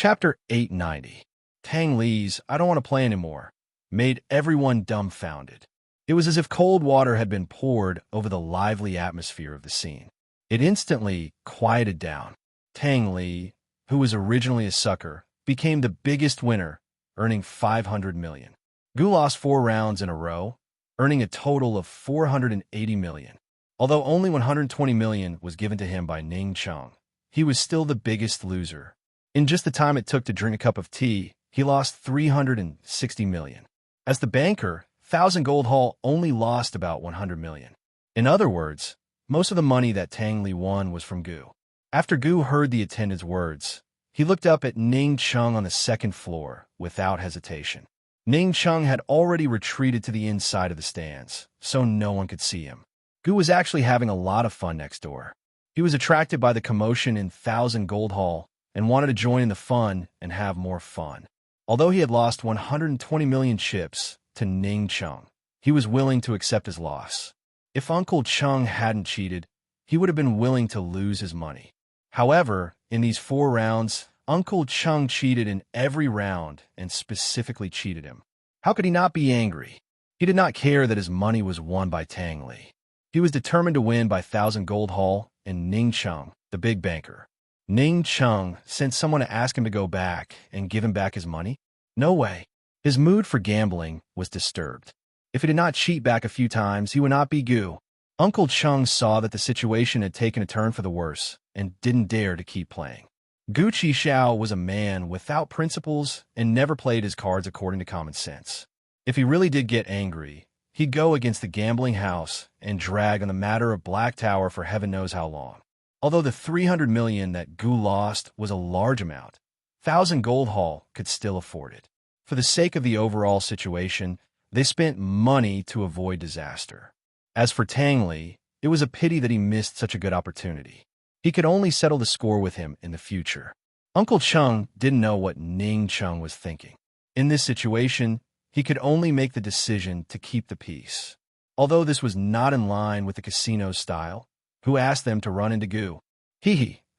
Chapter 890. Tang Li's "I don't want to play anymore" made everyone dumbfounded. It was as if cold water had been poured over the lively atmosphere of the scene. It instantly quieted down. Tang Li, who was originally a sucker, became the biggest winner, earning 500 million. Gu lost 4 rounds in a row, earning a total of 480 million. Although only 120 million was given to him by Ning Cheng, he was still the biggest loser. In just the time it took to drink a cup of tea, he lost 360 million. As the banker, 1,000 Gold Hall only lost about 100 million. In other words, most of the money that Tang Li won was from Gu. After Gu heard the attendant's words, he looked up at Ning Cheng on the second floor without hesitation. Ning Cheng had already retreated to the inside of the stands, so no one could see him. Gu was actually having a lot of fun next door. He was attracted by the commotion in 1,000 Gold Hall and wanted to join in the fun and have more fun. Although he had lost 120 million chips to Ning Cheng, he was willing to accept his loss. If Uncle Cheng hadn't cheated, he would have been willing to lose his money. However, in these 4 rounds, Uncle Cheng cheated in every round and specifically cheated him. How could he not be angry? He did not care that his money was won by Tang Li. He was determined to win by 1,000 Gold Hall and Ning Cheng, the big banker. Ning Cheng sent someone to ask him to go back and give him back his money? No way. His mood for gambling was disturbed. If he did not cheat back a few times, he would not be Gu. Uncle Cheng saw that the situation had taken a turn for the worse and didn't dare to keep playing. Gu Qixiao was a man without principles and never played his cards according to common sense. If he really did get angry, he'd go against the gambling house and drag on the matter of Black Tower for heaven knows how long. Although the 300 million that Gu lost was a large amount, 1,000 Gold Hall could still afford it. For the sake of the overall situation, they spent money to avoid disaster. As for Tang Li, it was a pity that he missed such a good opportunity. He could only settle the score with him in the future. Uncle Cheng didn't know what Ning Cheng was thinking. In this situation, he could only make the decision to keep the peace. Although this was not in line with the casino's style, who asked them to run into Gu.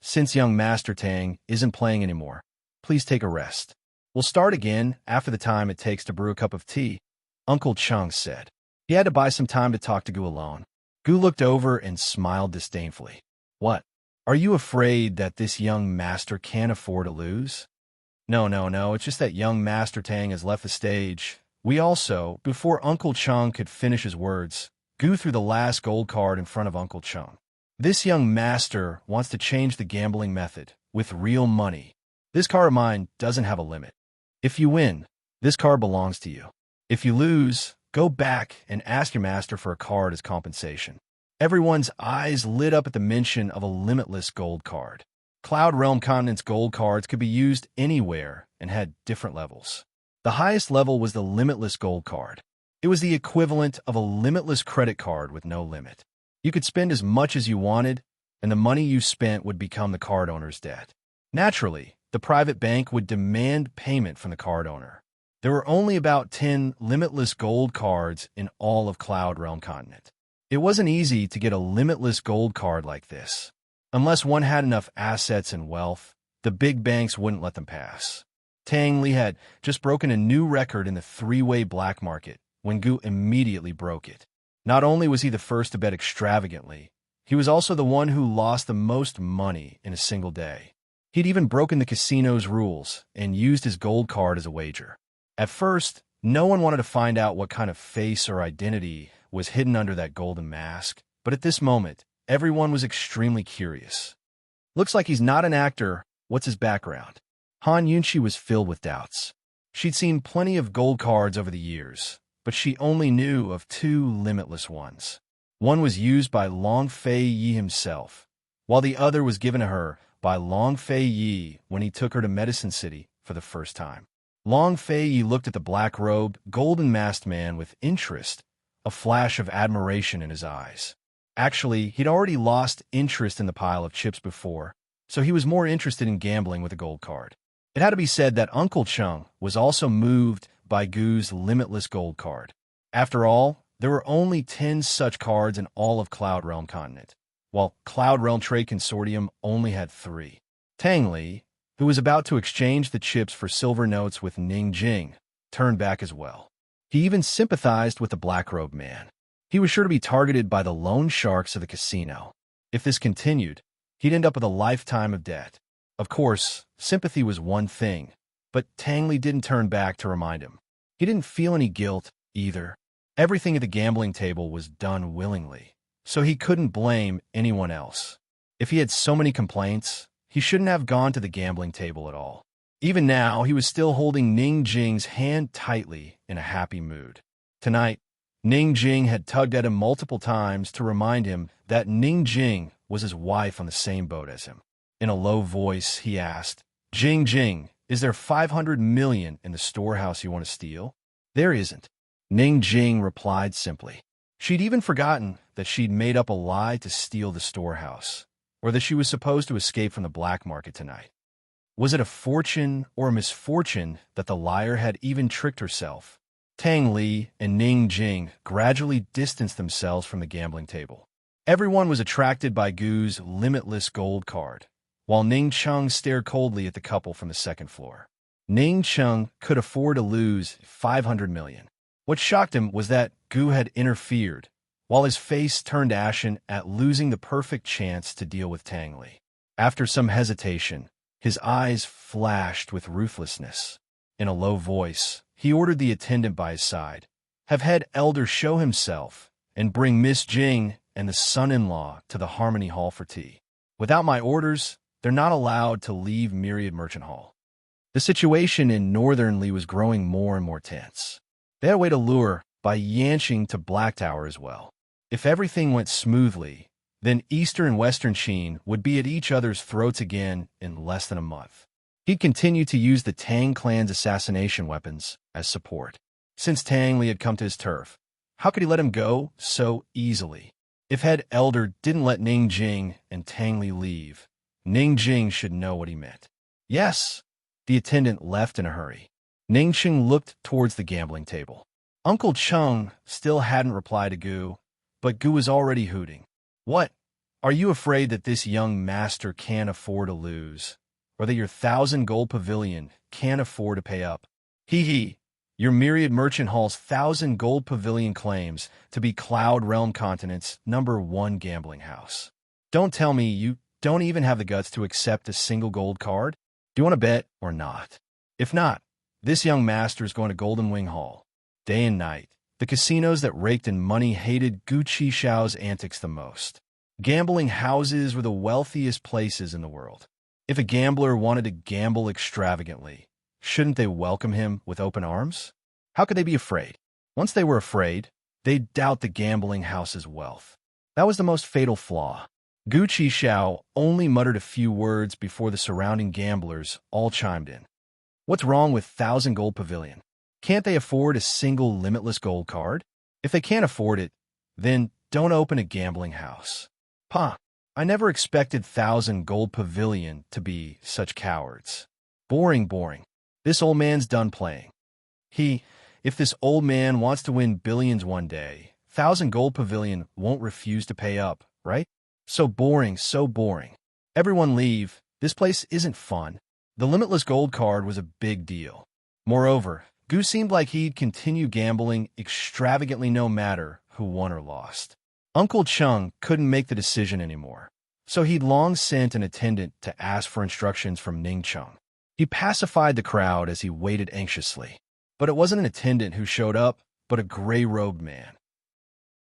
Since young Master Tang isn't playing anymore, please take a rest. We'll start again after the time it takes to brew a cup of tea, Uncle Cheng said. He had to buy some time to talk to Gu alone. Gu looked over and smiled disdainfully. What? Are you afraid that this young master can't afford to lose? No, it's just that young Master Tang has left the stage. We also, before Uncle Cheng could finish his words, Gu threw the last gold card in front of Uncle Cheng. This young master wants to change the gambling method with real money. This card of mine doesn't have a limit. If you win, this card belongs to you. If you lose, go back and ask your master for a card as compensation. Everyone's eyes lit up at the mention of a limitless gold card. Cloud Realm Continent's gold cards could be used anywhere and had different levels. The highest level was the limitless gold card. It was the equivalent of a limitless credit card with no limit. You could spend as much as you wanted, and the money you spent would become the card owner's debt. Naturally, the private bank would demand payment from the card owner. There were only about 10 limitless gold cards in all of Cloud Realm Continent. It wasn't easy to get a limitless gold card like this. Unless one had enough assets and wealth, the big banks wouldn't let them pass. Tang Li had just broken a new record in the 3-way black market when Gu immediately broke it. Not only was he the first to bet extravagantly, he was also the one who lost the most money in a single day. He'd even broken the casino's rules and used his gold card as a wager. At first, no one wanted to find out what kind of face or identity was hidden under that golden mask, but at this moment, everyone was extremely curious. Looks like he's not an actor. What's his background? Han Yunqi was filled with doubts. She'd seen plenty of gold cards over the years, but she only knew of 2 limitless ones. One was used by Long Fei Yi himself, while the other was given to her by Long Fei Yi when he took her to Medicine City for the first time. Long Fei Yi looked at the black-robed, golden-masked man with interest, a flash of admiration in his eyes. Actually, he'd already lost interest in the pile of chips before, so he was more interested in gambling with a gold card. It had to be said that Uncle Cheng was also moved by Gu's limitless gold card. After all, there were only 10 such cards in all of Cloud Realm Continent, while Cloud Realm Trade Consortium only had 3. Tang Li, who was about to exchange the chips for silver notes with Ning Jing, turned back as well. He even sympathized with the black-robed man. He was sure to be targeted by the loan sharks of the casino. If this continued, he'd end up with a lifetime of debt. Of course, sympathy was one thing, but Tang Li didn't turn back to remind him. He didn't feel any guilt, either. Everything at the gambling table was done willingly, so he couldn't blame anyone else. If he had so many complaints, he shouldn't have gone to the gambling table at all. Even now, he was still holding Ning Jing's hand tightly in a happy mood. Tonight, Ning Jing had tugged at him multiple times to remind him that Ning Jing was his wife on the same boat as him. In a low voice, he asked, "Jing Jing, is there 500 million in the storehouse you want to steal?" "There isn't," Ning Jing replied simply. She'd even forgotten that she'd made up a lie to steal the storehouse, or that she was supposed to escape from the black market tonight. Was it a fortune or a misfortune that the liar had even tricked herself? Tang Li and Ning Jing gradually distanced themselves from the gambling table. Everyone was attracted by Gu's limitless gold card, while Ning Cheng stared coldly at the couple from the second floor. Ning Cheng could afford to lose 500 million. What shocked him was that Gu had interfered, while his face turned ashen at losing the perfect chance to deal with Tang Li. After some hesitation, his eyes flashed with ruthlessness. In a low voice, he ordered the attendant by his side, "Have head elder show himself, and bring Miss Jing and the son-in-law to the Harmony Hall for tea. Without my orders, they're not allowed to leave Myriad Merchant Hall." The situation in Northern Li was growing more and more tense. They had a way to lure by Yanqing to Black Tower as well. If everything went smoothly, then Eastern and Western Qin would be at each other's throats again in less than a month. He'd continue to use the Tang clan's assassination weapons as support. Since Tang Li had come to his turf, how could he let him go so easily? If head elder didn't let Ning Jing and Tang Li leave, Ning Jing should know what he meant. "Yes." The attendant left in a hurry. Ning Jing looked towards the gambling table. Uncle Chung still hadn't replied to Gu, but Gu was already hooting. "What? Are you afraid that this young master can't afford to lose, or that your 1,000 gold pavilion can't afford to pay up? Hee. Your Myriad Merchant Hall's 1,000 gold pavilion claims to be Cloud Realm Continent's #1 gambling house. Don't tell me you don't even have the guts to accept a single gold card? Do you want to bet or not? If not, this young master is going to Golden Wing Hall." Day and night, the casinos that raked in money hated Gu Qixiao's antics the most. Gambling houses were the wealthiest places in the world. If a gambler wanted to gamble extravagantly, shouldn't they welcome him with open arms? How could they be afraid? Once they were afraid, they'd doubt the gambling house's wealth. That was the most fatal flaw. Gu Qixiao only muttered a few words before the surrounding gamblers all chimed in. "What's wrong with 1,000 gold pavilion? Can't they afford a single limitless gold card? If they can't afford it, then don't open a gambling house." "Pah, I never expected 1,000 gold pavilion to be such cowards. Boring. This old man's done playing. If this old man wants to win billions one day, 1,000 gold pavilion won't refuse to pay up, right? So boring. Everyone leave. This place isn't fun." The limitless gold card was a big deal. Moreover, Gu seemed like he'd continue gambling extravagantly no matter who won or lost. Uncle Chung couldn't make the decision anymore, so he'd long sent an attendant to ask for instructions from Ning Cheng. He pacified the crowd as he waited anxiously, but it wasn't an attendant who showed up, but a gray-robed man.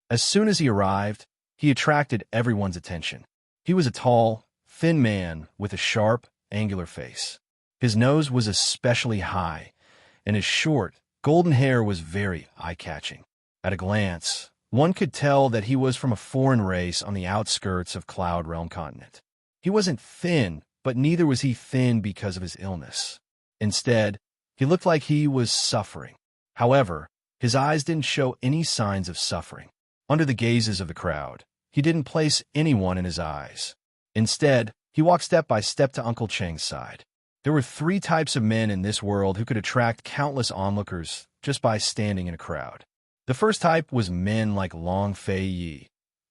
As soon as he arrived, he attracted everyone's attention. He was a tall, thin man with a sharp, angular face. His nose was especially high, and his short, golden hair was very eye-catching. At a glance, one could tell that he was from a foreign race on the outskirts of Cloud Realm Continent. He wasn't thin, but neither was he thin because of his illness. Instead, he looked like he was suffering. However, his eyes didn't show any signs of suffering. Under the gazes of the crowd, he didn't place anyone in his eyes. Instead, he walked step by step to Uncle Cheng's side. There were 3 types of men in this world who could attract countless onlookers just by standing in a crowd. The first type was men like Long Fei Yi,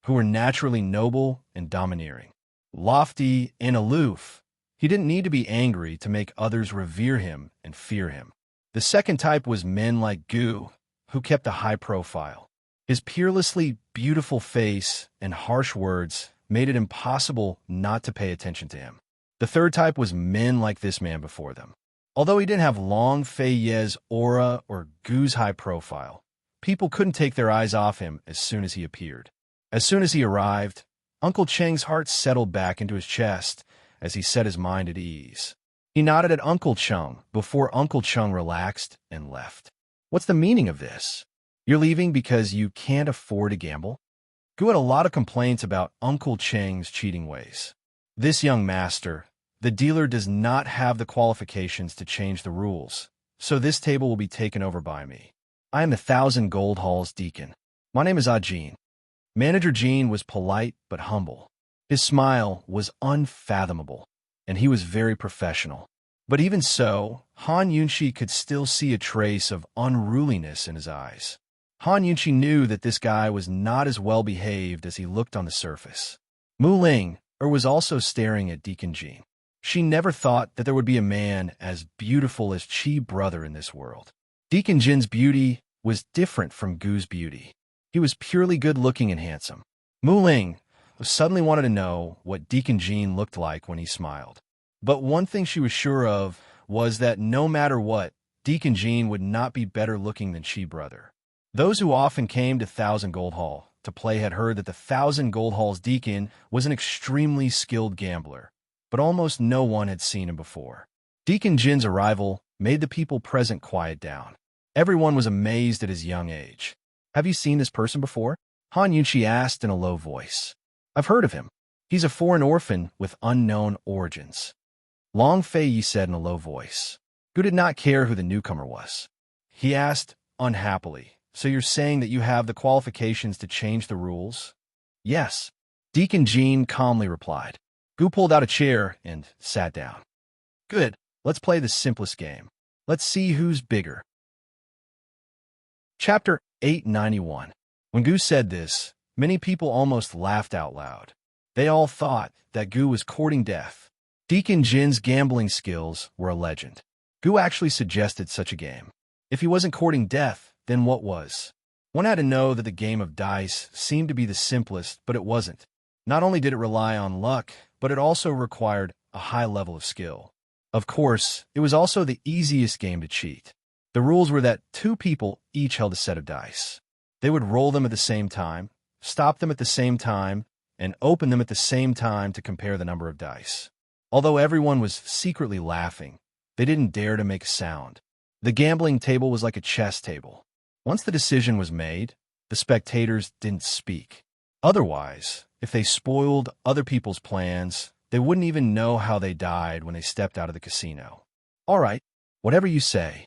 who were naturally noble and domineering. Lofty and aloof, He didn't need to be angry to make others revere him and fear him. The second type was men like Gu, who kept a high profile. His peerlessly beautiful face and harsh words made it impossible not to pay attention to him. The third type was men like this man before them. Although he didn't have Long Fei Ye's aura or Gu's high profile, people couldn't take their eyes off him as soon as he appeared. As soon as he arrived, Uncle Cheng's heart settled back into his chest as he set his mind at ease. He nodded at Uncle Cheng before Uncle Cheng relaxed and left. What's the meaning of this? You're leaving because you can't afford to gamble? Gu had a lot of complaints about Uncle Cheng's cheating ways. This young master, the dealer, does not have the qualifications to change the rules, so this table will be taken over by me. I am the 1,000 Gold Hall's deacon. My name is Ajin. Manager Jean was polite but humble. His smile was unfathomable, and he was very professional. But even so, Han Yunxi could still see a trace of unruliness in his eyes. Han Yunxi knew that this guy was not as well behaved as he looked on the surface. Mu Ling was also staring at Deacon Jean. She never thought that there would be a man as beautiful as Chi brother in this world. Deacon Jin's beauty was different from Gu's beauty. He was purely good-looking and handsome. Mu Ling suddenly wanted to know what Deacon Jean looked like when he smiled. But one thing she was sure of was that no matter what, Deacon Jean would not be better looking than Chi brother. Those who often came to 1,000 Gold Hall to play had heard that the 1,000 Gold Hall's deacon was an extremely skilled gambler, but almost no one had seen him before. Deacon Jin's arrival made the people present quiet down. Everyone was amazed at his young age. Have you seen this person before? Han Yunxi asked in a low voice. I've heard of him. He's a foreign orphan with unknown origins. Long Fei Yi said in a low voice. Gu did not care who the newcomer was. He asked unhappily, so you're saying that you have the qualifications to change the rules? Yes. Deacon Jean calmly replied. Gu pulled out a chair and sat down. Good. Let's play the simplest game. Let's see who's bigger. Chapter 891. When Gu said this, many people almost laughed out loud. They all thought that Gu was courting death. Deacon Jin's gambling skills were a legend. Gu actually suggested such a game. If he wasn't courting death, then what was? One had to know that the game of dice seemed to be the simplest, but it wasn't. Not only did it rely on luck, but it also required a high level of skill. Of course, it was also the easiest game to cheat. The rules were that two people each held a set of dice. They would roll them at the same time, stop them at the same time, and open them at the same time to compare the number of dice. Although everyone was secretly laughing, they didn't dare to make a sound. The gambling table was like a chess table. Once the decision was made, the spectators didn't speak. Otherwise, if they spoiled other people's plans, they wouldn't even know how they died when they stepped out of the casino. All right, whatever you say.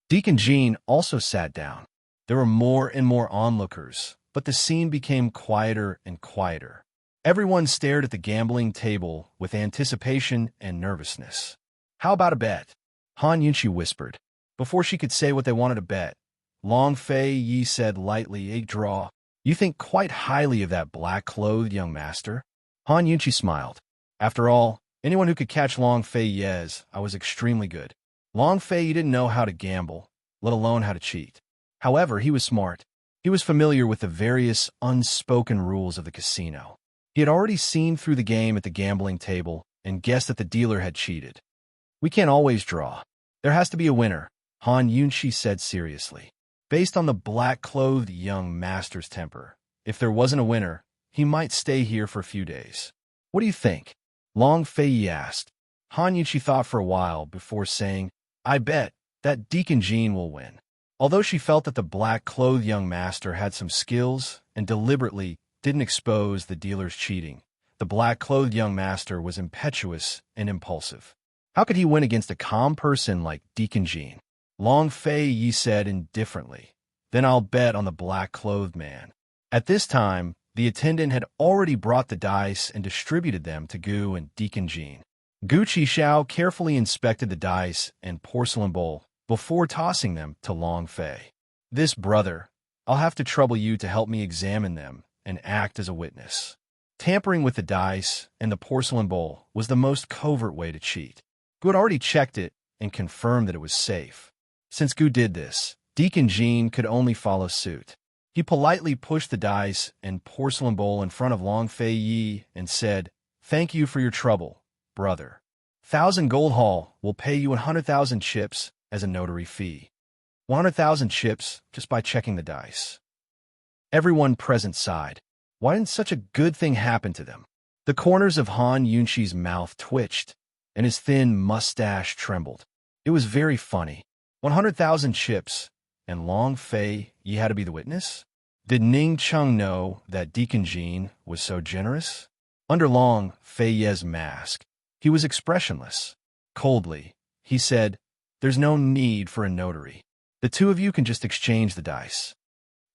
Deacon Jean also sat down. There were more and more onlookers, but the scene became quieter and quieter. Everyone stared at the gambling table with anticipation and nervousness. How about a bet? Han Yunxi whispered. Before she could say what they wanted to bet, Long Fei Yi said lightly, a draw. You think quite highly of that black-clothed young master? Han Yunxi smiled. After all, anyone who could catch Long Fei Yi's, I was extremely good. Long Fei Yi didn't know how to gamble, let alone how to cheat. However, he was smart. He was familiar with the various unspoken rules of the casino. He had already seen through the game at the gambling table and guessed that the dealer had cheated. We can't always draw. There has to be a winner, Han Yunxi said seriously. Based on the black-clothed young master's temper, if there wasn't a winner, he might stay here for a few days. What do you think? Long Fei Yi asked. Han Yunxi thought for a while before saying, I bet that Deacon Jean will win. Although she felt that the black-clothed young master had some skills and deliberately didn't expose the dealer's cheating, the black-clothed young master was impetuous and impulsive. How could he win against a calm person like Deacon Jean? Long Fei Yi said indifferently, Then I'll bet on the black-clothed man. At this time, the attendant had already brought the dice and distributed them to Gu and Deacon Jean. Gu Qixiao carefully inspected the dice and porcelain bowl before tossing them to Long Fei. This brother, I'll have to trouble you to help me examine them and act as a witness. Tampering with the dice and the porcelain bowl was the most covert way to cheat. Gu had already checked it and confirmed that it was safe. Since Gu did this, Deacon Jean could only follow suit. He politely pushed the dice and porcelain bowl in front of Long Fei Yi and said, "Thank you for your trouble, brother. 1,000 gold haul will pay you 100,000 chips as a notary fee. 100,000 chips just by checking the dice." Everyone present sighed. Why didn't such a good thing happen to them? The corners of Han Yunqi's mouth twitched, and his thin mustache trembled. It was very funny. 100,000 chips, and Long Fei Yi had to be the witness? Did Ning Chung know that Deacon Jean was so generous? Under Long Fei Yi's mask, he was expressionless. Coldly, he said, "There's no need for a notary. The two of you can just exchange the dice."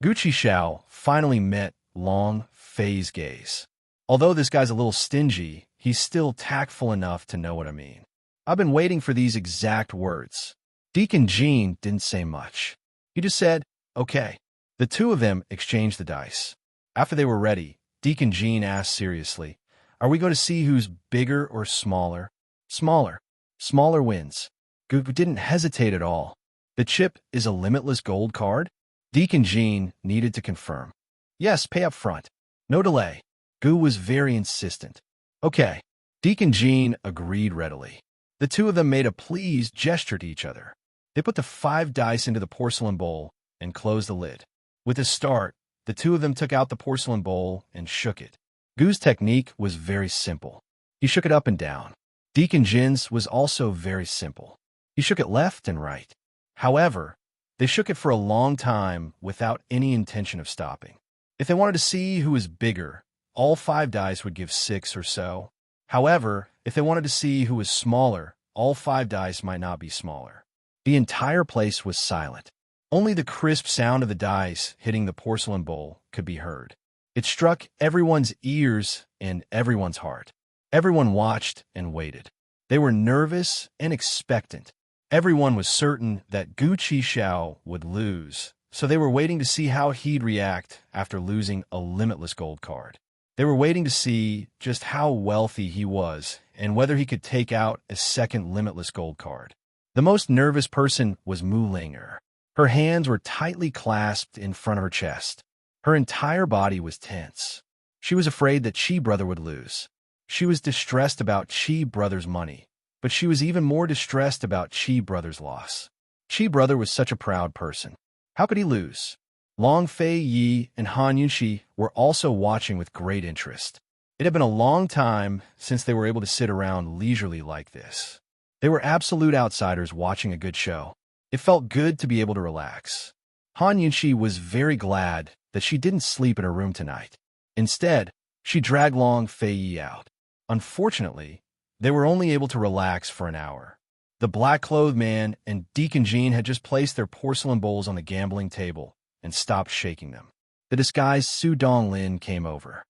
Gucci Xiao finally met Long Fei's gaze. Although this guy's a little stingy, he's still tactful enough to know what I mean. I've been waiting for these exact words. Deacon Jean didn't say much. He just said, "Okay." The two of them exchanged the dice. After they were ready, Deacon Jean asked seriously, "Are we going to see who's bigger or smaller?" "Smaller. Smaller wins." Gu didn't hesitate at all. "The chip is a limitless gold card?" Deacon Jean needed to confirm. "Yes, pay up front. No delay." Gu was very insistent. "Okay." Deacon Jean agreed readily. The two of them made a pleased gesture to each other. They put the 5 dice into the porcelain bowl and closed the lid. With a start, the two of them took out the porcelain bowl and shook it. Gu's technique was very simple. He shook it up and down. Deacon Jin's was also very simple. He shook it left and right. However, they shook it for a long time without any intention of stopping. If they wanted to see who was bigger, all 5 dice would give 6 or so. However, if they wanted to see who was smaller, all 5 dice might not be smaller. The entire place was silent. Only the crisp sound of the dice hitting the porcelain bowl could be heard. It struck everyone's ears and everyone's heart. Everyone watched and waited. They were nervous and expectant. Everyone was certain that Gucci Xiao would lose, so they were waiting to see how he'd react after losing a limitless gold card. They were waiting to see just how wealthy he was and whether he could take out a second limitless gold card. The most nervous person was Mu Linger. Her hands were tightly clasped in front of her chest. Her entire body was tense. She was afraid that Chi Brother would lose. She was distressed about Chi Brother's money, but she was even more distressed about Chi Brother's loss. Chi Brother was such a proud person. How could he lose? Long Fei Yi and Han Yunqi were also watching with great interest. It had been a long time since they were able to sit around leisurely like this. They were absolute outsiders watching a good show. It felt good to be able to relax. Han Yunqi was very glad that she didn't sleep in her room tonight. Instead, she dragged Long Fei Yi out. Unfortunately, they were only able to relax for an hour. The black-clothed man and Deacon Jean had just placed their porcelain bowls on the gambling table and stopped shaking them. The disguised Su Donglin came over.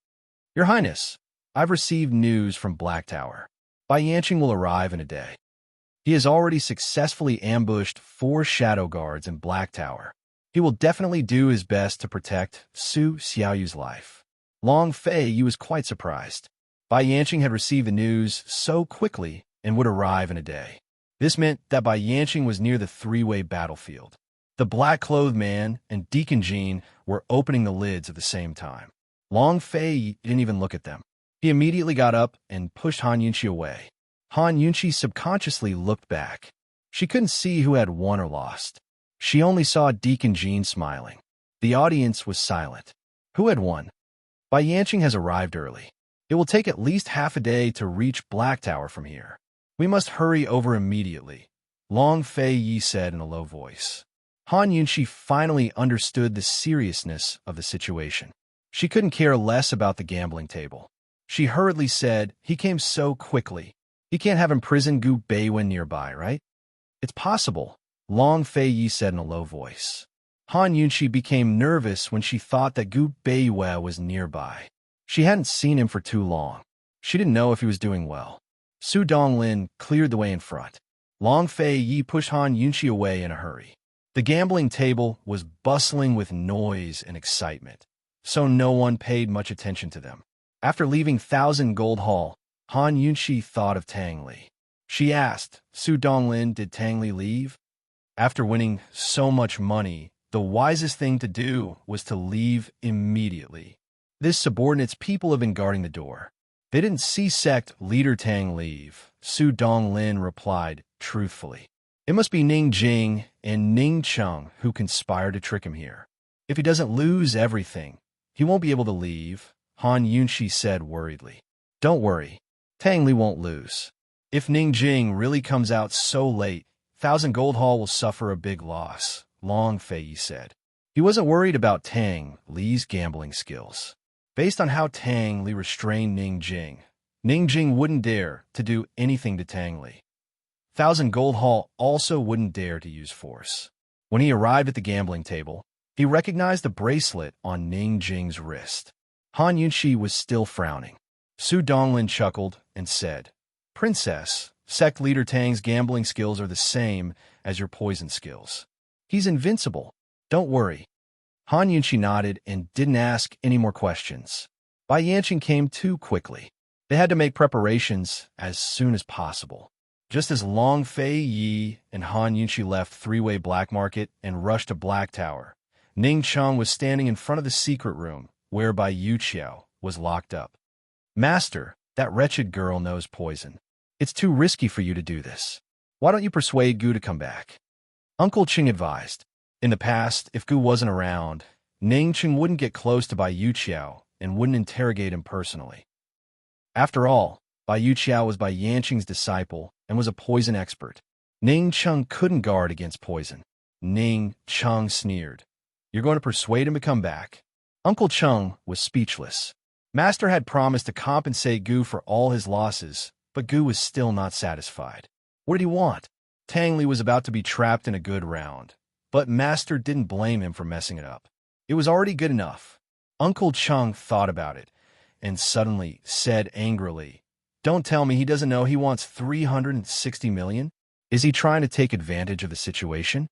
"Your Highness, I've received news from Black Tower. Bai Yanqing will arrive in a day. He has already successfully ambushed 4 shadow guards in Black Tower. He will definitely do his best to protect Su Xiaoyu's life." Long Fei Yi was quite surprised. Bai Yanqing had received the news so quickly and would arrive in a day. This meant that Bai Yanqing was near the 3-way battlefield. The black-clothed man and Deacon Jean were opening the lids at the same time. Long Fei Yi didn't even look at them. He immediately got up and pushed Han Yunqi away. Han Yunqi subconsciously looked back. She couldn't see who had won or lost. She only saw Deacon Jean smiling. The audience was silent. Who had won? Bai Yanqing has arrived early. It will take at least half a day to reach Black Tower from here. We must hurry over immediately, Long Fei Yi said in a low voice. Han Yunqi finally understood the seriousness of the situation. She couldn't care less about the gambling table. She hurriedly said, "He came so quickly. He can't have imprisoned Gu Beiwen nearby, right?" "It's possible," Long Fei Yi said in a low voice. Han Yunqi became nervous when she thought that Gu Beiwen was nearby. She hadn't seen him for too long. She didn't know if he was doing well. Su Donglin cleared the way in front. Long Fei Yi pushed Han Yunqi away in a hurry. The gambling table was bustling with noise and excitement, so no one paid much attention to them. After leaving Thousand Gold Hall, Han Yunxi thought of Tang Li. She asked, Su Donglin, did Tang Li leave? After winning so much money, the wisest thing to do was to leave immediately. This subordinate's people have been guarding the door. They didn't see sect leader Tang leave, Su Donglin replied truthfully. It must be Ning Jing and Ning Cheng who conspired to trick him here. If he doesn't lose everything, he won't be able to leave, Han Yunxi said worriedly. Don't worry, Tang Li won't lose. If Ning Jing really comes out so late, Thousand Gold Hall will suffer a big loss, Long Fei said. He wasn't worried about Tang Li's gambling skills. Based on how Tang Li restrained Ning Jing wouldn't dare to do anything to Tang Li. Thousand Gold Hall also wouldn't dare to use force. When he arrived at the gambling table, he recognized the bracelet on Ning Jing's wrist. Han Yunxi was still frowning. Su Donglin chuckled and said, Princess, sect leader Tang's gambling skills are the same as your poison skills. He's invincible. Don't worry. Han Yunxi nodded and didn't ask any more questions. Bai Yanqing came too quickly. They had to make preparations as soon as possible. Just as Long Fei Yi and Han Yunxi left three-way black market and rushed to Black Tower, Ning Cheng was standing in front of the secret room where Bai Yuqiao was locked up. Master, that wretched girl knows poison. It's too risky for you to do this. Why don't you persuade Gu to come back? Uncle Qing advised. In the past, if Gu wasn't around, Ning Cheng wouldn't get close to Bai Yuqiao and wouldn't interrogate him personally. After all, Bai Yuqiao was Bai Yanqing's disciple and was a poison expert. Ning Cheng couldn't guard against poison. Ning Cheng sneered. You're going to persuade him to come back? Uncle Cheng was speechless. Master had promised to compensate Gu for all his losses, but Gu was still not satisfied. What did he want? Tang Li was about to be trapped in a good round, but Master didn't blame him for messing it up. It was already good enough. Uncle Cheng thought about it and suddenly said angrily, Don't tell me he doesn't know he wants 360 million? Is he trying to take advantage of the situation?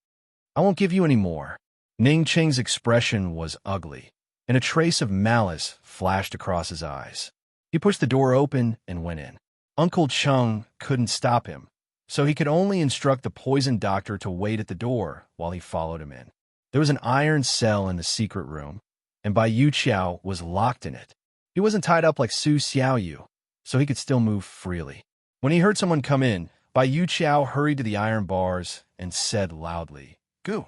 I won't give you any more. Ning Cheng's expression was ugly, and a trace of malice flashed across his eyes. He pushed the door open and went in. Uncle Cheng couldn't stop him, so he could only instruct the poison doctor to wait at the door while he followed him in. There was an iron cell in the secret room, and Bai Yuqiao was locked in it. He wasn't tied up like Su Xiaoyu, so he could still move freely. When he heard someone come in, Bai Yuqiao hurried to the iron bars and said loudly, Gu,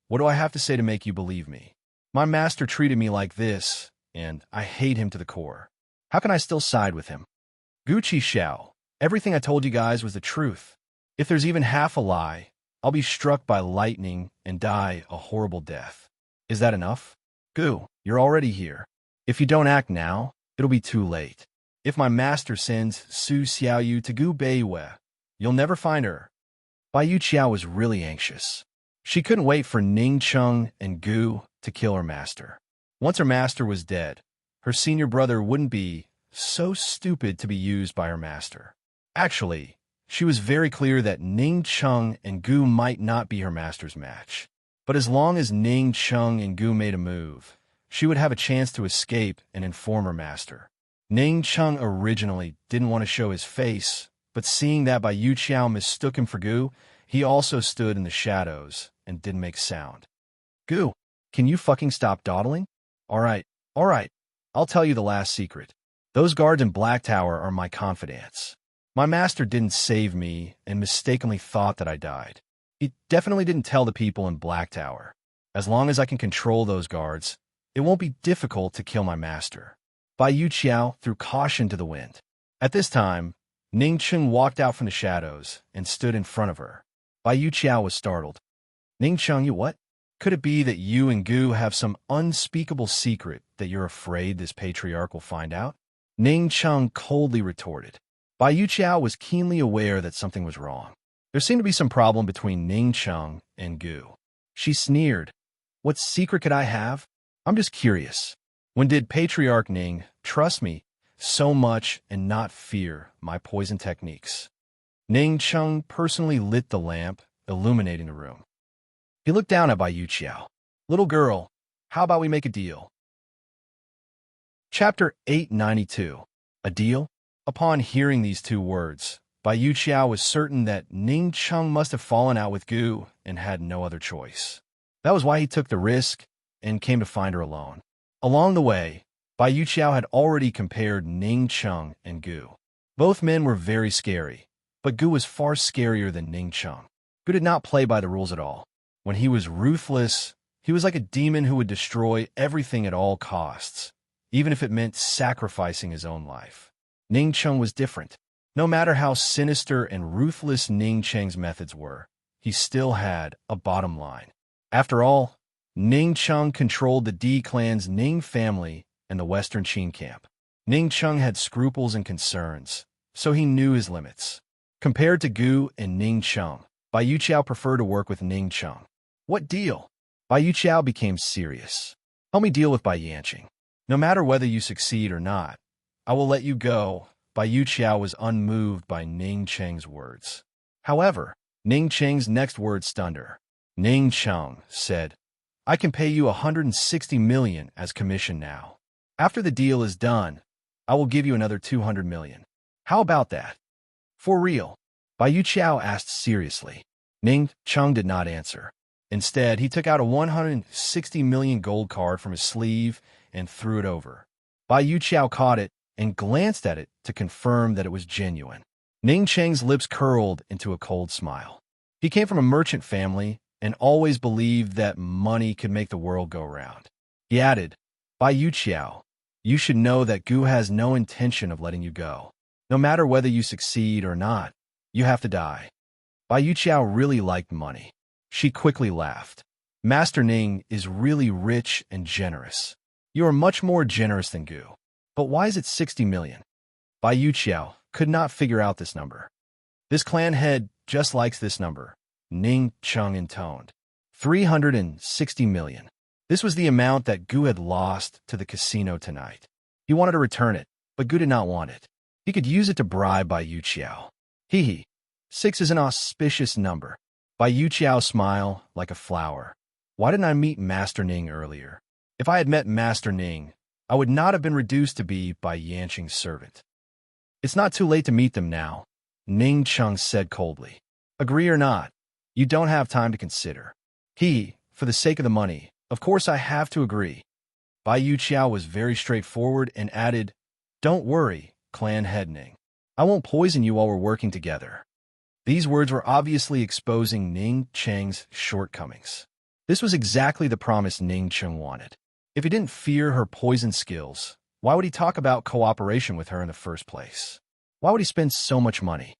what do I have to say to make you believe me? My master treated me like this, and I hate him to the core. How can I still side with him? Gucci Xiao, everything I told you guys was the truth. If there's even half a lie, I'll be struck by lightning and die a horrible death. Is that enough? Gu, you're already here. If you don't act now, it'll be too late. If my master sends Su Xiaoyu to Gu Beiwei, you'll never find her. Bai Yuqiao was really anxious. She couldn't wait for Ning Cheng and Gu to kill her master. Once her master was dead, her senior brother wouldn't be so stupid to be used by her master. Actually, she was very clear that Ning Cheng and Gu might not be her master's match. But as long as Ning Cheng and Gu made a move, she would have a chance to escape and inform her master. Ning Cheng originally didn't want to show his face, but seeing that Bai Yuqiao mistook him for Gu, he also stood in the shadows and didn't make sound. Gu, can you fucking stop dawdling? All right, I'll tell you the last secret. Those guards in Black Tower are my confidants. My master didn't save me and mistakenly thought that I died. He definitely didn't tell the people in Black Tower. As long as I can control those guards, it won't be difficult to kill my master. Bai Yuqiao threw caution to the wind. At this time, Ning Cheng walked out from the shadows and stood in front of her. Bai Yuqiao was startled. Ning Cheng, you what? Could it be that you and Gu have some unspeakable secret that you're afraid this patriarch will find out? Ning Cheng coldly retorted. Bai Yuqiao was keenly aware that something was wrong. There seemed to be some problem between Ning Cheng and Gu. She sneered. What secret could I have? I'm just curious. When did Patriarch Ning trust me so much and not fear my poison techniques? Ning Cheng personally lit the lamp, illuminating the room. He looked down at Bai Yuqiao. Little girl, how about we make a deal? Chapter 892. A Deal? Upon hearing these two words, Bai Yuqiao was certain that Ning Cheng must have fallen out with Gu and had no other choice. That was why he took the risk and came to find her alone. Along the way, Bai Yuqiao had already compared Ning Cheng and Gu. Both men were very scary, but Gu was far scarier than Ning Cheng. Gu did not play by the rules at all. When he was ruthless, he was like a demon who would destroy everything at all costs, even if it meant sacrificing his own life. Ning Cheng was different. No matter how sinister and ruthless Ning Cheng's methods were, he still had a bottom line. After all, Ning Cheng controlled the D clan's Ning family and the Western Qin camp. Ning Cheng had scruples and concerns, so he knew his limits. Compared to Gu and Ning Cheng, Bai Yuqiao preferred to work with Ning Cheng. What deal? Bai Yuqiao became serious. Help me deal with Bai Yanqing. No matter whether you succeed or not, I will let you go. Bai Yuqiao was unmoved by Ning Cheng's words. However, Ning Cheng's next words stunned her. Ning Cheng said, I can pay you 160 million as commission now. After the deal is done, I will give you another 200 million. How about that? For real? Bai Yuqiao asked seriously. Ning Cheng did not answer. Instead, he took out a 160 million gold card from his sleeve and threw it over. Bai Yuqiao caught it and glanced at it to confirm that it was genuine. Ning Cheng's lips curled into a cold smile. He came from a merchant family and always believed that money could make the world go round. He added, Bai Yuqiao, you should know that Gu has no intention of letting you go. No matter whether you succeed or not, you have to die. Bai Yuqiao really liked money. She quickly laughed. Master Ning is really rich and generous. You are much more generous than Gu. But why is it 60 million? Bai Yuqiao could not figure out this number. This clan head just likes this number, Ning Cheng intoned. 360 million. This was the amount that Gu had lost to the casino tonight. He wanted to return it, but Gu did not want it. He could use it to bribe Bai Yuqiao. Hee. 6 is an auspicious number. Bai Yuqiao smiled like a flower. Why didn't I meet Master Ning earlier? If I had met Master Ning, I would not have been reduced to be Bai Yanqing's servant. It's not too late to meet them now, Ning Cheng said coldly. Agree or not, you don't have time to consider. For the sake of the money, of course I have to agree. Bai Yuqiao was very straightforward and added, Don't worry, clan head Ning. I won't poison you while we're working together. These words were obviously exposing Ning Cheng's shortcomings. This was exactly the promise Ning Cheng wanted. If he didn't fear her poison skills, why would he talk about cooperation with her in the first place? Why would he spend so much money?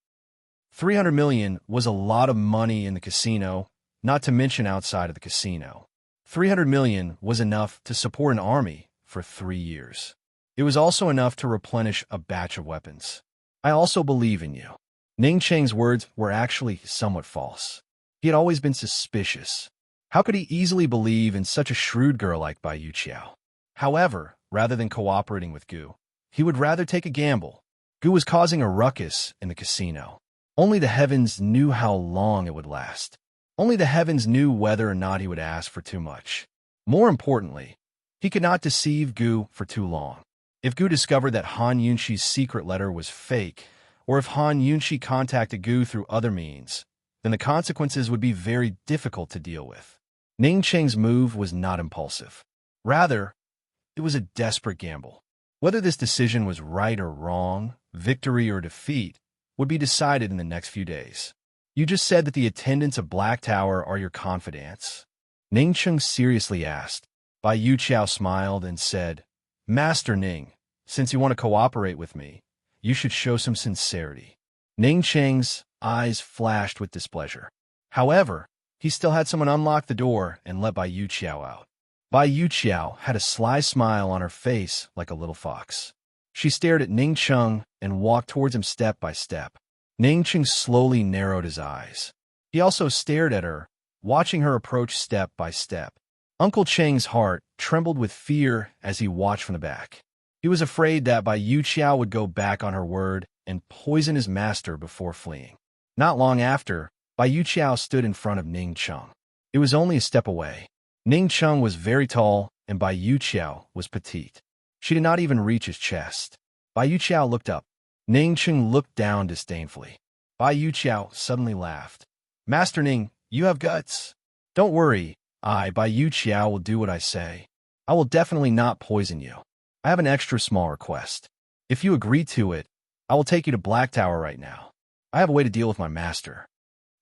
300 million was a lot of money in the casino, not to mention outside of the casino. 300 million was enough to support an army for 3 years. It was also enough to replenish a batch of weapons. I also believe in you. Ning Cheng's words were actually somewhat false. He had always been suspicious. How could he easily believe in such a shrewd girl like Bai Yuqiao? However, rather than cooperating with Gu, he would rather take a gamble. Gu was causing a ruckus in the casino. Only the heavens knew how long it would last. Only the heavens knew whether or not he would ask for too much. More importantly, he could not deceive Gu for too long. If Gu discovered that Han Yunxi's secret letter was fake, or if Han Yunxi contacted Gu through other means, then the consequences would be very difficult to deal with. Ning Cheng's move was not impulsive. Rather, it was a desperate gamble. Whether this decision was right or wrong, victory or defeat, would be decided in the next few days. You just said that the attendants of Black Tower are your confidants. Ning Cheng seriously asked. Bai Yuqiao smiled and said, Master Ning, since you want to cooperate with me, you should show some sincerity. Ning Cheng's eyes flashed with displeasure. However, he still had someone unlock the door and let Bai Yuqiao out. Bai Yuqiao had a sly smile on her face like a little fox. She stared at Ning Cheng and walked towards him step by step. Ning Cheng slowly narrowed his eyes. He also stared at her, watching her approach step by step. Uncle Cheng's heart trembled with fear as he watched from the back. He was afraid that Bai Yuqiao would go back on her word and poison his master before fleeing. Not long after, Bai Yuqiao stood in front of Ning Cheng. It was only a step away. Ning Cheng was very tall, and Bai Yuqiao was petite. She did not even reach his chest. Bai Yuqiao looked up. Ning Cheng looked down disdainfully. Bai Yuqiao suddenly laughed. Master Ning, you have guts. Don't worry, Bai Yuqiao, will do what I say. I will definitely not poison you. I have an extra small request. If you agree to it, I will take you to Black Tower right now. I have a way to deal with my master.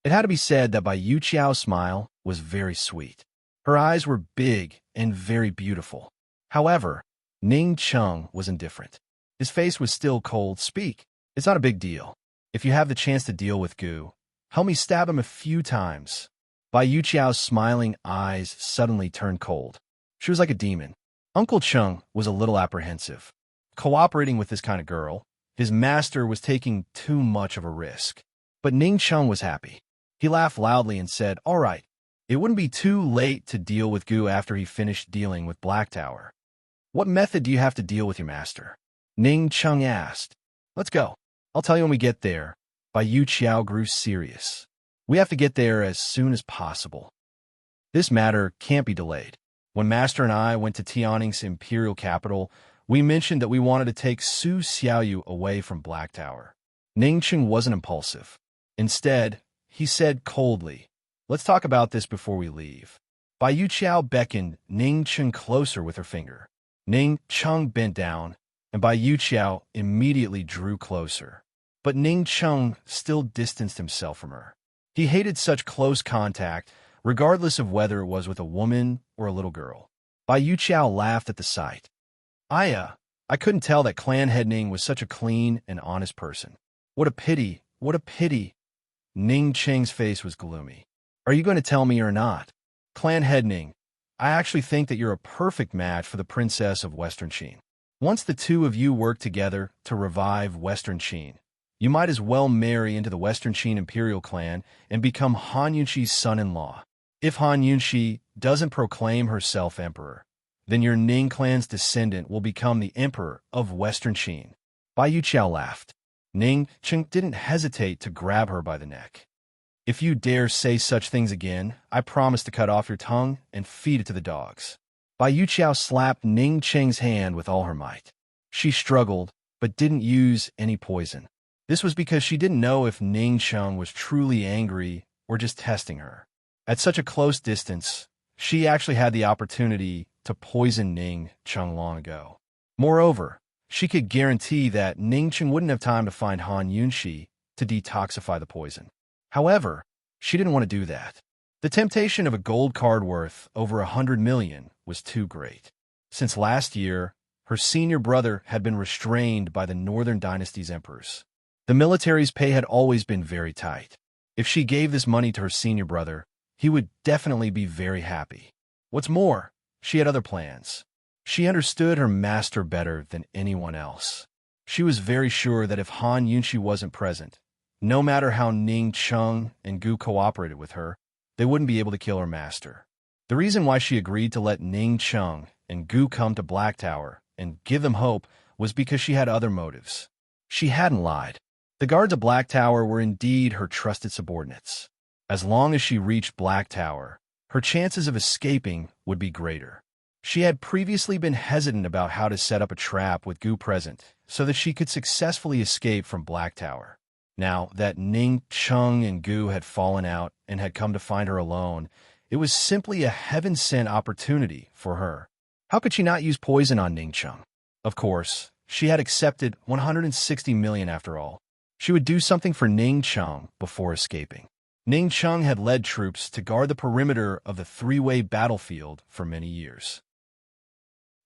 It had to be said that Bai Yuqiao's smile was very sweet. Her eyes were big and very beautiful. However, Ning Cheng was indifferent. His face was still cold. Speak. It's not a big deal. If you have the chance to deal with Gu, help me stab him a few times. Bai Yuqiao's smiling eyes suddenly turned cold. She was like a demon. Uncle Cheng was a little apprehensive. Cooperating with this kind of girl, his master was taking too much of a risk. But Ning Cheng was happy. He laughed loudly and said, all right, it wouldn't be too late to deal with Gu after he finished dealing with Black Tower. What method do you have to deal with your master? Ning Cheng asked. Let's go. I'll tell you when we get there. Bai Yuqiao grew serious. We have to get there as soon as possible. This matter can't be delayed. When Master and I went to Tianning's imperial capital, we mentioned that we wanted to take Su Xiaoyu away from Black Tower. Ning Cheng wasn't impulsive. Instead, he said coldly, let's talk about this before we leave. Bai Yuqiao beckoned Ning Cheng closer with her finger. Ning Cheng bent down, and Bai Yuqiao immediately drew closer. But Ning Cheng still distanced himself from her. He hated such close contact, regardless of whether it was with a woman or a little girl. Bai Yuqiao laughed at the sight. I couldn't tell that Clan Head Ning was such a clean and honest person. What a pity, what a pity. Ning Cheng's face was gloomy. Are you going to tell me or not? Clan Head Ning, I actually think that you're a perfect match for the Princess of Western Qin. Once the two of you work together to revive Western Qin, you might as well marry into the Western Qin Imperial clan and become Han Yunxi's son-in-law. If Han Yunxi doesn't proclaim herself emperor, then your Ning clan's descendant will become the emperor of Western Qin. Bai Yuqiao laughed. Ning Cheng didn't hesitate to grab her by the neck. If you dare say such things again, I promise to cut off your tongue and feed it to the dogs. Bai Yuqiao slapped Ning Cheng's hand with all her might. She struggled, but didn't use any poison. This was because she didn't know if Ning Cheng was truly angry or just testing her. At such a close distance, she actually had the opportunity to poison Ning Cheng long ago. Moreover, she could guarantee that Ning Cheng wouldn't have time to find Han Yunxi to detoxify the poison. However, she didn't want to do that. The temptation of a gold card worth over 100 million was too great. Since last year, her senior brother had been restrained by the Northern Dynasty's emperors. The military's pay had always been very tight. If she gave this money to her senior brother, he would definitely be very happy. What's more, she had other plans. She understood her master better than anyone else. She was very sure that if Han Yunxi wasn't present, no matter how Ning Cheng and Gu cooperated with her, they wouldn't be able to kill her master. The reason why she agreed to let Ning Cheng and Gu come to Black Tower and give them hope was because she had other motives. She hadn't lied. The guards of Black Tower were indeed her trusted subordinates. As long as she reached Black Tower, her chances of escaping would be greater. She had previously been hesitant about how to set up a trap with Gu present so that she could successfully escape from Black Tower. Now that Ning Cheng and Gu had fallen out and had come to find her alone, it was simply a heaven-sent opportunity for her. How could she not use poison on Ning Cheng? Of course, she had accepted 160 million after all. She would do something for Ning Cheng before escaping. Ning Cheng had led troops to guard the perimeter of the three-way battlefield for many years.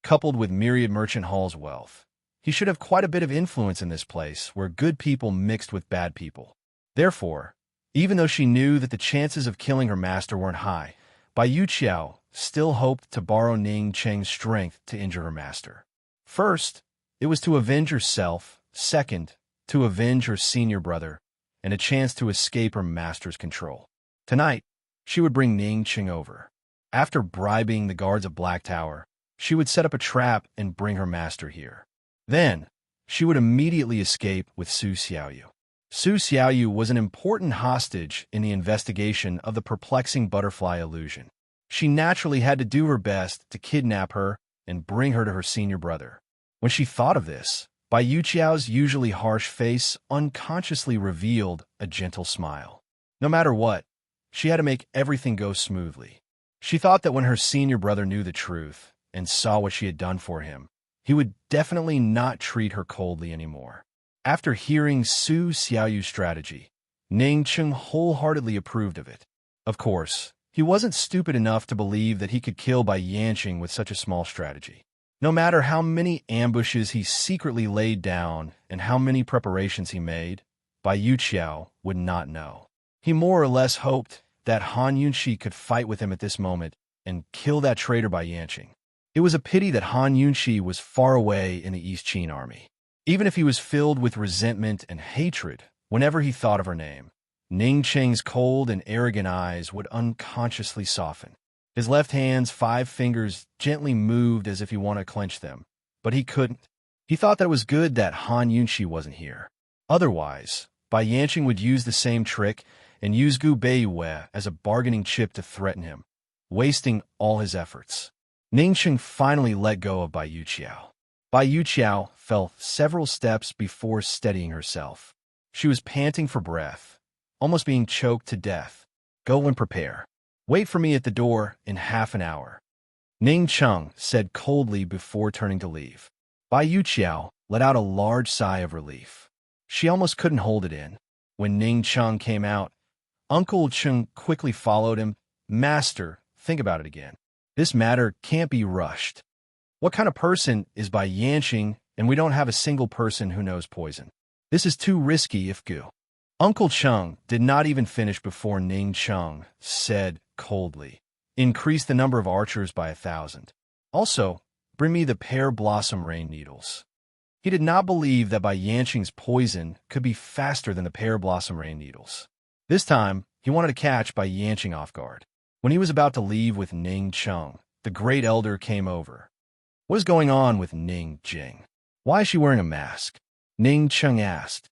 Coupled with Myriad Merchant Hall's wealth, he should have quite a bit of influence in this place where good people mixed with bad people. Therefore, even though she knew that the chances of killing her master weren't high, Bai Yuqiao still hoped to borrow Ning Cheng's strength to injure her master. First, it was to avenge herself. Second, to avenge her senior brother, and a chance to escape her master's control. Tonight, she would bring Ning Cheng over. After bribing the guards of Black Tower, she would set up a trap and bring her master here. Then, she would immediately escape with Su Xiaoyu. Su Xiaoyu was an important hostage in the investigation of the perplexing butterfly illusion. She naturally had to do her best to kidnap her and bring her to her senior brother. When she thought of this, Bai Yuqiao's usually harsh face unconsciously revealed a gentle smile. No matter what, she had to make everything go smoothly. She thought that when her senior brother knew the truth and saw what she had done for him, he would definitely not treat her coldly anymore. After hearing Su Xiaoyu's strategy, Ning Cheng wholeheartedly approved of it. Of course, he wasn't stupid enough to believe that he could kill Bai Yanqing with such a small strategy. No matter how many ambushes he secretly laid down and how many preparations he made, Bai Yuqiao would not know. He more or less hoped that Han Yunxi could fight with him at this moment and kill that traitor Bai Yanqing. It was a pity that Han Yunxi was far away in the East Qin army. Even if he was filled with resentment and hatred whenever he thought of her name, Ning Cheng's cold and arrogant eyes would unconsciously soften. His left hand's 5 fingers gently moved as if he wanted to clench them, but he couldn't. He thought that it was good that Han Yunxi wasn't here. Otherwise, Bai Yanqing would use the same trick and use Gu Beiyue as a bargaining chip to threaten him, wasting all his efforts. Ning Cheng finally let go of Bai Yuqiao. Bai Yuqiao fell several steps before steadying herself. She was panting for breath, almost being choked to death. Go and prepare. Wait for me at the door in half an hour, Ning Cheng said coldly before turning to leave. Bai Yuqiao let out a large sigh of relief. She almost couldn't hold it in. When Ning Cheng came out, Uncle Cheng quickly followed him. Master, think about it again. This matter can't be rushed. What kind of person is Bai Yanqing, and we don't have a single person who knows poison? This is too risky if Gu. Uncle Cheng did not even finish before Ning Cheng said coldly, increase the number of archers by 1,000. Also, bring me the pear blossom rain needles. He did not believe that Bai Yanqing's poison could be faster than the pear blossom rain needles. This time, he wanted to catch Bai Yanqing off guard. When he was about to leave with Ning Cheng, the great elder came over. What is going on with Ning Jing? Why is she wearing a mask? Ning Cheng asked.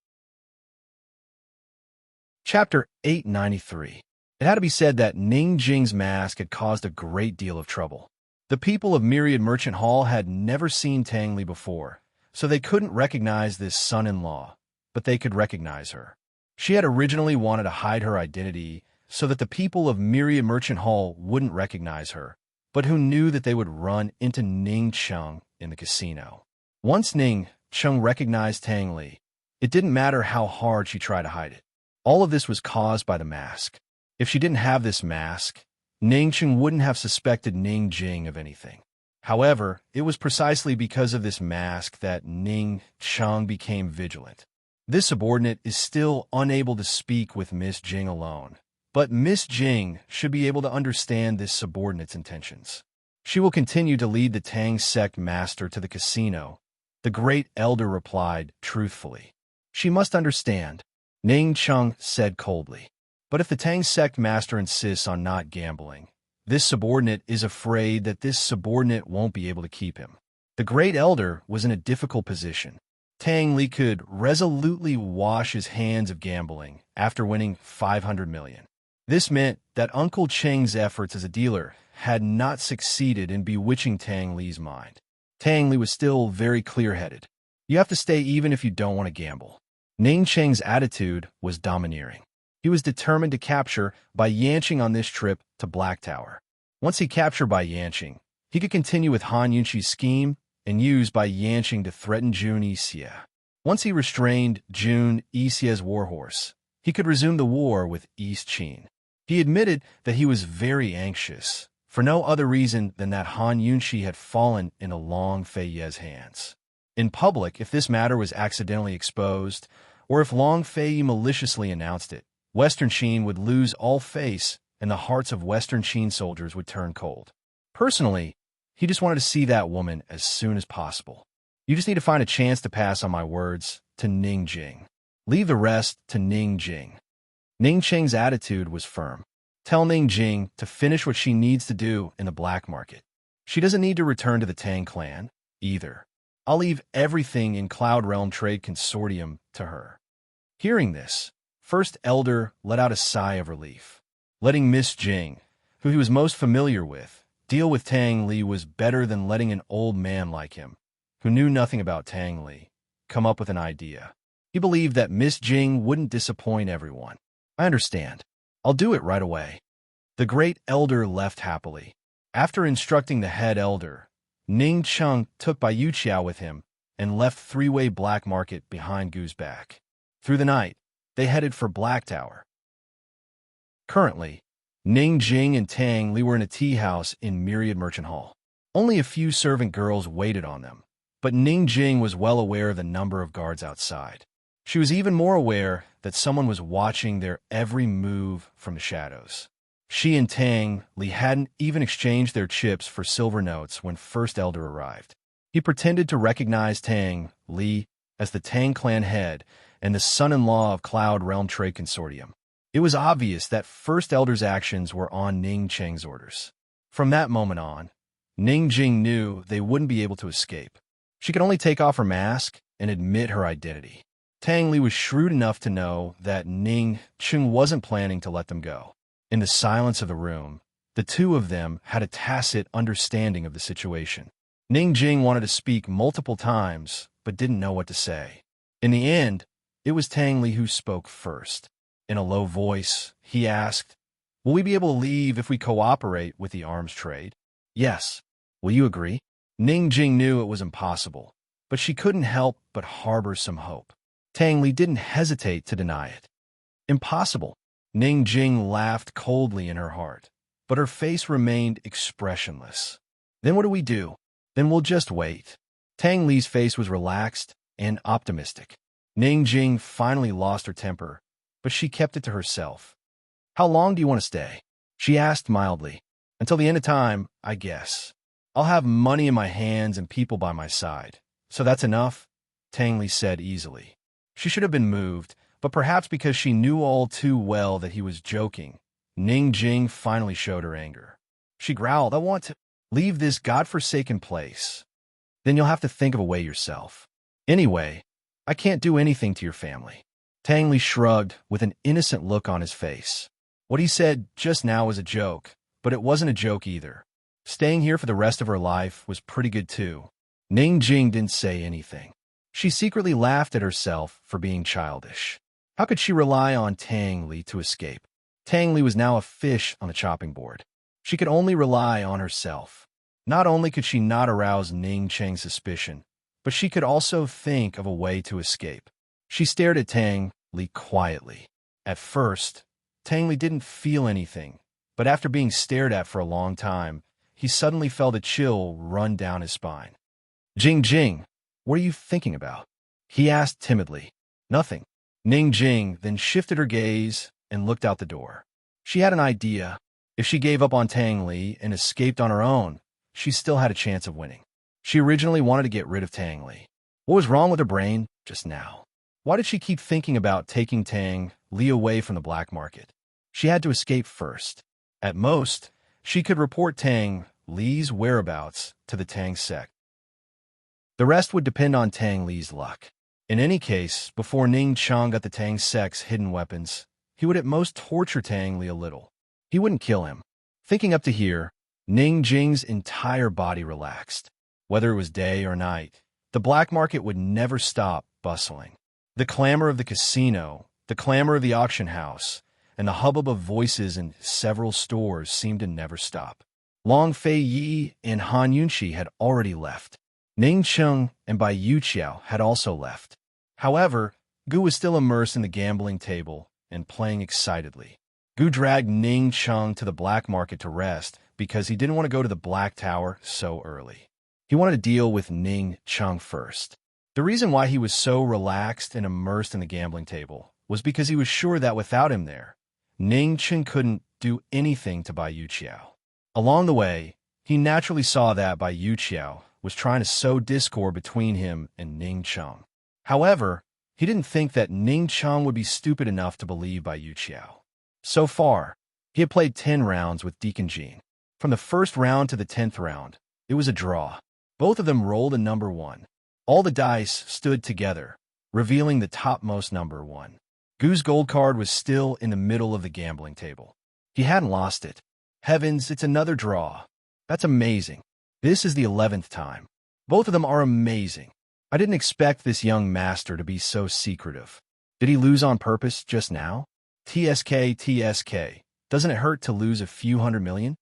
Chapter 893. It had to be said that Ning Jing's mask had caused a great deal of trouble. The people of Myriad Merchant Hall had never seen Tang Li before, so they couldn't recognize this son-in-law, but they could recognize her. She had originally wanted to hide her identity so that the people of Myriad Merchant Hall wouldn't recognize her, but who knew that they would run into Ning Cheng in the casino. Once Ning Cheng recognized Tang Li, it didn't matter how hard she tried to hide it. All of this was caused by the mask. If she didn't have this mask, Ning Cheng wouldn't have suspected Ning Jing of anything. However, it was precisely because of this mask that Ning Cheng became vigilant. This subordinate is still unable to speak with Miss Jing alone, but Miss Jing should be able to understand this subordinate's intentions. She will continue to lead the Tang sect master to the casino, the great elder replied truthfully. She must understand, Ning Cheng said coldly. But if the Tang sect master insists on not gambling, this subordinate is afraid that this subordinate won't be able to keep him. The great elder was in a difficult position. Tang Li could resolutely wash his hands of gambling after winning 500 million. This meant that Uncle Cheng's efforts as a dealer had not succeeded in bewitching Tang Li's mind. Tang Li was still very clear-headed. You have to stay even if you don't want to gamble. Ning Cheng's attitude was domineering. He was determined to capture Bai Yanqing on this trip to Black Tower. Once he captured Bai Yanqing, he could continue with Han Yunxi's scheme and use Bai Yanqing to threaten Jun Yixie. Once he restrained Jun Yixie's warhorse, he could resume the war with East Qin. He admitted that he was very anxious, for no other reason than that Han Yunxi had fallen into Long Fei Ye's hands. In public, if this matter was accidentally exposed, or if Long Fei Ye maliciously announced it, Western Qin would lose all face and the hearts of Western Qin soldiers would turn cold. Personally, he just wanted to see that woman as soon as possible. You just need to find a chance to pass on my words to Ning Jing. Leave the rest to Ning Jing. Ning Cheng's attitude was firm. Tell Ning Jing to finish what she needs to do in the black market. She doesn't need to return to the Tang clan, either. I'll leave everything in Cloud Realm Trade Consortium to her. Hearing this, First Elder let out a sigh of relief. Letting Miss Jing, who he was most familiar with, deal with Tang Li was better than letting an old man like him, who knew nothing about Tang Li, come up with an idea. He believed that Miss Jing wouldn't disappoint everyone. I understand. I'll do it right away. The great elder left happily. After instructing the head elder, Ning Chung took Bai Yuqiao with him and left three-way black market behind Gu's back. Through the night, they headed for Black Tower. Currently, Ning Jing and Tang Li were in a tea house in Myriad Merchant Hall. Only a few servant girls waited on them, but Ning Jing was well aware of the number of guards outside. She was even more aware that someone was watching their every move from the shadows. She and Tang Li hadn't even exchanged their chips for silver notes when First Elder arrived. He pretended to recognize Tang Li as the Tang clan head and the son-in-law of Cloud Realm Trade Consortium. It was obvious that First Elder's actions were on Ning Cheng's orders. From that moment on, Ning Jing knew they wouldn't be able to escape. She could only take off her mask and admit her identity. Tang Li was shrewd enough to know that Ning Cheng wasn't planning to let them go. In the silence of the room, the two of them had a tacit understanding of the situation. Ning Jing wanted to speak multiple times, but didn't know what to say. In the end, it was Tang Li who spoke first. In a low voice, he asked, "Will we be able to leave if we cooperate with the arms trade?" "Yes. Will you agree?" Ning Jing knew it was impossible, but she couldn't help but harbor some hope. Tang Li didn't hesitate to deny it. "Impossible." Ning Jing laughed coldly in her heart, but her face remained expressionless. "Then what do we do?" "Then we'll just wait." Tang Li's face was relaxed and optimistic. Ning Jing finally lost her temper, but she kept it to herself. "How long do you want to stay?" she asked mildly. "Until the end of time, I guess. I'll have money in my hands and people by my side. So that's enough," Tang Li said easily. She should have been moved, but perhaps because she knew all too well that he was joking, Ning Jing finally showed her anger. She growled, "I want to leave this godforsaken place." "Then you'll have to think of a way yourself. Anyway, I can't do anything to your family." Tang Li shrugged with an innocent look on his face. What he said just now was a joke, but it wasn't a joke either. Staying here for the rest of her life was pretty good too. Ning Jing didn't say anything. She secretly laughed at herself for being childish. How could she rely on Tang Li to escape? Tang Li was now a fish on the chopping board. She could only rely on herself. Not only could she not arouse Ning Cheng's suspicion, but she could also think of a way to escape. She stared at Tang Li quietly. At first, Tang Li didn't feel anything, but after being stared at for a long time, he suddenly felt a chill run down his spine. Jing, what are you thinking about?" he asked timidly. "Nothing." Ning Jing then shifted her gaze and looked out the door. She had an idea. If she gave up on Tang Li and escaped on her own, she still had a chance of winning. She originally wanted to get rid of Tang Li. What was wrong with her brain just now? Why did she keep thinking about taking Tang Li away from the black market? She had to escape first. At most, she could report Tang Li's whereabouts to the Tang sect. The rest would depend on Tang Li's luck. In any case, before Ning Chang got the Tang sect's hidden weapons, he would at most torture Tang Li a little. He wouldn't kill him. Thinking up to here, Ning Jing's entire body relaxed. Whether it was day or night, the black market would never stop bustling. The clamor of the casino, the clamor of the auction house, and the hubbub of voices in several stores seemed to never stop. Long Fei Yi and Han Yunqi had already left. Ning Cheng and Bai Yuqiao had also left. However, Gu was still immersed in the gambling table and playing excitedly. Gu dragged Ning Cheng to the black market to rest because he didn't want to go to the Black Tower so early. He wanted to deal with Ning Cheng first. The reason why he was so relaxed and immersed in the gambling table was because he was sure that without him there, Ning Cheng couldn't do anything to Bai Yuqiao. Along the way, he naturally saw that Bai Yuqiao was trying to sow discord between him and Ning Cheng. However, he didn't think that Ning Cheng would be stupid enough to believe Bai Yuqiao. So far, he had played 10 rounds with Deacon Jean. From the first round to the 10th round, it was a draw. Both of them rolled a number 1. All the dice stood together, revealing the topmost number 1. Gu's gold card was still in the middle of the gambling table. He hadn't lost it. Heavens, it's another draw. That's amazing. This is the 11th time. Both of them are amazing. I didn't expect this young master to be so secretive. Did he lose on purpose just now? TSK, TSK. Doesn't it hurt to lose a few $100 million?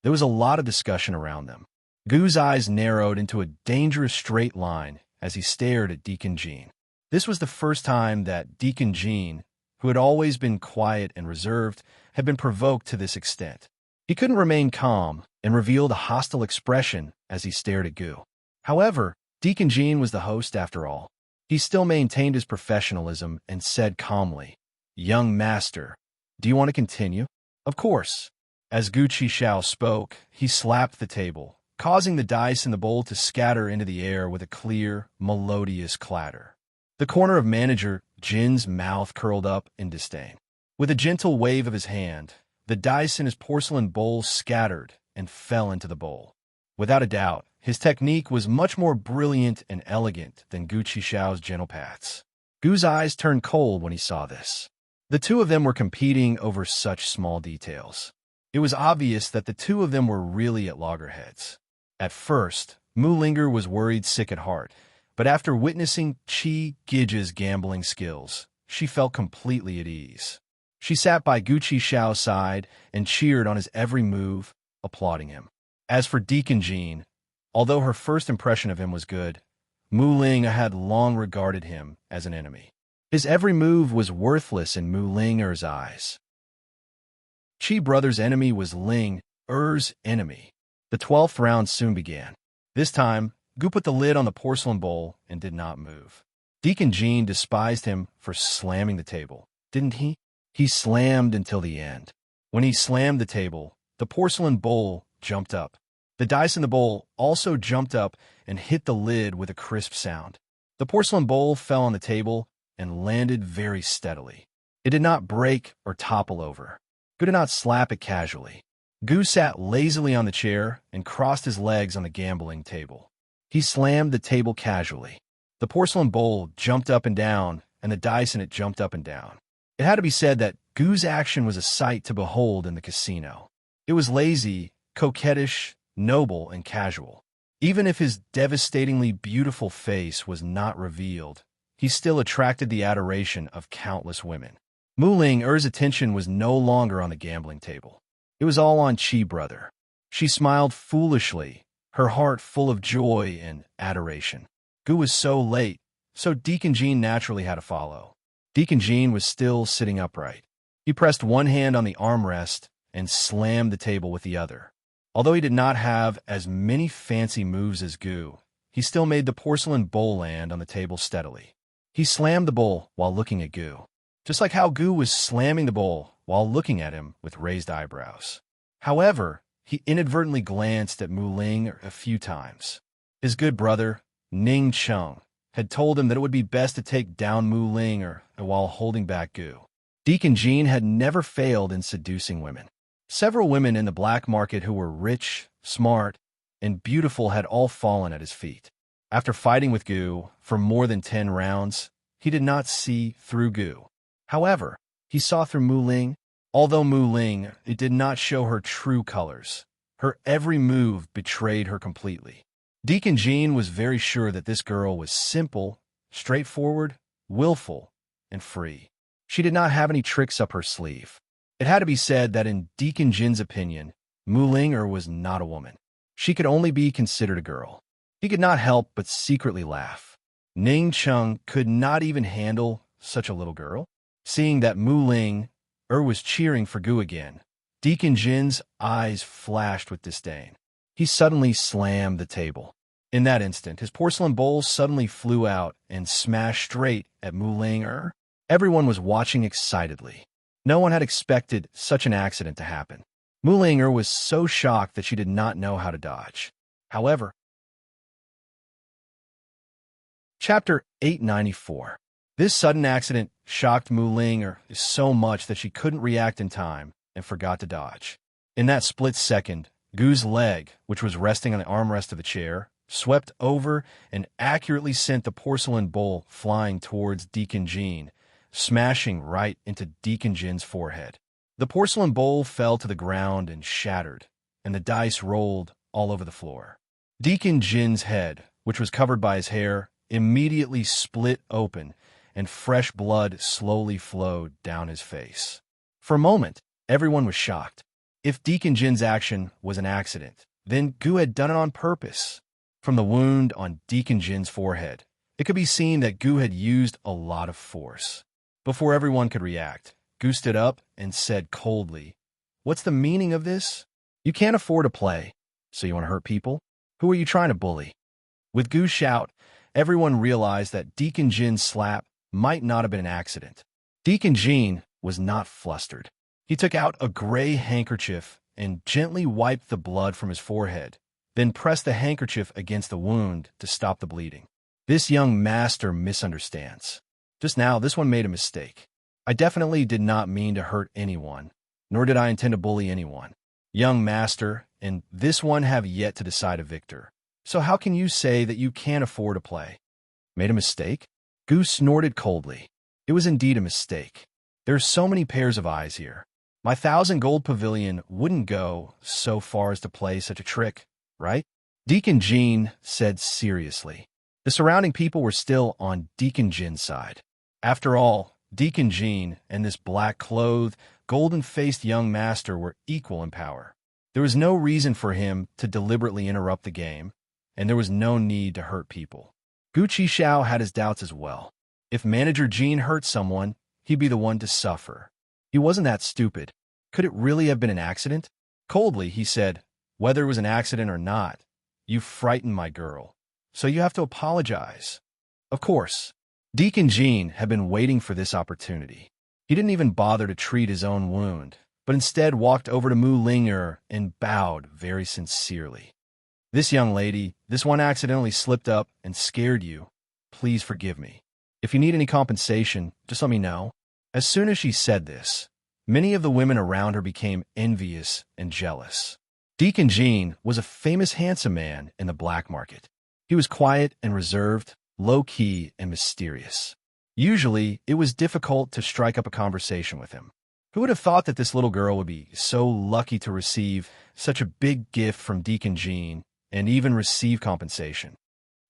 There was a lot of discussion around them. Gu's eyes narrowed into a dangerous straight line as he stared at Deacon Jean. This was the first time that Deacon Jean, who had always been quiet and reserved, had been provoked to this extent. He couldn't remain calm and revealed a hostile expression as he stared at Gu. However, Deacon Jean was the host after all. He still maintained his professionalism and said calmly, "Young master, do you want to continue?" "Of course." As Gu Qixiao spoke, he slapped the table, causing the dice in the bowl to scatter into the air with a clear, melodious clatter. The corner of Manager Jin's mouth curled up in disdain. With a gentle wave of his hand, the dice in his porcelain bowl scattered and fell into the bowl. Without a doubt, his technique was much more brilliant and elegant than Gu Qixiao's gentle pats. Gu's eyes turned cold when he saw this. The two of them were competing over such small details. It was obvious that the two of them were really at loggerheads. At first, Mu Linger was worried sick at heart, but after witnessing Qi Gij's gambling skills, she felt completely at ease. She sat by Gu Qixiao's side and cheered on his every move, applauding him. As for Deacon Jean, although her first impression of him was good, Mu Ling had long regarded him as an enemy. His every move was worthless in Mu Linger's eyes. Qi Brother's enemy was Ling Er's enemy. The 12th round soon began. This time, Gu put the lid on the porcelain bowl and did not move. Deacon Jean despised him for slamming the table, didn't he? He slammed until the end. When he slammed the table, the porcelain bowl jumped up. The dice in the bowl also jumped up and hit the lid with a crisp sound. The porcelain bowl fell on the table and landed very steadily. It did not break or topple over. Gu did not slap it casually. Gu sat lazily on the chair and crossed his legs on the gambling table. He slammed the table casually. The porcelain bowl jumped up and down, and the dice in it jumped up and down. It had to be said that Gu's action was a sight to behold in the casino. It was lazy, coquettish, noble, and casual. Even if his devastatingly beautiful face was not revealed, he still attracted the adoration of countless women. Mu Ling Er's attention was no longer on the gambling table. It was all on Qi Brother. She smiled foolishly, her heart full of joy and adoration. Gu was so late, so Deacon Jean naturally had to follow. Deacon Jean was still sitting upright. He pressed one hand on the armrest and slammed the table with the other. Although he did not have as many fancy moves as Gu, he still made the porcelain bowl land on the table steadily. He slammed the bowl while looking at Gu, just like how Gu was slamming the bowl while looking at him with raised eyebrows. However, he inadvertently glanced at Mu Ling a few times. His good brother, Ning Cheng, had told him that it would be best to take down Mu Ling while holding back Gu. Deacon Jean had never failed in seducing women. Several women in the black market who were rich, smart, and beautiful had all fallen at his feet. After fighting with Gu for more than 10 rounds, he did not see through Gu. However, he saw through Mu Ling. Although Mu Ling, it did not show her true colors. Her every move betrayed her completely. Deacon Jean was very sure that this girl was simple, straightforward, willful, and free. She did not have any tricks up her sleeve. It had to be said that in Deacon Jin's opinion, Mu Ling was not a woman. She could only be considered a girl. He could not help but secretly laugh. Ning Cheng could not even handle such a little girl. Seeing that Mu Ling was cheering for Gu again, Deacon Jin's eyes flashed with disdain. He suddenly slammed the table. In that instant, his porcelain bowl suddenly flew out and smashed straight at Mu Ling. Everyone was watching excitedly. No one had expected such an accident to happen. Mu Ling was so shocked that she did not know how to dodge. However, Chapter 894. This sudden accident shocked Mu Ling so much that she couldn't react in time and forgot to dodge. In that split second, Gu's leg, which was resting on the armrest of the chair, swept over and accurately sent the porcelain bowl flying towards Deacon Jean, smashing right into Deacon Jin's forehead. The porcelain bowl fell to the ground and shattered, and the dice rolled all over the floor. Deacon Jin's head which was covered by his hair, immediately split open, and fresh blood slowly flowed down his face. For a moment, everyone was shocked. If Deacon Jin's action was an accident, then Gu had done it on purpose. From the wound on Deacon Jin's forehead, it could be seen that Gu had used a lot of force. Before everyone could react, Gu stood up and said coldly, "What's the meaning of this? You can't afford to play, so you want to hurt people? Who are you trying to bully?" With Gu's shout, everyone realized that Deacon Jin's slap might not have been an accident. Deacon Jin was not flustered. He took out a gray handkerchief and gently wiped the blood from his forehead, then pressed the handkerchief against the wound to stop the bleeding. This young master misunderstands. Just now, this one made a mistake. I definitely did not mean to hurt anyone, nor did I intend to bully anyone. Young master and this one have yet to decide a victor. So how can you say that you can't afford to play? Made a mistake? Gu snorted coldly. It was indeed a mistake. There are so many pairs of eyes here. My 1,000 gold pavilion wouldn't go so far as to play such a trick, right? Deacon Jin said seriously. The surrounding people were still on Deacon Jin's side. After all, Deacon Jin and this black-clothed, golden-faced young master were equal in power. There was no reason for him to deliberately interrupt the game, and there was no need to hurt people. Gu Qixiao had his doubts as well. If Manager Jin hurt someone, he'd be the one to suffer. He wasn't that stupid. Could it really have been an accident? Coldly, he said, "Whether it was an accident or not, you frightened my girl, so you have to apologize." Of course, Deacon Jin had been waiting for this opportunity. He didn't even bother to treat his own wound, but instead walked over to Mu Ling'er and bowed very sincerely. "This young lady, this one accidentally slipped up and scared you. Please forgive me. If you need any compensation, just let me know." As soon as she said this, many of the women around her became envious and jealous. Deacon Jin was a famous handsome man in the black market. He was quiet and reserved, low-key and mysterious. Usually, it was difficult to strike up a conversation with him. Who would have thought that this little girl would be so lucky to receive such a big gift from Deacon Jin and even receive compensation?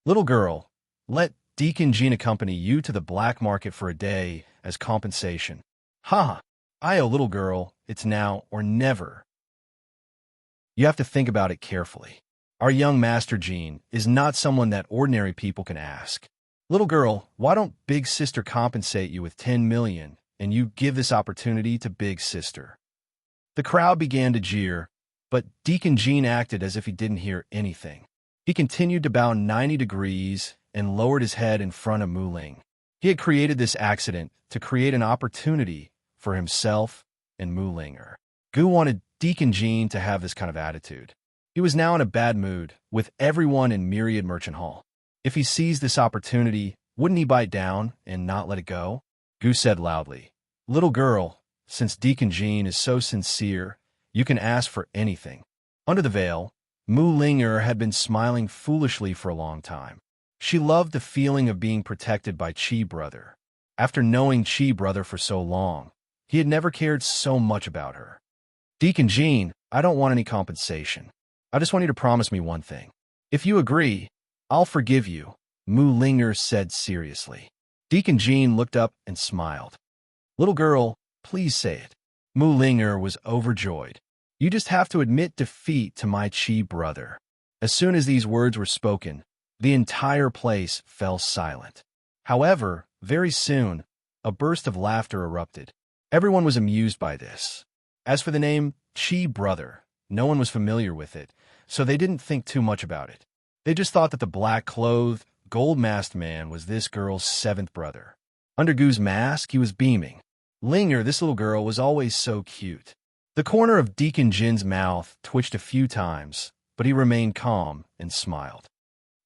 "Little girl, let Deacon Jin accompany you to the black market for a day as compensation." "Ha! Io, little girl, it's now or never." You have to think about it carefully. Our young Master Jin is not someone that ordinary people can ask. "Little girl, why don't Big Sister compensate you with 10 million and you give this opportunity to Big Sister?" The crowd began to jeer, but Deacon Jin acted as if he didn't hear anything. He continued to bow 90 degrees and lowered his head in front of Mu Ling. He had created this accident to create an opportunity for himself and Mu Ling'er. Gu wanted Deacon Jin to have this kind of attitude. He was now in a bad mood with everyone in Myriad Merchant Hall. If he seized this opportunity, wouldn't he bite down and not let it go? Gu said loudly, "Little girl, since Deacon Jin is so sincere, you can ask for anything." Under the veil, Mu Ling'er had been smiling foolishly for a long time. She loved the feeling of being protected by Chi Brother. After knowing Chi Brother for so long, he had never cared so much about her. "Deacon Jin, I don't want any compensation. I just want you to promise me one thing. If you agree, I'll forgive you," Mu Ling'er said seriously. Deacon Jin looked up and smiled. "Little girl, please say it." Mu Ling'er was overjoyed. "You just have to admit defeat to my Chi Brother." As soon as these words were spoken, the entire place fell silent. However, very soon, a burst of laughter erupted. Everyone was amused by this. As for the name Chi Brother, no one was familiar with it, so they didn't think too much about it. They just thought that the black-clothed, gold-masked man was this girl's seventh brother. Under Gu's mask, he was beaming. Ling'er, this little girl, was always so cute. The corner of Deacon Jin's mouth twitched a few times, but he remained calm and smiled.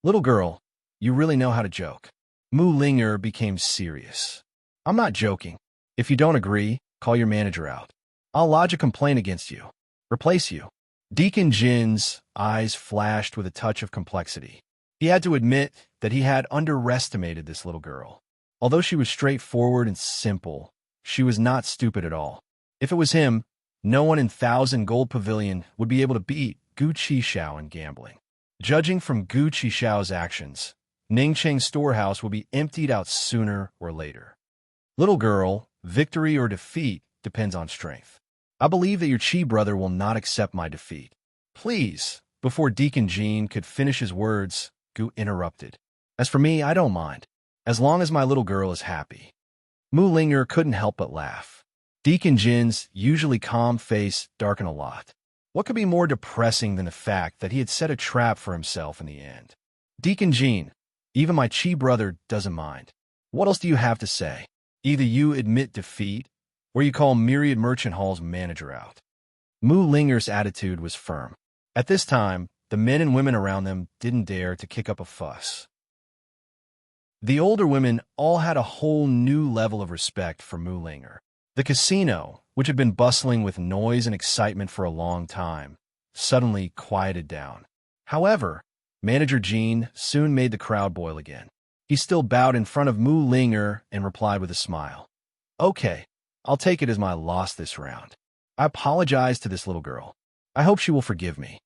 "Little girl, you really know how to joke." Mu Ling'er became serious. "I'm not joking. If you don't agree, call your manager out. I'll lodge a complaint against you. Replace you." Deacon Jin's eyes flashed with a touch of complexity. He had to admit that he had underestimated this little girl. Although she was straightforward and simple, she was not stupid at all. If it was him, no one in 1,000 Gold Pavilion would be able to beat Gu Qixiao in gambling. Judging from Gu Qixiao's actions, Ningcheng's storehouse will be emptied out sooner or later. Little girl, victory or defeat depends on strength. I believe that your Qi brother will not accept my defeat. Please, before Deacon Jean could finish his words, Gu interrupted. As for me, I don't mind, as long as my little girl is happy. Mu Linger couldn't help but laugh. Deacon Jin's usually calm face darkened a lot. What could be more depressing than the fact that he had set a trap for himself in the end? Deacon Jean, even my Qi brother doesn't mind. What else do you have to say? Either you admit defeat, or you call Myriad Merchant Hall's manager out. Mu Linger's attitude was firm. At this time, the men and women around them didn't dare to kick up a fuss. The older women all had a whole new level of respect for Mu Linger. The casino, which had been bustling with noise and excitement for a long time, suddenly quieted down. However, Manager Jean soon made the crowd boil again. He still bowed in front of Mu Linger and replied with a smile. Okay, I'll take it as my loss this round. I apologize to this little girl. I hope she will forgive me.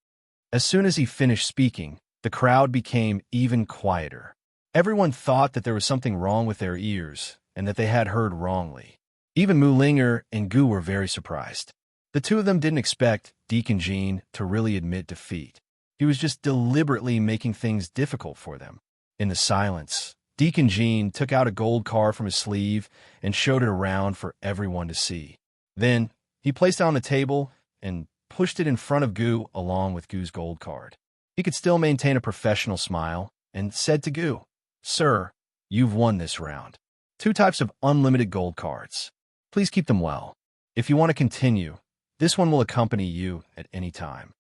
As soon as he finished speaking, the crowd became even quieter. Everyone thought that there was something wrong with their ears and that they had heard wrongly. Even Mu Linger and Gu were very surprised. The two of them didn't expect Deacon Jean to really admit defeat. He was just deliberately making things difficult for them. In the silence, Deacon Jean took out a gold card from his sleeve and showed it around for everyone to see. Then, he placed it on the table and pushed it in front of Gu along with Gu's gold card. He could still maintain a professional smile and said to Gu, Sir, you've won this round. 2 types of unlimited gold cards. Please keep them well. If you want to continue, this one will accompany you at any time.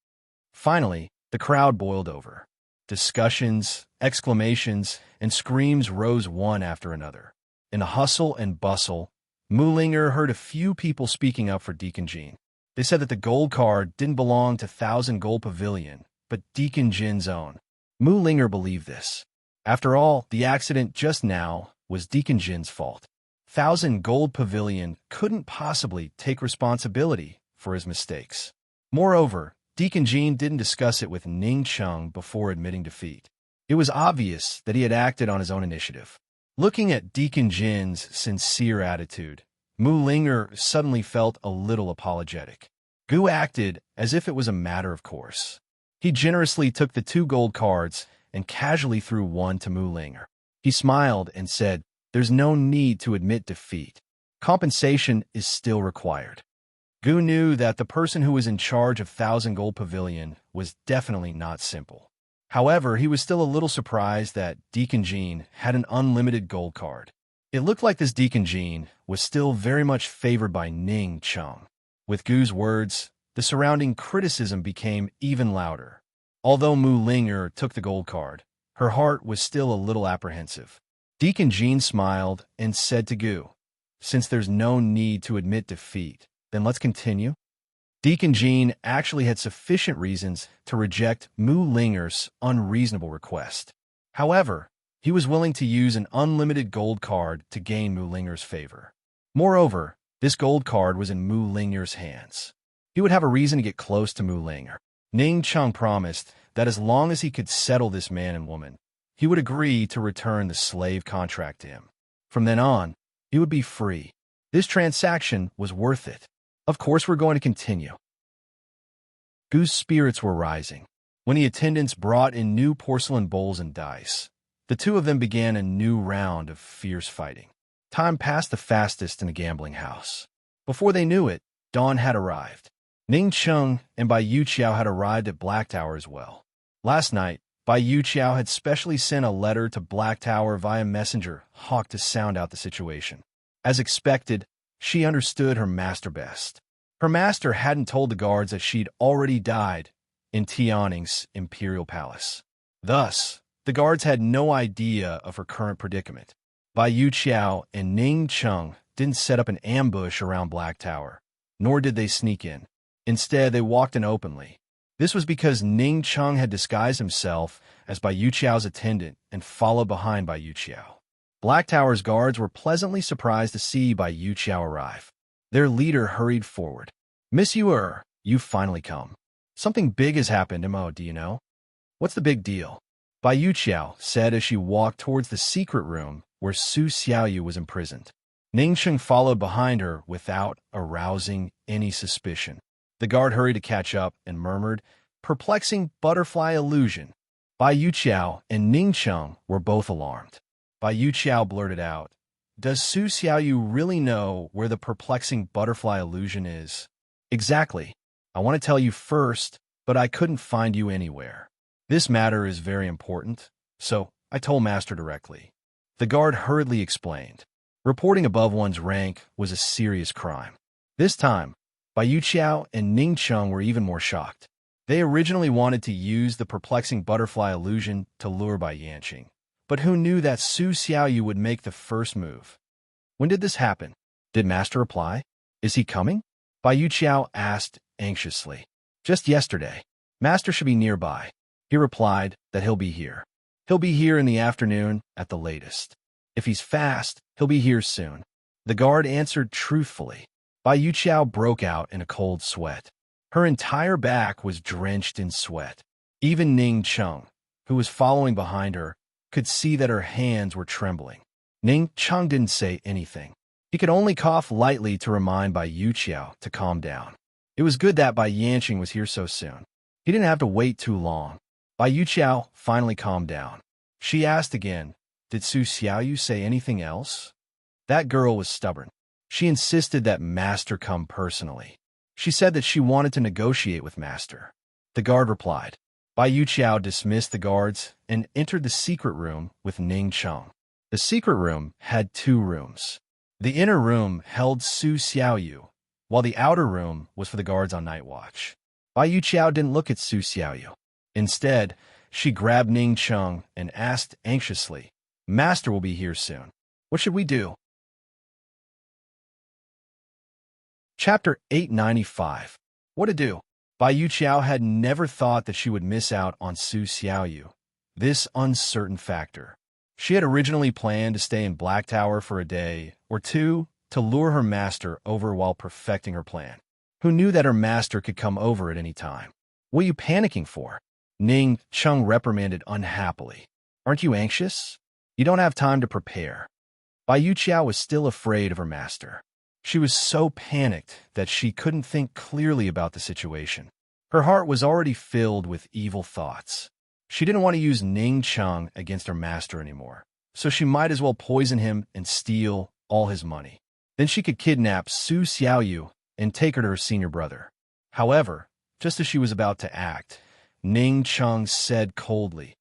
Finally, the crowd boiled over. Discussions, exclamations, and screams rose one after another. In the hustle and bustle, Mu Linger heard a few people speaking up for Deacon Jean. They said that the gold card didn't belong to 1,000 Gold Pavilion, but Deacon Jin's own. Mu Linger believed this. After all, the accident just now was Deacon Jin's fault. 1,000 Gold Pavilion couldn't possibly take responsibility for his mistakes. Moreover, Deacon Jean didn't discuss it with Ning Cheng before admitting defeat. It was obvious that he had acted on his own initiative. Looking at Deacon Jin's sincere attitude, Mu Linger suddenly felt a little apologetic. Gu acted as if it was a matter of course. He generously took the 2 gold cards and casually threw one to Mu Linger. He smiled and said, There's no need to admit defeat. Compensation is still required. Gu knew that the person who was in charge of 1,000 Gold Pavilion was definitely not simple. However, he was still a little surprised that Deacon Jean had an unlimited gold card. It looked like this Deacon Jean was still very much favored by Ning Cheng. With Gu's words, the surrounding criticism became even louder. Although Mu Linger took the gold card, her heart was still a little apprehensive. Deacon Jean smiled and said to Gu, Since there's no need to admit defeat, then let's continue. Deacon Jean actually had sufficient reasons to reject Mu Linger's unreasonable request. However, he was willing to use an unlimited gold card to gain Mu Linger's favor. Moreover, this gold card was in Mu Linger's hands. He would have a reason to get close to Mu Linger. Ning Cheng promised that as long as he could settle this man and woman, he would agree to return the slave contract to him. From then on, he would be free. This transaction was worth it. Of course, we're going to continue. Gu's spirits were rising. When the attendants brought in new porcelain bowls and dice, the two of them began a new round of fierce fighting. Time passed the fastest in the gambling house. Before they knew it, dawn had arrived. Ning Cheng and Bai Yuqiao had arrived at Black Tower as well. Last night, Bai Yuqiao had specially sent a letter to Black Tower via messenger Hawk to sound out the situation. As expected, she understood her master best. Her master hadn't told the guards that she'd already died in Tianning's imperial palace. Thus, the guards had no idea of her current predicament. Bai Yuqiao and Ning Cheng didn't set up an ambush around Black Tower, nor did they sneak in. Instead, they walked in openly. This was because Ning Cheng had disguised himself as Bai Yuqiao's attendant and followed behind Bai Yuqiao. Black Tower's guards were pleasantly surprised to see Bai Yuqiao arrive. Their leader hurried forward. Miss Yuer, you've finally come. Something big has happened, Mo, do you know? What's the big deal? Bai Yuqiao said as she walked towards the secret room where Su Xiaoyu was imprisoned. Ningcheng followed behind her without arousing any suspicion. The guard hurried to catch up and murmured, "Perplexing butterfly illusion." Bai Yuqiao and Ningcheng were both alarmed. Bai Yuqiao blurted out, "Does Su Xiaoyu really know where the perplexing butterfly illusion is?" "Exactly. I want to tell you first, but I couldn't find you anywhere. This matter is very important, so I told Master directly." The guard hurriedly explained. Reporting above one's rank was a serious crime. This time, Bai Yuqiao and Ningcheng were even more shocked. They originally wanted to use the perplexing butterfly illusion to lure Bai Yanqing, but who knew that Su Xiaoyu would make the first move? "When did this happen?" Did Master reply? "Is he coming?" Bai Yuqiao asked anxiously. "Just yesterday. Master should be nearby." He replied that he'll be here. "He'll be here in the afternoon at the latest. If he's fast, he'll be here soon." The guard answered truthfully. Bai Yuqiao broke out in a cold sweat. Her entire back was drenched in sweat. Even Ning Cheng, who was following behind her, could see that her hands were trembling. Ning Cheng didn't say anything. He could only cough lightly to remind Bai Yuqiao to calm down. It was good that Bai Yanqing was here so soon. He didn't have to wait too long. Bai Yuqiao finally calmed down. She asked again, "Did Su Xiaoyu say anything else?" That girl was stubborn. She insisted that Master come personally. She said that she wanted to negotiate with Master. The guard replied. Bai Yuqiao dismissed the guards and entered the secret room with Ning Cheng. The secret room had 2 rooms. The inner room held Su Xiaoyu, while the outer room was for the guards on night watch. Bai Yuqiao didn't look at Su Xiaoyu. Instead, she grabbed Ning Cheng and asked anxiously, "Master will be here soon. What should we do?" Chapter 895. What to do? Bai Yuqiao had never thought that she would miss out on Su Xiaoyu, this uncertain factor. She had originally planned to stay in Black Tower for a day or 2 to lure her master over while perfecting her plan. Who knew that her master could come over at any time? "What are you panicking for?" Ning Cheng reprimanded unhappily. "Aren't you anxious? You don't have time to prepare." Bai Yuqiao was still afraid of her master. She was so panicked that she couldn't think clearly about the situation. Her heart was already filled with evil thoughts. She didn't want to use Ning Cheng against her master anymore, so she might as well poison him and steal all his money. Then she could kidnap Su Xiaoyu and take her to her senior brother. However, just as she was about to act, Ning Cheng said coldly,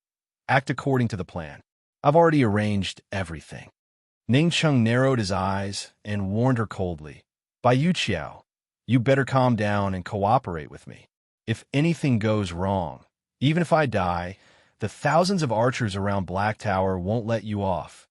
"Act according to the plan. I've already arranged everything." Ning Cheng narrowed his eyes and warned her coldly, "Bai Yuqiao, you better calm down and cooperate with me. If anything goes wrong, even if I die, the thousands of archers around Black Tower won't let you off."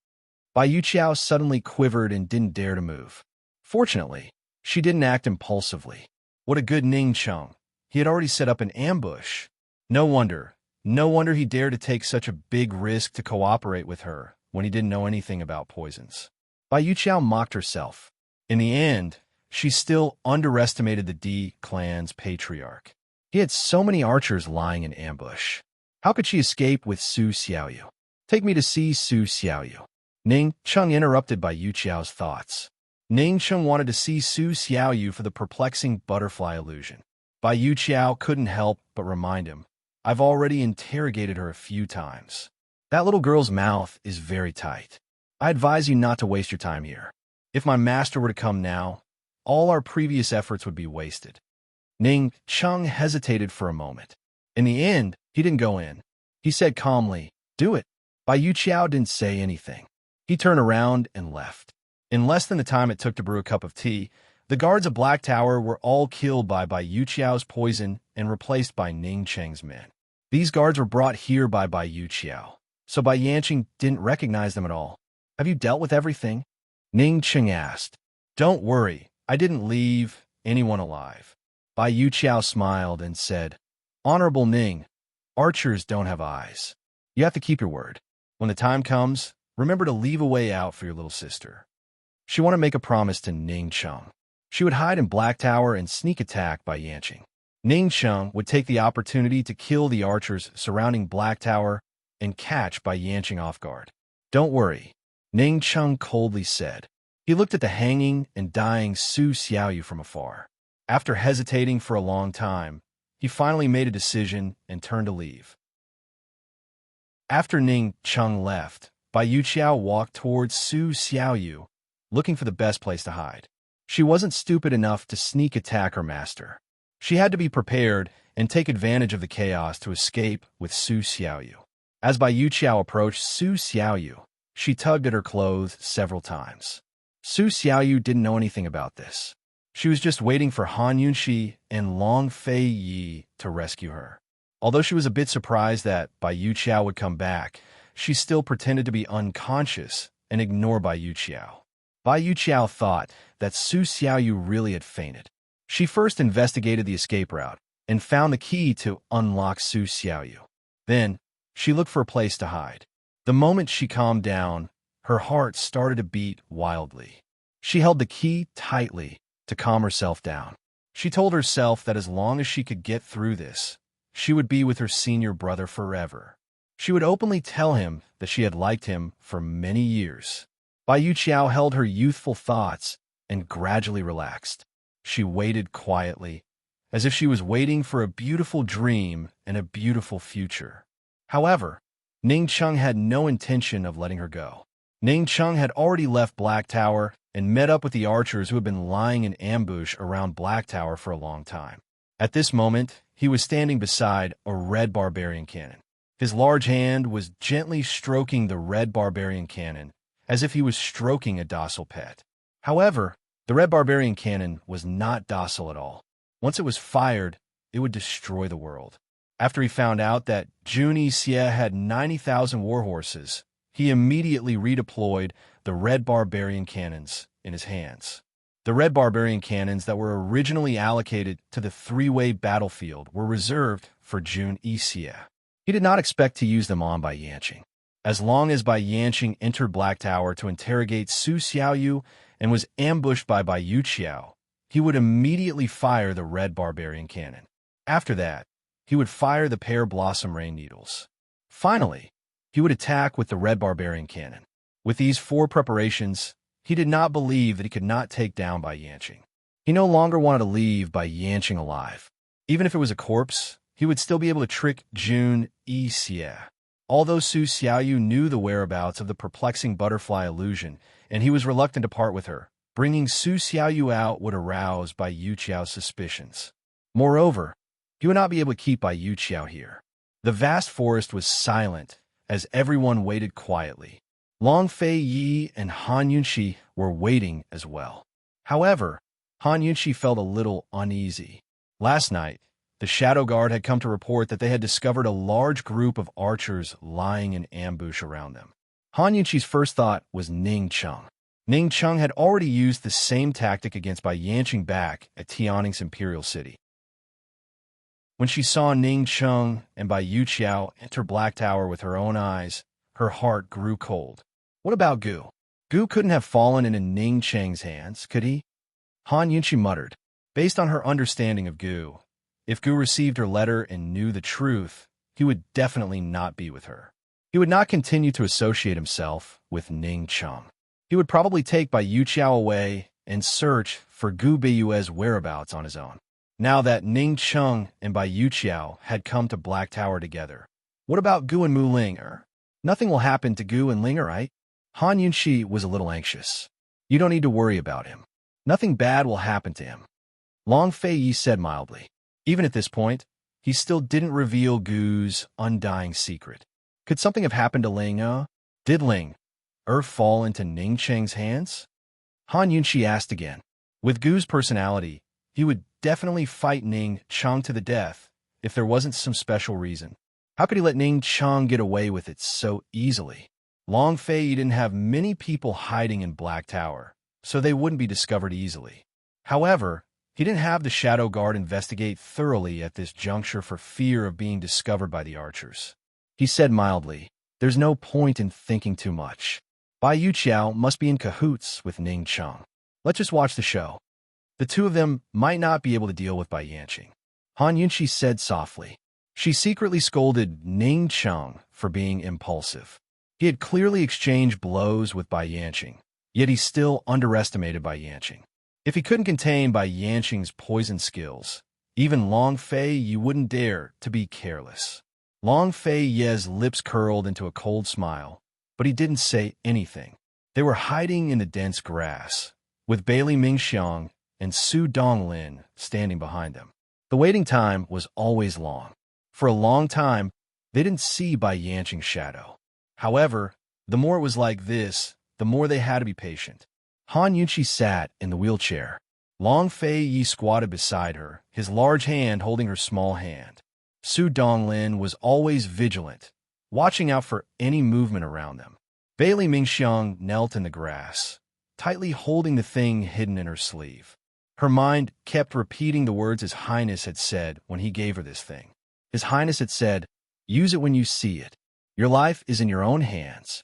Bai Yuqiao suddenly quivered and didn't dare to move. Fortunately, she didn't act impulsively. What a good Ning Cheng. He had already set up an ambush. No wonder he dared to take such a big risk to cooperate with her when he didn't know anything about poisons. Bai Yuqiao mocked herself. In the end, she still underestimated the D clan's patriarch. He had so many archers lying in ambush. How could she escape with Su Xiaoyu? "Take me to see Su Xiaoyu." Ning Cheng interrupted Bai Yuqiao's thoughts. Ning Cheng wanted to see Su Xiaoyu for the perplexing butterfly illusion. Bai Yuqiao couldn't help but remind him, "I've already interrogated her a few times. That little girl's mouth is very tight. I advise you not to waste your time here. If my master were to come now, all our previous efforts would be wasted." Ning Cheng hesitated for a moment. In the end, he didn't go in. He said calmly, "Do it." Bai Yuqiao didn't say anything. He turned around and left. In less than the time it took to brew a cup of tea, the guards of Black Tower were all killed by Bai Yuqiao's poison and replaced by Ning Cheng's men. These guards were brought here by Bai Yuqiao, so Bai Yanqing didn't recognize them at all. "Have you dealt with everything?" Ning Cheng asked. "Don't worry, I didn't leave anyone alive." Bai Yuqiao smiled and said, "Honorable Ning, archers don't have eyes. You have to keep your word. When the time comes, remember to leave a way out for your little sister." She wanted to make a promise to Ning Cheng. She would hide in Black Tower and sneak attack Bai Yanqing. Ning Cheng would take the opportunity to kill the archers surrounding Black Tower and catch Bai Yanqing off guard. Don't worry, Ning Cheng coldly said. He looked at the hanging and dying Su Xiaoyu from afar. After hesitating for a long time, he finally made a decision and turned to leave. After Ning Cheng left, Bai Yuqiao walked towards Su Xiaoyu, looking for the best place to hide. She wasn't stupid enough to sneak attack her master. She had to be prepared and take advantage of the chaos to escape with Su Xiaoyu. As Bai Yuqiao approached Su Xiaoyu, she tugged at her clothes several times. Su Xiaoyu didn't know anything about this. She was just waiting for Han Yunxi and Long Fei Yi to rescue her. Although she was a bit surprised that Bai Yuqiao would come back, she still pretended to be unconscious and ignore Bai Yuqiao. Bai Yuqiao thought that Su Xiaoyu really had fainted. She first investigated the escape route and found the key to unlock Su Xiaoyu. Then, she looked for a place to hide. The moment she calmed down, her heart started to beat wildly. She held the key tightly to calm herself down. She told herself that as long as she could get through this, she would be with her senior brother forever. She would openly tell him that she had liked him for many years. Bai Yuqiao held her youthful thoughts and gradually relaxed. She waited quietly, as if she was waiting for a beautiful dream and a beautiful future. However, Ning Cheng had no intention of letting her go. Ning Cheng had already left Black Tower and met up with the archers who had been lying in ambush around Black Tower for a long time. At this moment, he was standing beside a red barbarian cannon. His large hand was gently stroking the red barbarian cannon, as if he was stroking a docile pet. However, the red barbarian cannon was not docile at all. Once it was fired, it would destroy the world. After he found out that Jun Yixie had 90,000 warhorses, he immediately redeployed the red barbarian cannons in his hands. The red barbarian cannons that were originally allocated to the three-way battlefield were reserved for Jun Yixie. He did not expect to use them on Bai Yanqing. As long as Bai Yanqing entered Black Tower to interrogate Su Xiaoyu and was ambushed by Bai Yuqiao, he would immediately fire the red barbarian cannon. After that, he would fire the pear blossom rain needles. Finally, he would attack with the red barbarian cannon. With these four preparations, he did not believe that he could not take down Bai Yanqing. He no longer wanted to leave Bai Yanqing alive. Even if it was a corpse, he would still be able to trick Jun Yixie. Although Su Xiaoyu knew the whereabouts of the perplexing butterfly illusion, and he was reluctant to part with her, bringing Su Xiaoyu out would arouse Bai Yuqiao's suspicions. Moreover, he would not be able to keep Bai Yuqiao here. The vast forest was silent as everyone waited quietly. Long Fei Yi and Han Yunxi were waiting as well. However, Han Yunxi felt a little uneasy. Last night, the Shadow Guard had come to report that they had discovered a large group of archers lying in ambush around them. Han Yunxi's first thought was Ning Cheng. Ning Cheng had already used the same tactic against Bai Yanqing back at Tianning's Imperial City. When she saw Ning Cheng and Bai Yuqiao enter Black Tower with her own eyes, her heart grew cold. What about Gu? Gu couldn't have fallen into Ning Cheng's hands, could he? Han Yunxi muttered. Based on her understanding of Gu, if Gu received her letter and knew the truth, he would definitely not be with her. He would not continue to associate himself with Ning Cheng. He would probably take Bai Yuqiao away and search for Gu Beiyue's whereabouts on his own. Now that Ning Cheng and Bai Yuqiao had come to Black Tower together, what about Gu and Mu Ling? Nothing will happen to Gu and Ling, right? Han Yunxi was a little anxious. You don't need to worry about him. Nothing bad will happen to him. Long Fei Yi said mildly. Even at this point, he still didn't reveal Gu's undying secret. Could something have happened to Ling? Did Ling fall into Ning Cheng's hands? Han Yunxi asked again. With Gu's personality, he would definitely fight Ning Cheng to the death if there wasn't some special reason. How could he let Ning Cheng get away with it so easily? Long Fei didn't have many people hiding in Black Tower, so they wouldn't be discovered easily. However, he didn't have the Shadow Guard investigate thoroughly at this juncture for fear of being discovered by the archers. He said mildly, there's no point in thinking too much. Bai Yuqiao must be in cahoots with Ning Cheng. Let's just watch the show. The two of them might not be able to deal with Bai Yanqing. Han Yunqi said softly. She secretly scolded Ning Cheng for being impulsive. He had clearly exchanged blows with Bai Yanqing, yet he still underestimated Bai Yanqing. If he couldn't contain Bai Yanqing's poison skills, even Long Fei Yi wouldn't dare to be careless. Long Fei Yi's lips curled into a cold smile, but he didn't say anything. They were hiding in the dense grass, with Bailey Mingxiang and Su Donglin standing behind them. The waiting time was always long. For a long time, they didn't see Bai Yanqing's shadow. However, the more it was like this, the more they had to be patient. Han Yunqi sat in the wheelchair. Long Fei Yi squatted beside her, his large hand holding her small hand. Su Donglin was always vigilant, watching out for any movement around them. Bailey Mingxiang knelt in the grass, tightly holding the thing hidden in her sleeve. Her mind kept repeating the words His Highness had said when he gave her this thing. His Highness had said, "Use it when you see it. Your life is in your own hands."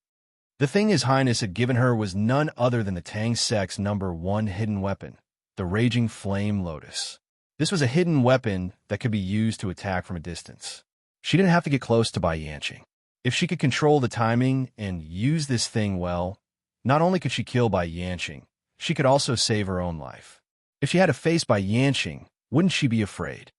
The thing His Highness had given her was none other than the Tang sect's #1 hidden weapon, the Raging Flame Lotus. This was a hidden weapon that could be used to attack from a distance. She didn't have to get close to Bai Yanqing. If she could control the timing and use this thing well, not only could she kill Bai Yanqing, she could also save her own life. If she had to face Bai Yanqing, wouldn't she be afraid?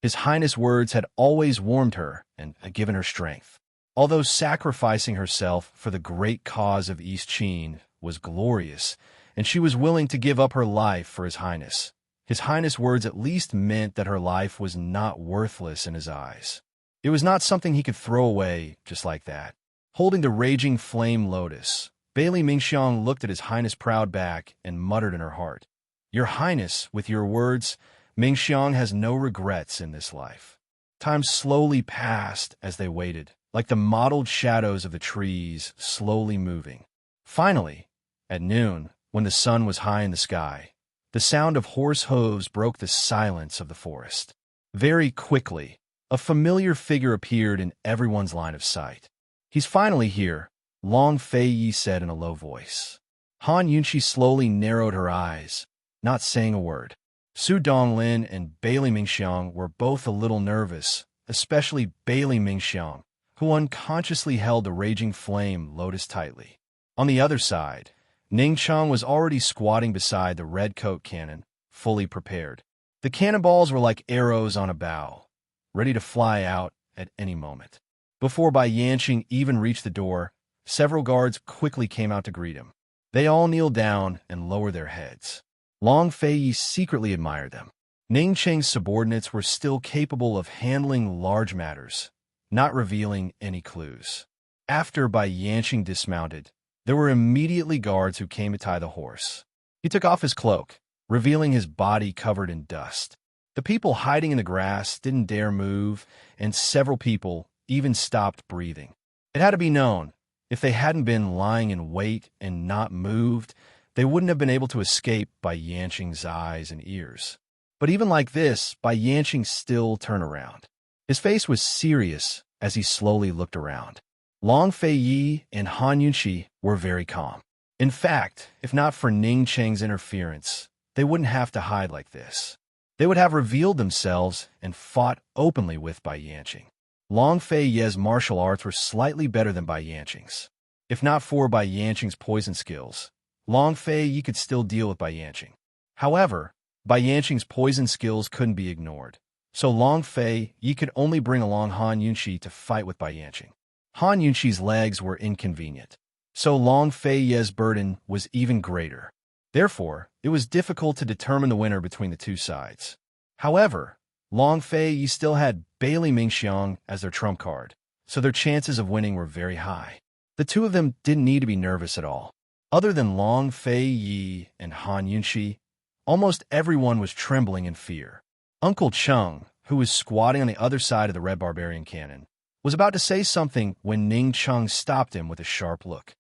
His Highness' words had always warmed her and had given her strength. Although sacrificing herself for the great cause of East Qin was glorious, and she was willing to give up her life for His Highness' words at least meant that her life was not worthless in his eyes. It was not something he could throw away just like that. Holding the Raging Flame Lotus, Bailey Mingxiang looked at His Highness' proud back and muttered in her heart, "Your Highness, with your words, Mingxiang has no regrets in this life." Time slowly passed as they waited, like the mottled shadows of the trees slowly moving. Finally, at noon, when the sun was high in the sky, the sound of horse hooves broke the silence of the forest. Very quickly, a familiar figure appeared in everyone's line of sight. "He's finally here," Long Fei Yi said in a low voice. Han Yunqi slowly narrowed her eyes, not saying a word. Su Donglin and Bailey Mingxiang were both a little nervous, especially Bailey Mingxiang, who unconsciously held the Raging Flame Lotus tightly. On the other side, Ning Cheng was already squatting beside the red coat cannon, fully prepared. The cannonballs were like arrows on a bow, ready to fly out at any moment. Before Bai Yanqing even reached the door, several guards quickly came out to greet him. They all kneeled down and lowered their heads. Long Fei Yi secretly admired them. Ning Cheng's subordinates were still capable of handling large matters, not revealing any clues. After Bai Yanqing dismounted, there were immediately guards who came to tie the horse. He took off his cloak, revealing his body covered in dust. The people hiding in the grass didn't dare move, and several people even stopped breathing. It had to be known, if they hadn't been lying in wait and not moved, they wouldn't have been able to escape Bai Yanqing's eyes and ears. But even like this, Bai Yanqing still turned around. His face was serious as he slowly looked around. Long Fei Yi and Han Yunqi were very calm. In fact, if not for Ning Cheng's interference, they wouldn't have to hide like this. They would have revealed themselves and fought openly with Bai Yanqing. Long Fei Yi's martial arts were slightly better than Bai Yanqing's. If not for Bai Yanqing's poison skills, Long Fei Yi could still deal with Bai Yanqing. However, Bai Yanqing's poison skills couldn't be ignored, so Long Fei Yi could only bring along Han Yunqi to fight with Bai Yanqing. Han Yunqi's legs were inconvenient, so Long Fei Yi's burden was even greater. Therefore, it was difficult to determine the winner between the two sides. However, Long Fei Yi still had Bailey Mingxiang as their trump card, so their chances of winning were very high. The two of them didn't need to be nervous at all. Other than Long Fei Yi and Han Yunqi, almost everyone was trembling in fear. Uncle Cheng, who was squatting on the other side of the Red Barbarian cannon, was about to say something when Ning Cheng stopped him with a sharp look.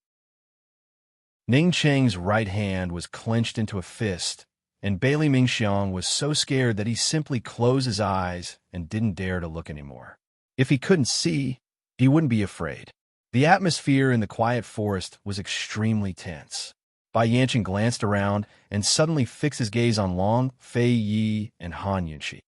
Ning Cheng's right hand was clenched into a fist, and Bailey Mingxiang was so scared that he simply closed his eyes and didn't dare to look anymore. If he couldn't see, he wouldn't be afraid. The atmosphere in the quiet forest was extremely tense. Bai Yanqing glanced around and suddenly fixed his gaze on Long Fei Yi and Han Yunqi.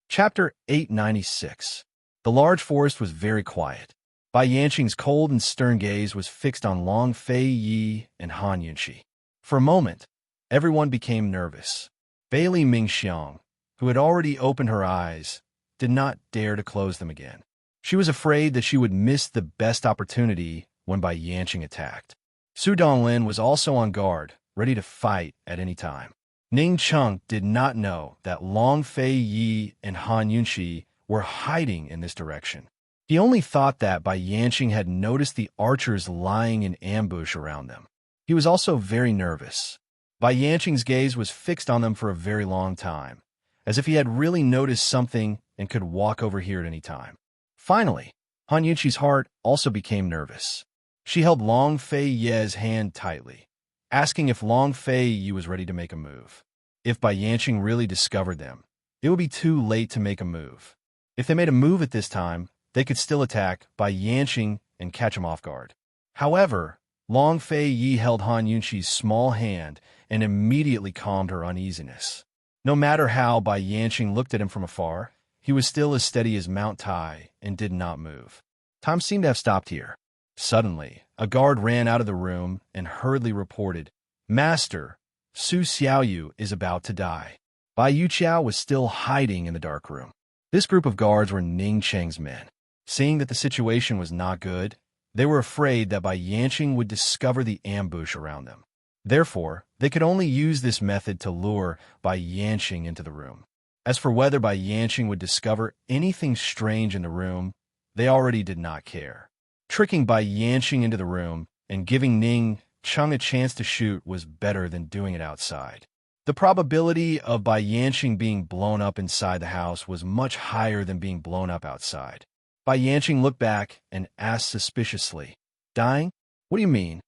Chapter 896. The large forest was very quiet. Bai Yanqing's cold and stern gaze was fixed on Long Fei Yi and Han Yunqi. For a moment, everyone became nervous. Bailey Mingxiang, who had already opened her eyes, did not dare to close them again. She was afraid that she would miss the best opportunity when Bai Yanqing attacked. Su Donglin was also on guard, ready to fight at any time. Ning Cheng did not know that Long Fei Yi and Han Yunqi were hiding in this direction. He only thought that Bai Yanqing had noticed the archers lying in ambush around them. He was also very nervous. Bai Yanqing's gaze was fixed on them for a very long time, as if he had really noticed something and could walk over here at any time. Finally, Han Yunqi's heart also became nervous. She held Long Fei Ye's hand tightly, asking if Long Fei Ye was ready to make a move. If Bai Yanqing really discovered them, it would be too late to make a move. If they made a move at this time, they could still attack Bai Yanqing and catch him off guard. However, Long Fei Yi held Han Yunqi's small hand and immediately calmed her uneasiness. No matter how Bai Yanqing looked at him from afar, he was still as steady as Mount Tai and did not move. Time seemed to have stopped here. Suddenly, a guard ran out of the room and hurriedly reported, "Master, Su Xiaoyu is about to die." Bai Yuqiao was still hiding in the dark room. This group of guards were Ning Cheng's men. Seeing that the situation was not good, they were afraid that Bai Yanqing would discover the ambush around them. Therefore, they could only use this method to lure Bai Yanqing into the room. As for whether Bai Yanqing would discover anything strange in the room, they already did not care. Tricking Bai Yanqing into the room and giving Ning Cheng a chance to shoot was better than doing it outside. The probability of Bai Yanqing being blown up inside the house was much higher than being blown up outside. Bai Yanqing looked back and asked suspiciously, "Dying? What do you mean?"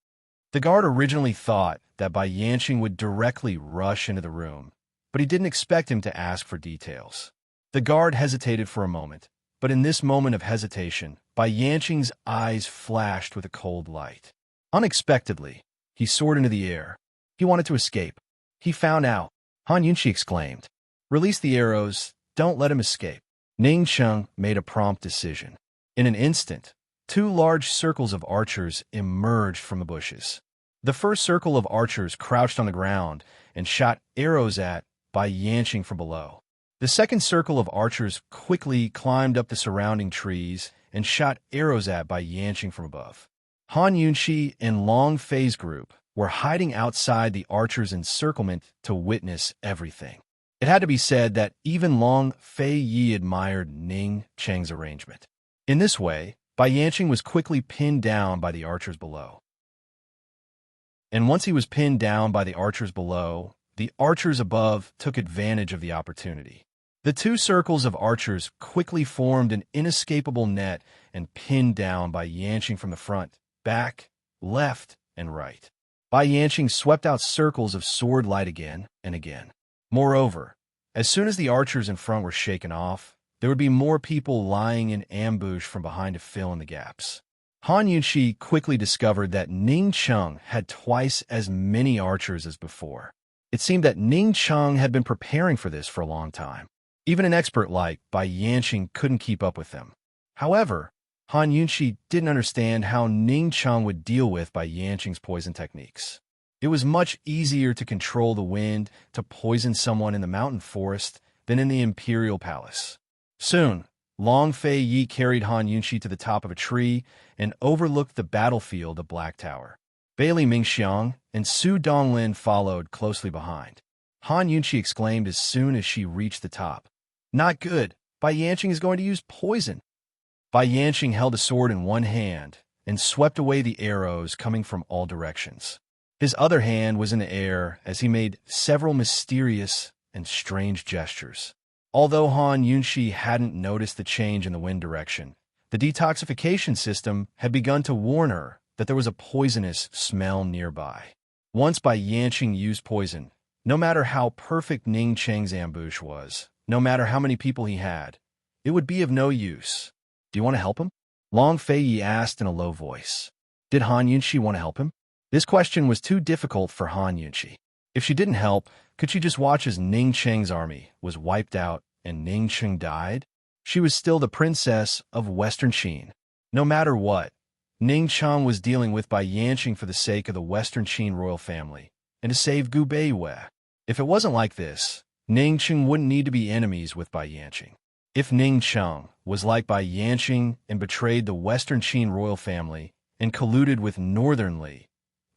The guard originally thought that Bai Yanqing would directly rush into the room, but he didn't expect him to ask for details. The guard hesitated for a moment, but in this moment of hesitation, Bai Yanqing's eyes flashed with a cold light. Unexpectedly, he soared into the air. He wanted to escape. He found out. Han Yunqi exclaimed, "Release the arrows. Don't let him escape." Ning Cheng made a prompt decision. In an instant, two large circles of archers emerged from the bushes. The first circle of archers crouched on the ground and shot arrows at Bai Yanqing from below. The second circle of archers quickly climbed up the surrounding trees and shot arrows at Bai Yanqing from above. Han Yunqi and Long Fei's group were hiding outside the archers' encirclement to witness everything. It had to be said that even Long Fei Yi admired Ning Cheng's arrangement. In this way, Bai Yanqing was quickly pinned down by the archers below. And once he was pinned down by the archers below, the archers above took advantage of the opportunity. The two circles of archers quickly formed an inescapable net and pinned down Bai Yanqing from the front, back, left, and right. Bai Yanqing swept out circles of sword light again and again. Moreover, as soon as the archers in front were shaken off, there would be more people lying in ambush from behind to fill in the gaps. Han Yunqi quickly discovered that Ning Cheng had twice as many archers as before. It seemed that Ning Cheng had been preparing for this for a long time. Even an expert like Bai Yanqing couldn't keep up with them. However, Han Yunqi didn't understand how Ning Cheng would deal with Bai Yanqing's poison techniques. It was much easier to control the wind to poison someone in the mountain forest than in the imperial palace. Soon, Long Fei Yi carried Han Yunqi to the top of a tree and overlooked the battlefield of Black Tower. Bailey Mingxiang and Su Donglin followed closely behind. Han Yunqi exclaimed as soon as she reached the top, "Not good. Bai Yanqing is going to use poison." Bai Yanqing held a sword in one hand and swept away the arrows coming from all directions. His other hand was in the air as he made several mysterious and strange gestures. Although Han Yunqi hadn't noticed the change in the wind direction, the detoxification system had begun to warn her that there was a poisonous smell nearby. Once Bai Yanqing used poison, no matter how perfect Ning Cheng's ambush was, no matter how many people he had, it would be of no use. "Do you want to help him?" Long Fei Yi asked in a low voice. Did Han Yunxi want to help him? This question was too difficult for Han Yunxi. If she didn't help, could she just watch as Ning Cheng's army was wiped out and Ning Cheng died? She was still the princess of Western Qin. No matter what, Ning Cheng was dealing with by Yanqing for the sake of the Western Qin royal family and to save Gu Beiwei. If it wasn't like this, Ning Cheng wouldn't need to be enemies with Bai Yanqing. If Ning Cheng was like Bai Yanqing and betrayed the Western Qin royal family and colluded with Northern Li,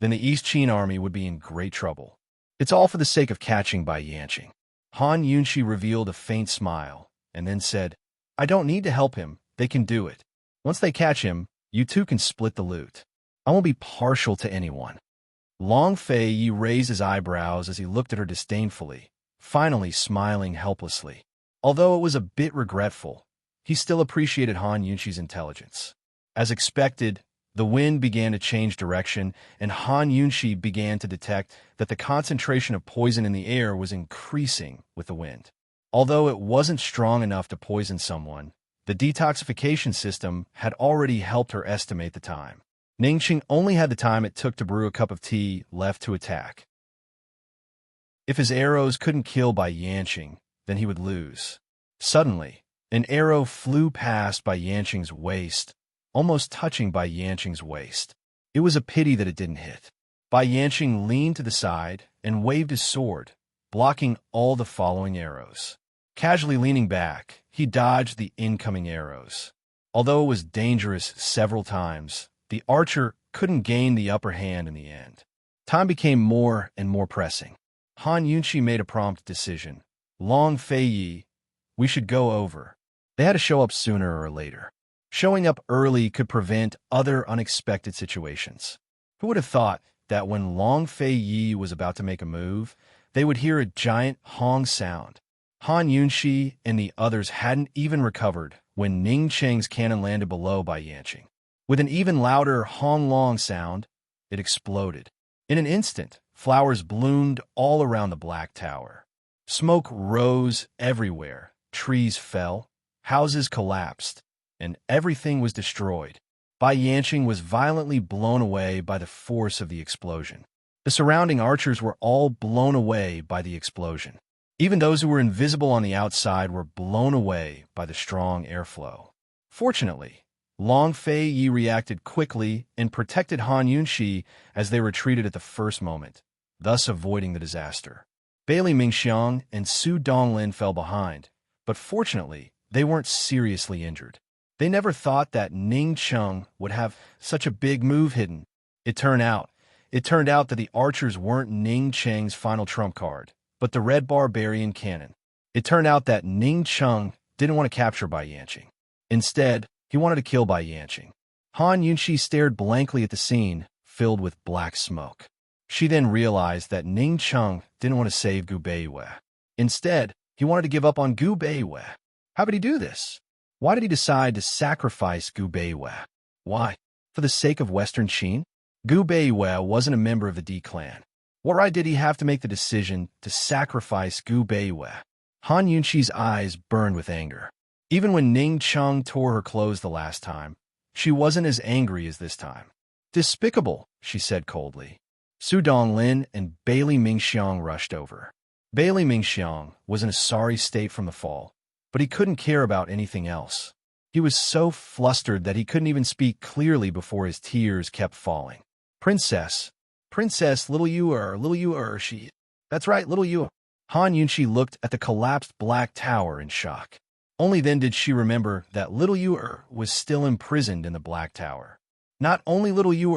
then the East Qin army would be in great trouble. It's all for the sake of catching Bai Yanqing. Han Yunxi revealed a faint smile and then said, I don't need to help him. They can do it. Once they catch him, you two can split the loot. I won't be partial to anyone. Long Fei Yi raised his eyebrows as he looked at her disdainfully, finally smiling helplessly. Although it was a bit regretful, he still appreciated Han Yunxi's intelligence. As expected, the wind began to change direction, and Han Yunxi began to detect that the concentration of poison in the air was increasing with the wind. Although it wasn't strong enough to poison someone, the detoxification system had already helped her estimate the time. Ningqing only had the time it took to brew a cup of tea left to attack. If his arrows couldn't kill Bai Yanqing, then he would lose. Suddenly, an arrow flew past Bai Yanqing's waist, almost touching Bai Yanqing's waist. It was a pity that it didn't hit. Bai Yanqing leaned to the side and waved his sword, blocking all the following arrows. Casually leaning back, he dodged the incoming arrows. Although it was dangerous several times, the archer couldn't gain the upper hand in the end. Time became more and more pressing. Han Yunxi made a prompt decision. Long Fei Yi, we should go over. They had to show up sooner or later. Showing up early could prevent other unexpected situations. Who would have thought that when Long Fei Yi was about to make a move, they would hear a giant hong sound? Han Yunxi and the others hadn't even recovered when Ning Cheng's cannon landed below Bai Yanqing. With an even louder hong-long sound, it exploded. In an instant, flowers bloomed all around the Black Tower. Smoke rose everywhere, trees fell, houses collapsed, and everything was destroyed. Bai Yanqing was violently blown away by the force of the explosion. The surrounding archers were all blown away by the explosion. Even those who were invisible on the outside were blown away by the strong airflow. Fortunately, Long Fei Yi reacted quickly and protected Han Yunxi as they retreated at the first moment, thus avoiding the disaster. Bailey Mingxiang and Su Donglin fell behind, but fortunately, they weren't seriously injured. They never thought that Ning Cheng would have such a big move hidden. It turned out that the archers weren't Ning Cheng's final trump card, but the Red Barbarian cannon. It turned out that Ning Cheng didn't want to capture Bai Yanqing. Instead, he wanted to kill Bai Yanqing. Han Yunxi stared blankly at the scene, filled with black smoke. She then realized that Ning Cheng didn't want to save Gu Beiwei. Instead, he wanted to give up on Gu Beiwei. How did he do this? Why did he decide to sacrifice Gu Beiwei? Why? For the sake of Western Qin? Gu Beiwei wasn't a member of the D clan. What right did he have to make the decision to sacrifice Gu Beiwei? Han Yunxi's eyes burned with anger. Even when Ning Cheng tore her clothes the last time, she wasn't as angry as this time. Despicable, she said coldly. Su Donglin and Bailey Mingxiang rushed over. Bailey Mingxiang was in a sorry state from the fall, but he couldn't care about anything else. He was so flustered that he couldn't even speak clearly before his tears kept falling. Princess, little you she. That's right, little you. Han Yunxi looked at the collapsed Black Tower in shock. Only then did she remember that little you was still imprisoned in the Black Tower. Not only little you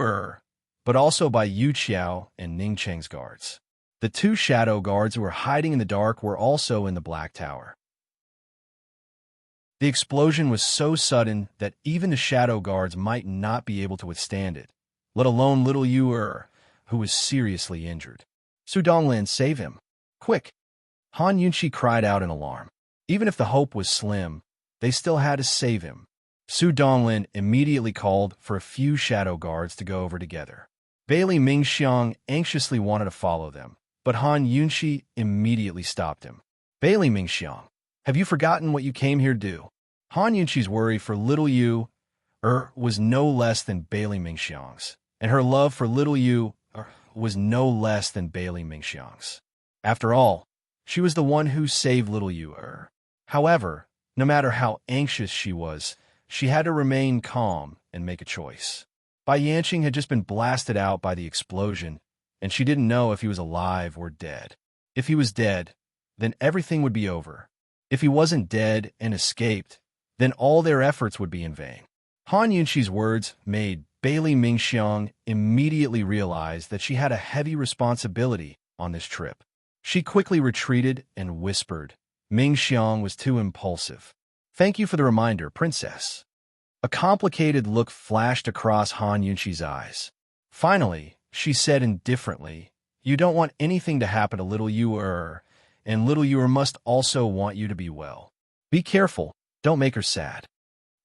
but also by Yu Qiao and Ning Cheng's guards. The two shadow guards who were hiding in the dark were also in the Black Tower. The explosion was so sudden that even the shadow guards might not be able to withstand it, let alone little Yu who was seriously injured. Su Donglin, save him. Quick! Han Yunxi cried out in alarm. Even if the hope was slim, they still had to save him. Su Donglin immediately called for a few shadow guards to go over together. Bailey Mingxiang anxiously wanted to follow them, but Han Yunxi immediately stopped him. Bailey Mingxiang, have you forgotten what you came here to do? Han Yunxi's worry for little Yu was no less than Bailey Mingxiang's. and her love for little Yu was no less than Bailey Mingxiang's. After all, she was the one who saved little Yu. However, no matter how anxious she was, she had to remain calm and make a choice. Bai Yanqing had just been blasted out by the explosion, and she didn't know if he was alive or dead. If he was dead, then everything would be over. If he wasn't dead and escaped, then all their efforts would be in vain. Han Yunqi's words made Bailey Mingxiang immediately realize that she had a heavy responsibility on this trip. She quickly retreated and whispered. Mingxiang was too impulsive. Thank you for the reminder, Princess. A complicated look flashed across Han Yunqi's eyes. Finally, she said indifferently, you don't want anything to happen to little Yu, and little Yu must also want you to be well. Be careful, don't make her sad.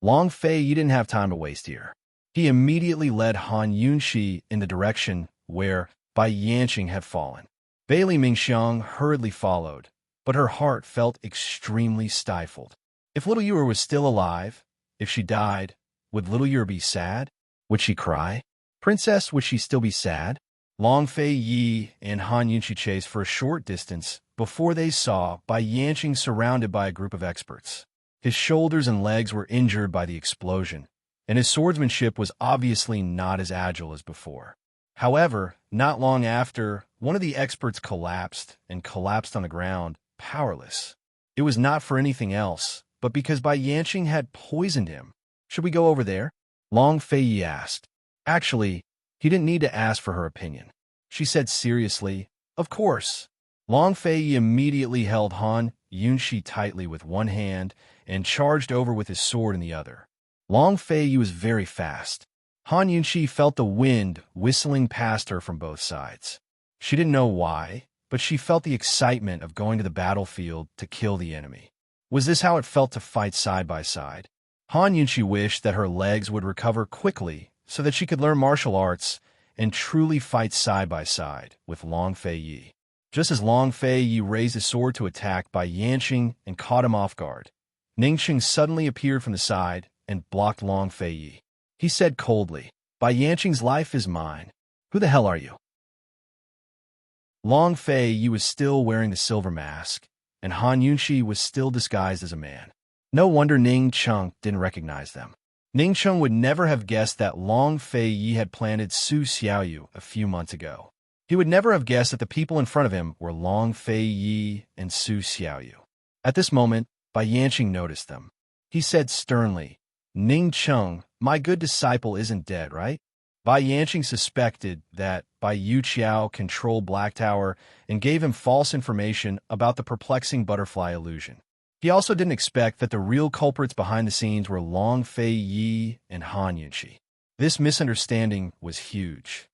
Long Fei, you didn't have time to waste here. He immediately led Han Yunqi in the direction where Bai Yanqing had fallen. Bailey Mingxiang hurriedly followed, but her heart felt extremely stifled. If little Yu was still alive, if she died, would little Yu be sad? Would she cry? Princess, would she still be sad? Long Fei Yi and Han Yunqi chased for a short distance before they saw Bai Yanqing surrounded by a group of experts. His shoulders and legs were injured by the explosion, and his swordsmanship was obviously not as agile as before. However, not long after, one of the experts collapsed on the ground, powerless. It was not for anything else, but because Bai Yanqing had poisoned him. Should we go over there? Long Fei Yi asked. Actually, he didn't need to ask for her opinion. She said seriously, of course. Long Fei Yi immediately held Han Yunqi tightly with one hand and charged over with his sword in the other. Long Fei Yi was very fast. Han Yunqi felt the wind whistling past her from both sides. She didn't know why, but she felt the excitement of going to the battlefield to kill the enemy. Was this how it felt to fight side by side? Han Yunqi wished that her legs would recover quickly so that she could learn martial arts and truly fight side by side with Long Fei Yi. Just as Long Fei Yi raised his sword to attack Bai Yanqing and caught him off guard, Ningxing suddenly appeared from the side and blocked Long Fei Yi. He said coldly, Bai Yanqing's life is mine. Who the hell are you? Long Fei Yi was still wearing the silver mask, and Han Yunqi was still disguised as a man. No wonder Ning Cheng didn't recognize them. Ning Cheng would never have guessed that Long Fei Yi had planted Su Xiaoyu a few months ago. He would never have guessed that the people in front of him were Long Fei Yi and Su Xiaoyu. At this moment, Bai Yanqing noticed them. He said sternly, Ning Cheng, my good disciple isn't dead, right? Bai Yanqing suspected that Bai Yuqiao controlled Black Tower and gave him false information about the perplexing butterfly illusion. He also didn't expect that the real culprits behind the scenes were Long Fei Yi and Han Yunqi. This misunderstanding was huge.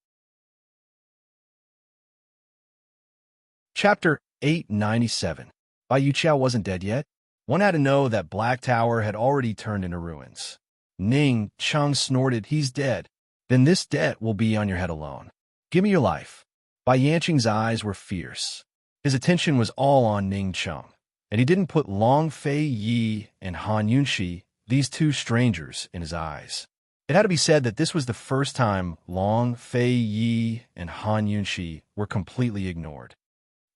Chapter 897. Bai Yuqiao wasn't dead yet. One had to know that Black Tower had already turned into ruins. Ning Cheng snorted, he's dead. Then this debt will be on your head alone. Give me your life. Bai Yanqing's eyes were fierce. His attention was all on Ning Cheng, and he didn't put Long Fei Yi and Han Yunqi, these two strangers, in his eyes. It had to be said that this was the first time Long Fei Yi and Han Yunqi were completely ignored.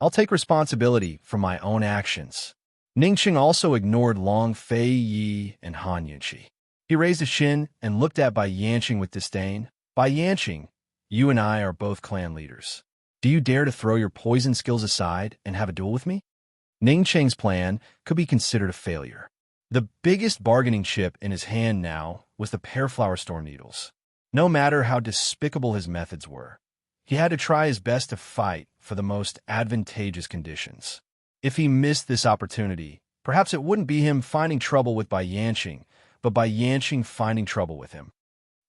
I'll take responsibility for my own actions. Ningxing also ignored Long Fei Yi and Han Yunqi. He raised his chin and looked at Bai Yanqing with disdain. Bai Yanqing, you and I are both clan leaders. Do you dare to throw your poison skills aside and have a duel with me? Ningxing's plan could be considered a failure. The biggest bargaining chip in his hand now was the Pearflower Storm Needles. No matter how despicable his methods were, he had to try his best to fight for the most advantageous conditions. If he missed this opportunity, perhaps it wouldn't be him finding trouble with Bai Yanqing, but Bai Yanqing finding trouble with him.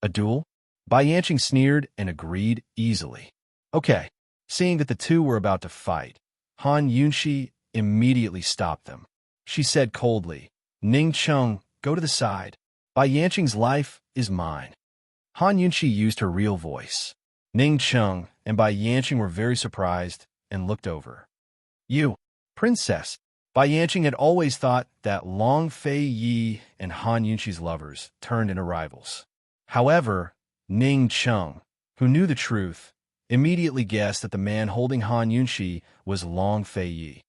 A duel? Bai Yanqing sneered and agreed easily. Okay, seeing that the two were about to fight, Han Yunqi immediately stopped them. She said coldly, Ning Cheng, go to the side. Bai Yanqing's life is mine. Han Yunqi used her real voice. Ning Cheng and Bai Yanqing were very surprised and looked over. You, Princess. Bai Yanqing had always thought that Long Fei Yi and Han Yunqi's lovers turned into rivals. However, Ning Cheng, who knew the truth, immediately guessed that the man holding Han Yunshi was Long Fei Yi.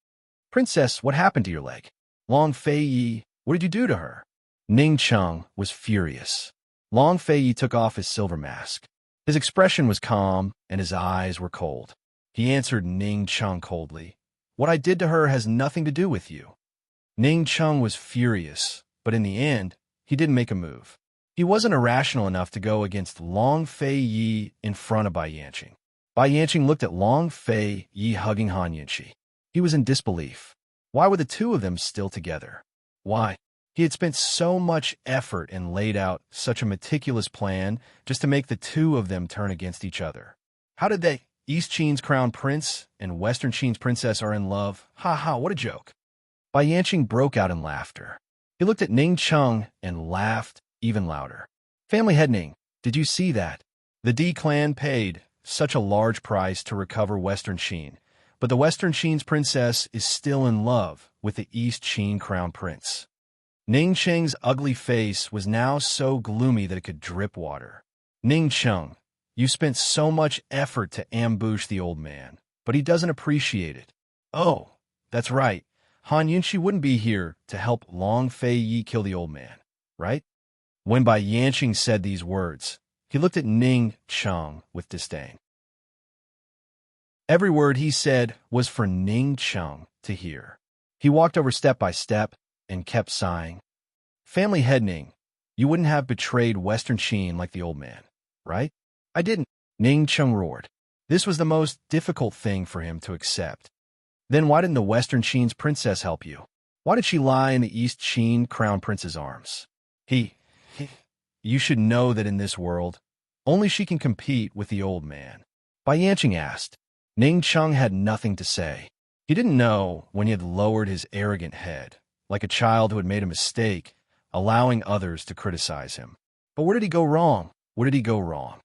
"Princess, what happened to your leg?" "Long Fei Yi, what did you do to her?" Ning Cheng was furious. Long Fei Yi took off his silver mask. His expression was calm, and his eyes were cold. He answered Ning Cheng coldly, "What I did to her has nothing to do with you." Ning Cheng was furious, but in the end, he didn't make a move. He wasn't irrational enough to go against Long Fei Yi in front of Bai Yanqing. Bai Yanqing looked at Long Fei Yi hugging Han Yunshi. He was in disbelief. Why were the two of them still together? Why? He had spent so much effort and laid out such a meticulous plan just to make the two of them turn against each other. How did they? East Qin's crown prince and Western Qin's princess are in love. Ha ha, what a joke. Bai Yanqing broke out in laughter. He looked at Ning Cheng and laughed even louder. "Family head Ning, did you see that? The D clan paid such a large price to recover Western Qin, but the Western Qin's princess is still in love with the East Qin crown prince." Ning Cheng's ugly face was now so gloomy that it could drip water. "Ning Cheng, you spent so much effort to ambush the old man, but he doesn't appreciate it." "Oh, that's right. Han Yunshi wouldn't be here to help Long Fei Yi kill the old man, right?" When Bai Yanqing said these words, he looked at Ning Cheng with disdain. Every word he said was for Ning Cheng to hear. He walked over step by step and kept sighing. "Family head Ning, you wouldn't have betrayed Western Qin like the old man, right?" "I didn't," Ning Cheng roared. This was the most difficult thing for him to accept. "Then why didn't the Western Qin's princess help you? Why did she lie in the East Qin crown prince's arms?" You should know that in this world, only she can compete with the old man." Bai Yanqing asked. Ning Cheng had nothing to say. He didn't know when he had lowered his arrogant head, like a child who had made a mistake, allowing others to criticize him. But where did he go wrong? Where did he go wrong?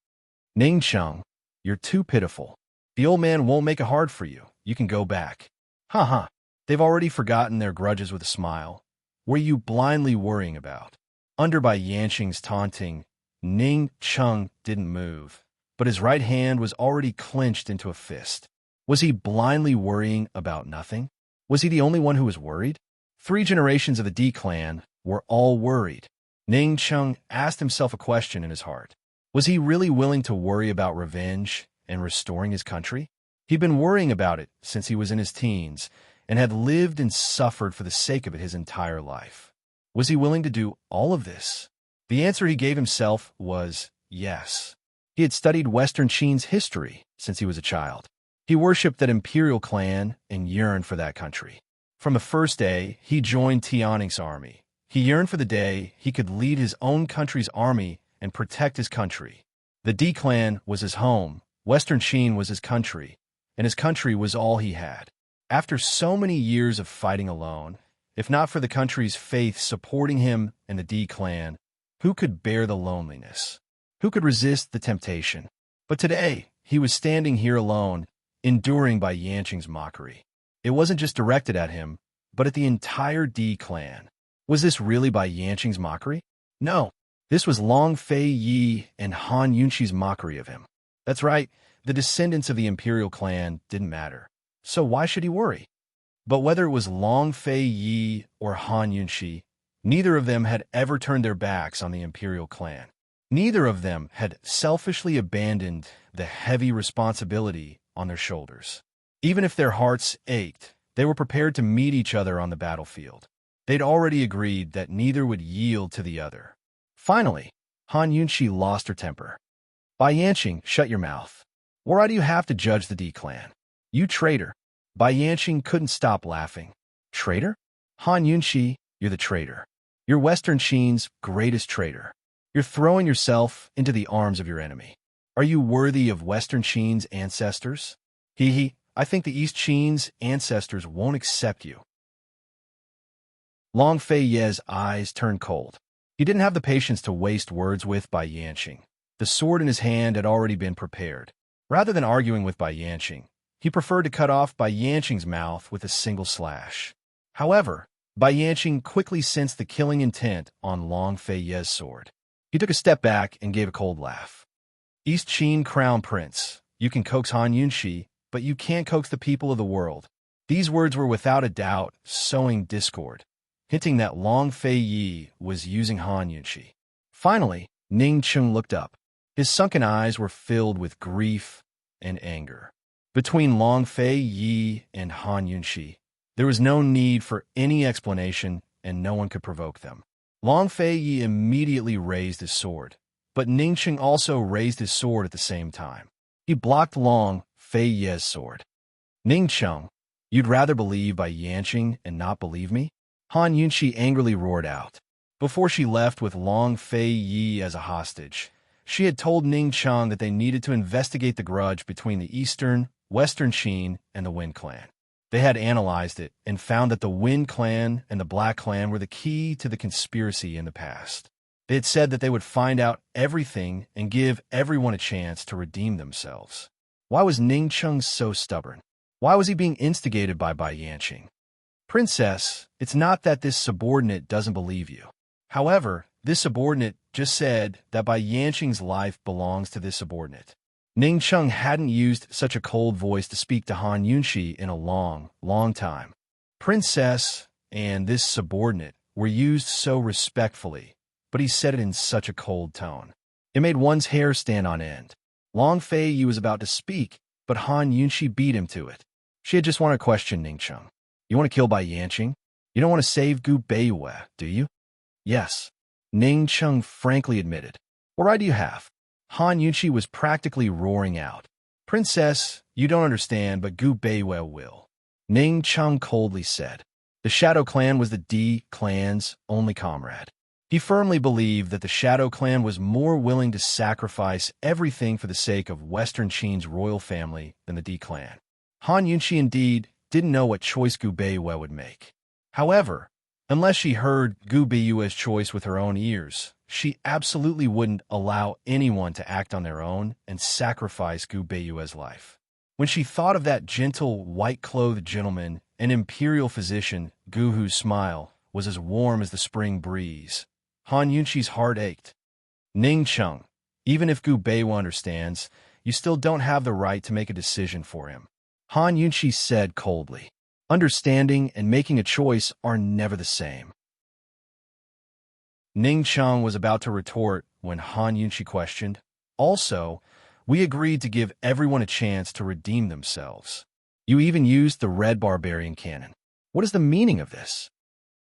"Ning Cheng, you're too pitiful. The old man won't make it hard for you. You can go back." "Ha ha, they've already forgotten their grudges with a smile. What are you blindly worrying about?" Under Bai Yanqing's taunting, Ning Cheng didn't move, but his right hand was already clenched into a fist. Was he blindly worrying about nothing? Was he the only one who was worried? 3 generations of the D clan were all worried. Ning Cheng asked himself a question in his heart. Was he really willing to worry about revenge and restoring his country? He'd been worrying about it since he was in his teens and had lived and suffered for the sake of it his entire life. Was he willing to do all of this? The answer he gave himself was yes. He had studied Western Qin's history since he was a child. He worshipped that imperial clan and yearned for that country. From the first day he joined Tianning's army, he yearned for the day he could lead his own country's army and protect his country. The D clan was his home, Western Qin was his country, and his country was all he had. After so many years of fighting alone, if not for the country's faith supporting him and the D clan, who could bear the loneliness? Who could resist the temptation? But today, he was standing here alone, enduring Bai Yanqing's mockery. It wasn't just directed at him, but at the entire D clan. Was this really Bai Yanqing's mockery? No, this was Long Fei Yi and Han Yunshi's mockery of him. That's right, the descendants of the imperial clan didn't matter. So why should he worry? But whether it was Long Fei Yi or Han Yunshi, neither of them had ever turned their backs on the imperial clan. Neither of them had selfishly abandoned the heavy responsibility on their shoulders. Even if their hearts ached, they were prepared to meet each other on the battlefield. They'd already agreed that neither would yield to the other. Finally, Han Yunshi lost her temper. "Bai Yanqing, shut your mouth. Why do you have to judge the D clan? You traitor." Bai Yanqing couldn't stop laughing. "Traitor? Han Yunshi, you're the traitor. You're Western Qin's greatest traitor. You're throwing yourself into the arms of your enemy. Are you worthy of Western Qin's ancestors? I think the East Qin's ancestors won't accept you." Long Fei Ye's eyes turned cold. He didn't have the patience to waste words with Bai Yanqing. The sword in his hand had already been prepared. Rather than arguing with Bai Yanqing, he preferred to cut off Bai Yanqing's mouth with a single slash. However, Bai Yanqing quickly sensed the killing intent on Long Fei Ye's sword. He took a step back and gave a cold laugh. East Qin Crown Prince, you can coax Han Yunshi, but you can't coax the people of the world. These words were without a doubt sowing discord, hinting that Long Fei Yi was using Han Yunshi. Finally, Ning Chung looked up. His sunken eyes were filled with grief and anger. Between Long Fei Yi and Han Yunshi, there was no need for any explanation, and no one could provoke them. Long Fei Yi immediately raised his sword, but Ning Chung also raised his sword at the same time. He blocked Long Fei Yi's sword. Ning Chung, you'd rather believe by Yanqing and not believe me? Han Yunshi angrily roared out. Before she left with Long Fei Yi as a hostage, she had told Ning Chung that they needed to investigate the grudge between the Eastern, Western Qin, and the Wind Clan. They had analyzed it and found that the Wind Clan and the Black Clan were the key to the conspiracy in the past. They had said that they would find out everything and give everyone a chance to redeem themselves. Why was Ning Chung so stubborn? Why was he being instigated by Yanqing? Princess, it's not that this subordinate doesn't believe you. However, this subordinate just said that Yanqing's life belongs to this subordinate. Ning Chung hadn't used such a cold voice to speak to Han Yunshi in a long, long time. Princess and this subordinate were used so respectfully, but he said it in such a cold tone. It made one's hair stand on end. Long Fei Yi was about to speak, but Han Yunshi beat him to it. She had just wanted to question Ning Chung. You want to kill Yanqing? You don't want to save Gu Beiyue, do you? Yes, Ning Chung frankly admitted. What right do you have? Han Yunshi was practically roaring out. Princess, you don't understand, but Gu Beiyue will. Ning Chung coldly said. The Shadow Clan was the D clan's only comrade. He firmly believed that the Shadow Clan was more willing to sacrifice everything for the sake of Western Qin's royal family than the D clan. Han Yunshi indeed didn't know what choice Gu Beiyue would make. However, unless she heard Gu Beiyue's choice with her own ears, she absolutely wouldn't allow anyone to act on their own and sacrifice Gu Beiyue's life. When she thought of that gentle, white-clothed gentleman and imperial physician, Gu whose smile was as warm as the spring breeze, Han Yunshi's heart ached. Ning Chung, even if Gu Beiyue understands, you still don't have the right to make a decision for him. Han Yunshi said coldly. Understanding and making a choice are never the same. Ning Chung was about to retort when Han Yunshi questioned. Also, we agreed to give everyone a chance to redeem themselves. You even used the Red Barbarian Cannon. What is the meaning of this?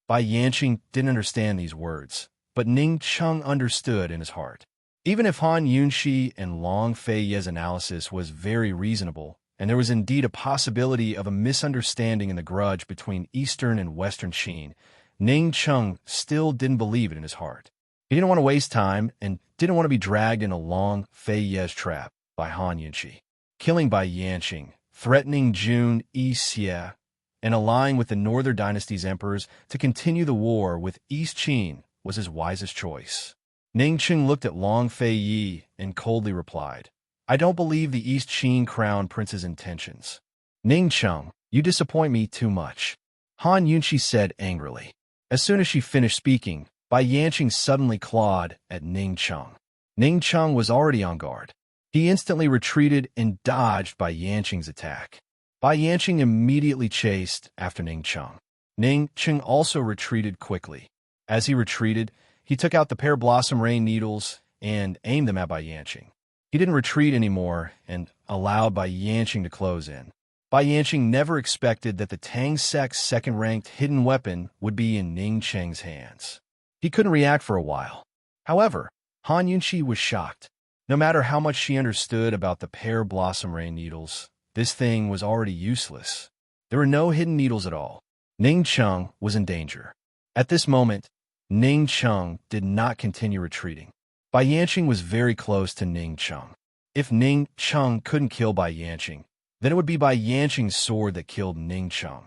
Yanqing didn't understand these words, but Ning Chung understood in his heart. Even if Han Yunshi and Long Fei Yi's analysis was very reasonable, and there was indeed a possibility of a misunderstanding in the grudge between Eastern and Western Qin, Ning Chung still didn't believe it in his heart. He didn't want to waste time and didn't want to be dragged in a Long Fei Yi's trap by Han Yunshi. Killing Yanqing, threatening Jun Yixie, and allying with the Northern Dynasty's emperors to continue the war with East Qin was his wisest choice. Ning Chung looked at Long Fei Yi and coldly replied, I don't believe the East Qin Crown Prince's intentions. Ning Chung, you disappoint me too much. Han Yunshi said angrily. As soon as she finished speaking, Yanqing suddenly clawed at Ning Chung. Ning Chung was already on guard. He instantly retreated and dodged Yanqing's attack. Yanqing immediately chased after Ning Chung. Ning Chung also retreated quickly. As he retreated, he took out the pear blossom rain needles and aimed them at Yanqing. He didn't retreat anymore and allowed Yanqing to close in. Yanqing never expected that the Tang sect's second-ranked hidden weapon would be in Ning Cheng's hands. He couldn't react for a while. However, Han Yunshi was shocked. No matter how much she understood about the pear blossom rain needles, this thing was already useless. There were no hidden needles at all. Ning Chung was in danger. At this moment, Ning Chung did not continue retreating. Yanqing was very close to Ning Chung. If Ning Chung couldn't kill Yanqing, then it would be Yanqing's sword that killed Ning Chung.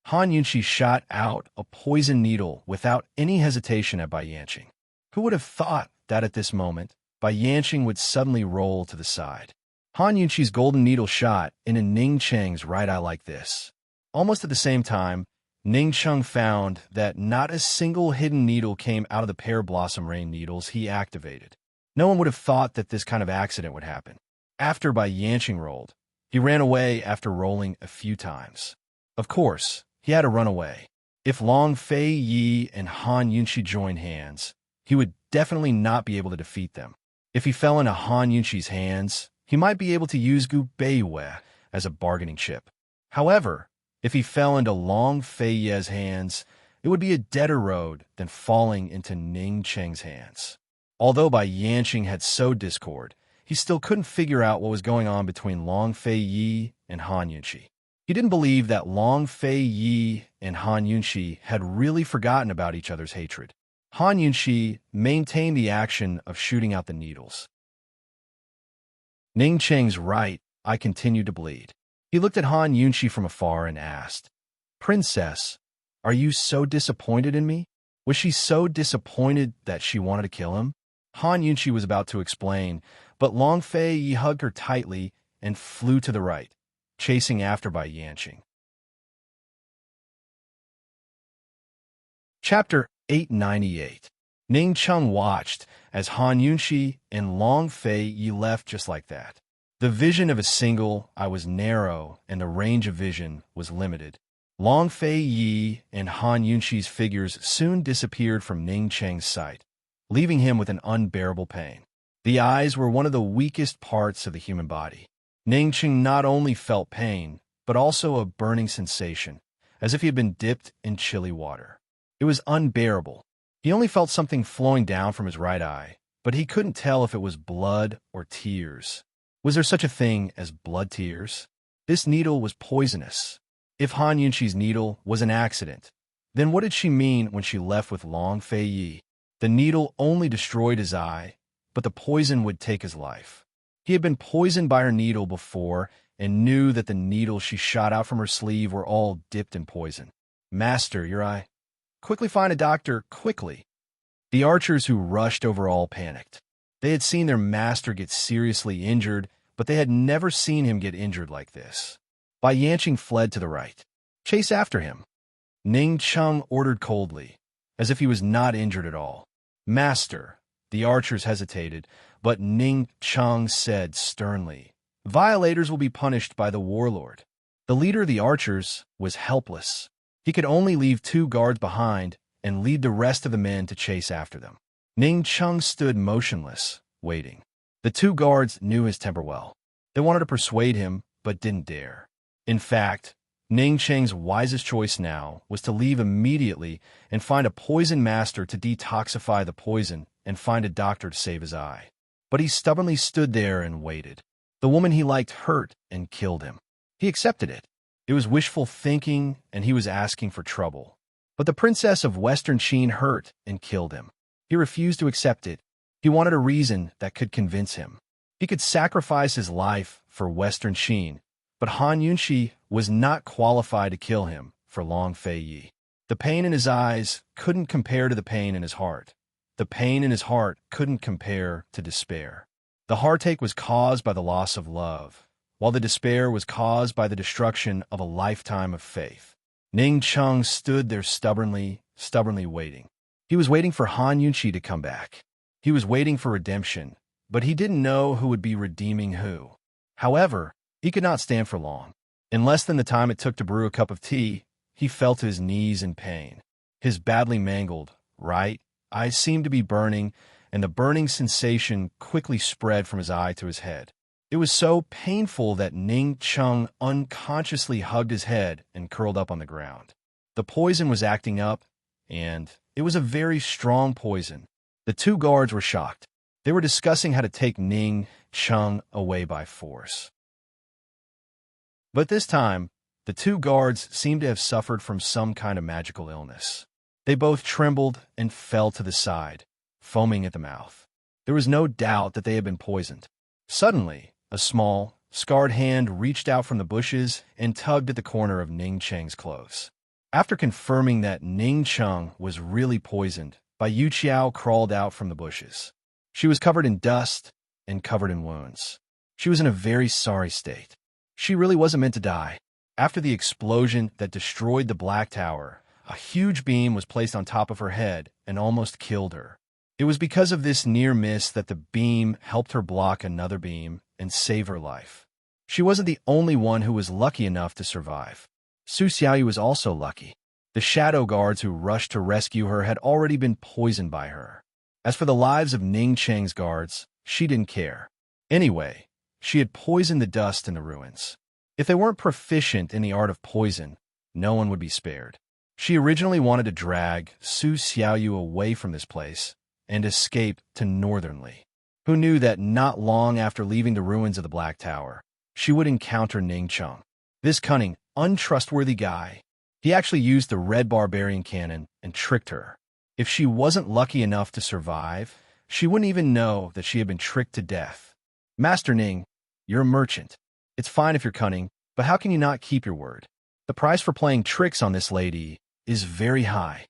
Han Yunshi shot out a poison needle without any hesitation at Yanqing. Who would have thought that at this moment, Yanqing would suddenly roll to the side? Han Yunshi's golden needle shot into Ning Cheng's right eye like this. Almost at the same time, Ning Chung found that not a single hidden needle came out of the pear blossom rain needles he activated. No one would have thought that this kind of accident would happen. After Bai Yanqing rolled, he ran away after rolling a few times. Of course, he had to run away. If Long Fei Yi and Han Yunqi joined hands, he would definitely not be able to defeat them. If he fell into Han Yunqi's hands, he might be able to use Gu Beiwei as a bargaining chip. However, if he fell into Long Fei Ye's hands, it would be a deader road than falling into Ning Cheng's hands. Although Bai Yanqing had sowed discord, he still couldn't figure out what was going on between Long Fei Yi and Han Yunqi. He didn't believe that Long Fei Yi and Han Yunqi had really forgotten about each other's hatred. Han Yunqi maintained the action of shooting out the needles. Ning Cheng's right eye continued to bleed. He looked at Han Yunqi from afar and asked, "Princess, are you so disappointed in me?" Was she so disappointed that she wanted to kill him? Han Yunqi was about to explain, but Long Fei Yi hugged her tightly and flew to the right, chasing after Bai Yanqing. Chapter 898. Ning Cheng watched as Han Yunqi and Long Fei Yi left just like that. The vision of a single eye was narrow and the range of vision was limited. Long Fei Yi and Han Yunqi's figures soon disappeared from Ning Cheng's sight, leaving him with an unbearable pain. The eyes were one of the weakest parts of the human body. Ning Cheng not only felt pain, but also a burning sensation, as if he had been dipped in chilly water. It was unbearable. He only felt something flowing down from his right eye, but he couldn't tell if it was blood or tears. Was there such a thing as blood tears? This needle was poisonous. If Han Yunqi's needle was an accident, then what did she mean when she left with Long Fei Yi? The needle only destroyed his eye, but the poison would take his life. He had been poisoned by her needle before and knew that the needles she shot out from her sleeve were all dipped in poison. "Master, your eye. Quickly find a doctor, quickly." The archers who rushed over all panicked. They had seen their master get seriously injured, but they had never seen him get injured like this. Bai Yanqing fled to the right. "Chase after him," Ning Cheng ordered coldly, as if he was not injured at all. "Master," the archers hesitated, but Ning Cheng said sternly, "Violators will be punished by the warlord." The leader of the archers was helpless. He could only leave 2 guards behind and lead the rest of the men to chase after them. Ning Cheng stood motionless, waiting. The 2 guards knew his temper well. They wanted to persuade him, but didn't dare. In fact, Ning Cheng's wisest choice now was to leave immediately and find a poison master to detoxify the poison and find a doctor to save his eye. But he stubbornly stood there and waited. The woman he liked hurt and killed him. He accepted it. It was wishful thinking, and he was asking for trouble. But the princess of Western Qin hurt and killed him. He refused to accept it. He wanted a reason that could convince him. He could sacrifice his life for Western Qin, but Han Yunqi was not qualified to kill him for Long Fei Yi. The pain in his eyes couldn't compare to the pain in his heart. The pain in his heart couldn't compare to despair. The heartache was caused by the loss of love, while the despair was caused by the destruction of a lifetime of faith. Ning Cheng stood there stubbornly waiting. He was waiting for Han Yunqi to come back. He was waiting for redemption, but he didn't know who would be redeeming who. However, he could not stand for long. In less than the time it took to brew a cup of tea, he fell to his knees in pain. His badly mangled right eye seemed to be burning, and the burning sensation quickly spread from his eye to his head. It was so painful that Ning Cheng unconsciously hugged his head and curled up on the ground. The poison was acting up, and it was a very strong poison. The 2 guards were shocked. They were discussing how to take Ning Cheng away by force. But this time, the 2 guards seemed to have suffered from some kind of magical illness. They both trembled and fell to the side, foaming at the mouth. There was no doubt that they had been poisoned. Suddenly, a small, scarred hand reached out from the bushes and tugged at the corner of Ning Cheng's clothes. After confirming that Ning Cheng was really poisoned, Bai Yuqiao crawled out from the bushes. She was covered in dust and covered in wounds. She was in a very sorry state. She really wasn't meant to die. After the explosion that destroyed the Black Tower, a huge beam was placed on top of her head and almost killed her. It was because of this near miss that the beam helped her block another beam and save her life. She wasn't the only one who was lucky enough to survive. Su Xiaoyu was also lucky. The shadow guards who rushed to rescue her had already been poisoned by her. As for the lives of Ning Cheng's guards, she didn't care. Anyway, she had poisoned the dust in the ruins. If they weren't proficient in the art of poison, no one would be spared. She originally wanted to drag Su Xiaoyu away from this place and escape to Northern Li. Who knew that not long after leaving the ruins of the Black Tower, she would encounter Ning Cheng. This cunning, untrustworthy guy. He actually used the red barbarian cannon and tricked her. If she wasn't lucky enough to survive, she wouldn't even know that she had been tricked to death. Master Ning, you're a merchant. It's fine if you're cunning, but how can you not keep your word? The price for playing tricks on this lady is very high.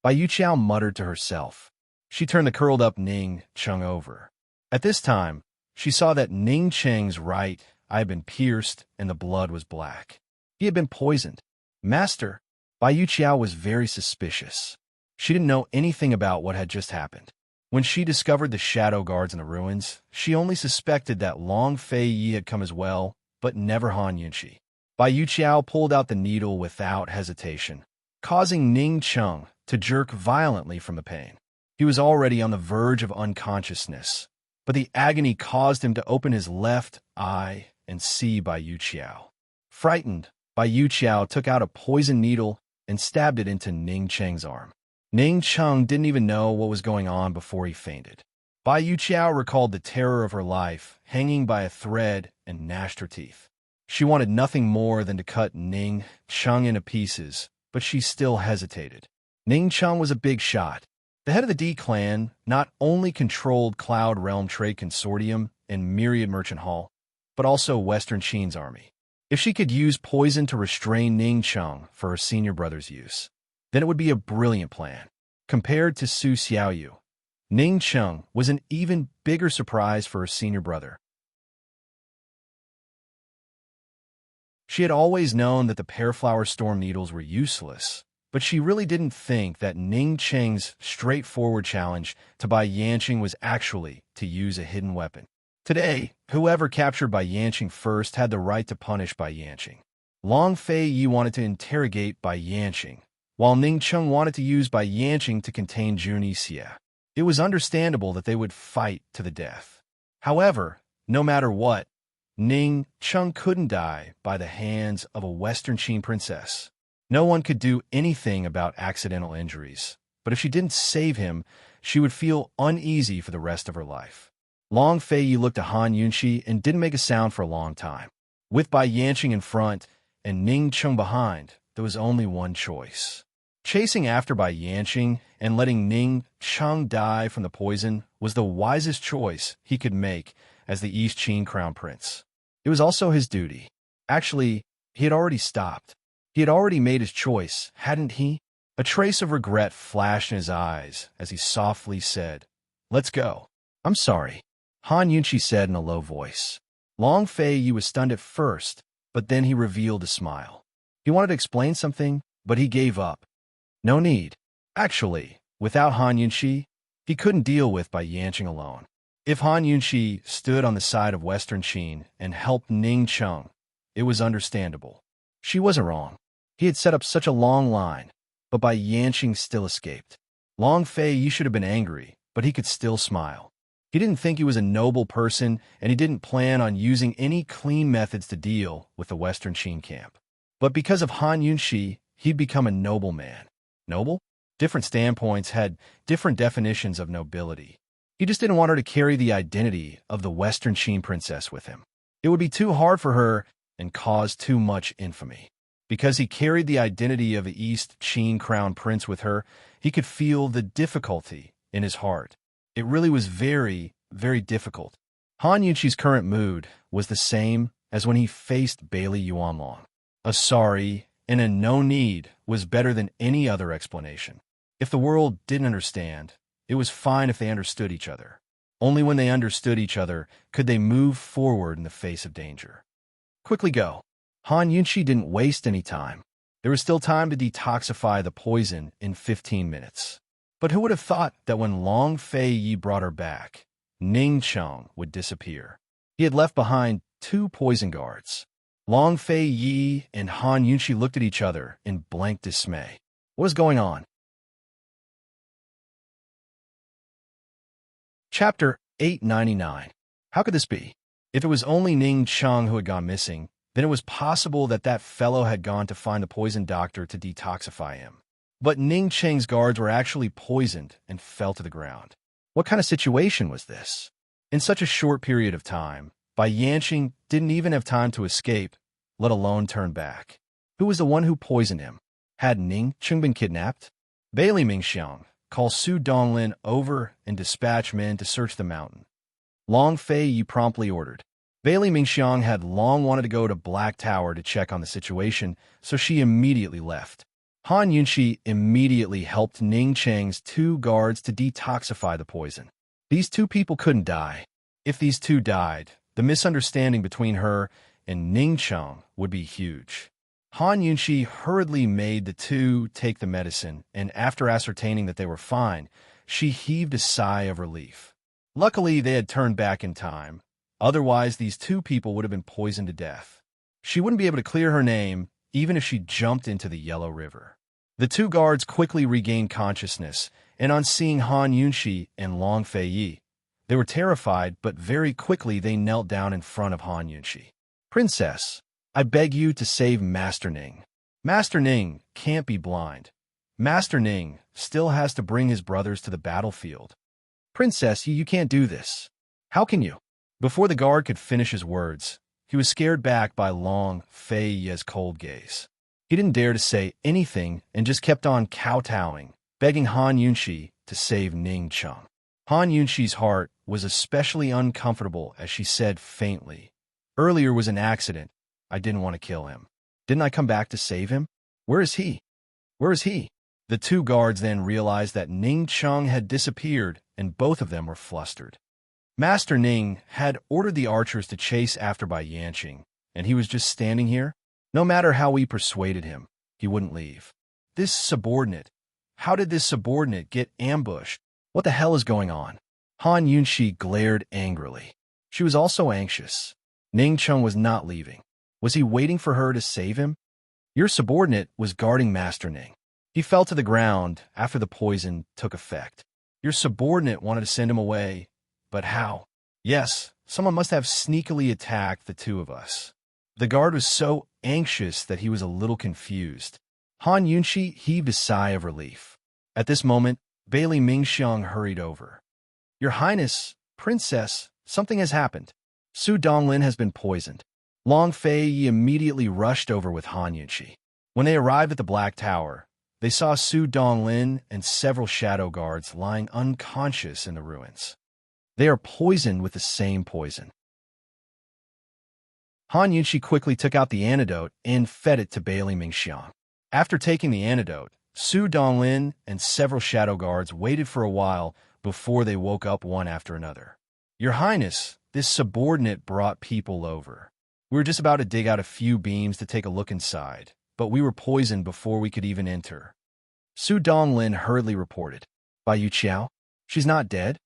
Bai Yuqiao muttered to herself. She turned the curled-up Ning Cheng over. At this time, she saw that Ning Cheng's right eye had been pierced and the blood was black. He had been poisoned. Master, Bai Yuqiao was very suspicious. She didn't know anything about what had just happened. When she discovered the shadow guards in the ruins, she only suspected that Long Fei Yi had come as well, but never Han Yunqi. Bai Yuqiao pulled out the needle without hesitation, causing Ning Cheng to jerk violently from the pain. He was already on the verge of unconsciousness, but the agony caused him to open his left eye and see Bai Yuqiao. Frightened, Bai Yuqiao took out a poison needle and stabbed it into Ning Cheng's arm. Ning Cheng didn't even know what was going on before he fainted. Bai Yuqiao recalled the terror of her life, hanging by a thread, and gnashed her teeth. She wanted nothing more than to cut Ning Cheng into pieces, but she still hesitated. Ning Cheng was a big shot. The head of the D clan not only controlled Cloud Realm Trade Consortium and Myriad Merchant Hall, but also Western Qin's army. If she could use poison to restrain Ning Cheng for her senior brother's use, then it would be a brilliant plan. Compared to Su Xiaoyu, Ning Cheng was an even bigger surprise for her senior brother. She had always known that the Pearflower Storm needles were useless, but she really didn't think that Ning Cheng's straightforward challenge to Bai Yanqing was actually to use a hidden weapon. Today, whoever captured Bai Yanqing first had the right to punish Bai Yanqing. Long Fei Yi wanted to interrogate Bai Yanqing, while Ning Cheng wanted to use Bai Yanqing to contain Jun Yixie. It was understandable that they would fight to the death. However, no matter what, Ning Cheng couldn't die by the hands of a Western Qin princess. No one could do anything about accidental injuries, but if she didn't save him, she would feel uneasy for the rest of her life. Long Fei Yi looked at Han Yunqi and didn't make a sound for a long time. With Bai Yanqing in front and Ning Cheng behind, there was only one choice. Chasing after Bai Yanqing and letting Ning Cheng die from the poison was the wisest choice he could make as the East Qin Crown Prince. It was also his duty. Actually, he had already stopped. He had already made his choice, hadn't he? A trace of regret flashed in his eyes as he softly said, "Let's go." "I'm sorry," Han Yunqi said in a low voice. Long Fei Yi was stunned at first, but then he revealed a smile. He wanted to explain something, but he gave up. No need. Actually, without Han Yunqi, he couldn't deal with Bai Yanqing alone. If Han Yunqi stood on the side of Western Qin and helped Ning Cheng, it was understandable. She wasn't wrong. He had set up such a long line, but Bai Yanqing still escaped. Long Fei Yi should have been angry, but he could still smile. He didn't think he was a noble person, and he didn't plan on using any clean methods to deal with the Western Qin camp. But because of Han Yunqi, he'd become a noble man. Noble? Different standpoints had different definitions of nobility. He just didn't want her to carry the identity of the Western Qin princess with him. It would be too hard for her and cause too much infamy. Because he carried the identity of the East Qin Crown Prince with her, he could feel the difficulty in his heart. It really was very, very difficult. Han Yunqi's current mood was the same as when he faced Bailey Yuanlong. A sorry and a no need was better than any other explanation. If the world didn't understand, it was fine if they understood each other. Only when they understood each other could they move forward in the face of danger. Quickly go. Han Yunqi didn't waste any time. There was still time to detoxify the poison in 15 minutes. But who would have thought that when Long Fei Yi brought her back, Ning Cheng would disappear? He had left behind 2 poison guards. Long Fei Yi and Han Yunxi looked at each other in blank dismay. What was going on? Chapter 899. How could this be? If it was only Ning Cheng who had gone missing, then it was possible that that fellow had gone to find the poison doctor to detoxify him. But Ning Cheng's guards were actually poisoned and fell to the ground. What kind of situation was this? In such a short period of time, Bai Yanqing didn't even have time to escape, let alone turn back. Who was the one who poisoned him? Had Ning Cheng been kidnapped? Bailey Mingxiang, call Su Donglin over and dispatch men to search the mountain. Long Fei Yi promptly ordered. Bailey Mingxiang had long wanted to go to Black Tower to check on the situation, so she immediately left. Han Yunxi immediately helped Ning Cheng's 2 guards to detoxify the poison. These 2 people couldn't die. If these 2 died, the misunderstanding between her and Ning Cheng would be huge. Han Yunxi hurriedly made the 2 take the medicine, and after ascertaining that they were fine, she heaved a sigh of relief. Luckily, they had turned back in time. Otherwise, these 2 people would have been poisoned to death. She wouldn't be able to clear her name, even if she jumped into the Yellow River. The 2 guards quickly regained consciousness, and on seeing Han Yunxi and Long Fei Yi, they were terrified, but very quickly they knelt down in front of Han Yunxi. Princess, I beg you to save Master Ning. Master Ning can't be blind. Master Ning still has to bring his brothers to the battlefield. Princess, you can't do this. How can you? Before the guard could finish his words, he was scared back by Long Fei Yi's cold gaze. He didn't dare to say anything and just kept on kowtowing, begging Han Yunxi to save Ning Cheng. Han Yunxi's heart was especially uncomfortable as she said faintly, "Earlier was an accident. I didn't want to kill him. Didn't I come back to save him? Where is he? Where is he?" The 2 guards then realized that Ning Cheng had disappeared, and both of them were flustered. Master Ning had ordered the archers to chase after Bai Yanqing, and he was just standing here. No matter how we persuaded him, he wouldn't leave. This subordinate. How did this subordinate get ambushed? What the hell is going on? Han Yunxi glared angrily. She was also anxious. Ning Cheng was not leaving. Was he waiting for her to save him? Your subordinate was guarding Master Ning. He fell to the ground after the poison took effect. Your subordinate wanted to send him away. But how? Yes, someone must have sneakily attacked the 2 of us. The guard was so anxious that he was a little confused. Han Yunxi heaved a sigh of relief. At this moment, Bailey Mingxiang hurried over. Your Highness, Princess, something has happened. Su Donglin has been poisoned. Long Fei Yi immediately rushed over with Han Yunxi. When they arrived at the Black Tower, they saw Su Donglin and several shadow guards lying unconscious in the ruins. They are poisoned with the same poison. Han Yunxi quickly took out the antidote and fed it to Bailey Mingxiang. After taking the antidote, Su Donglin and several shadow guards waited for a while before they woke up one after another. Your Highness, this subordinate brought people over. We were just about to dig out a few beams to take a look inside, but we were poisoned before we could even enter. Su Donglin hurriedly reported. Bai Yuqiao? She's not dead?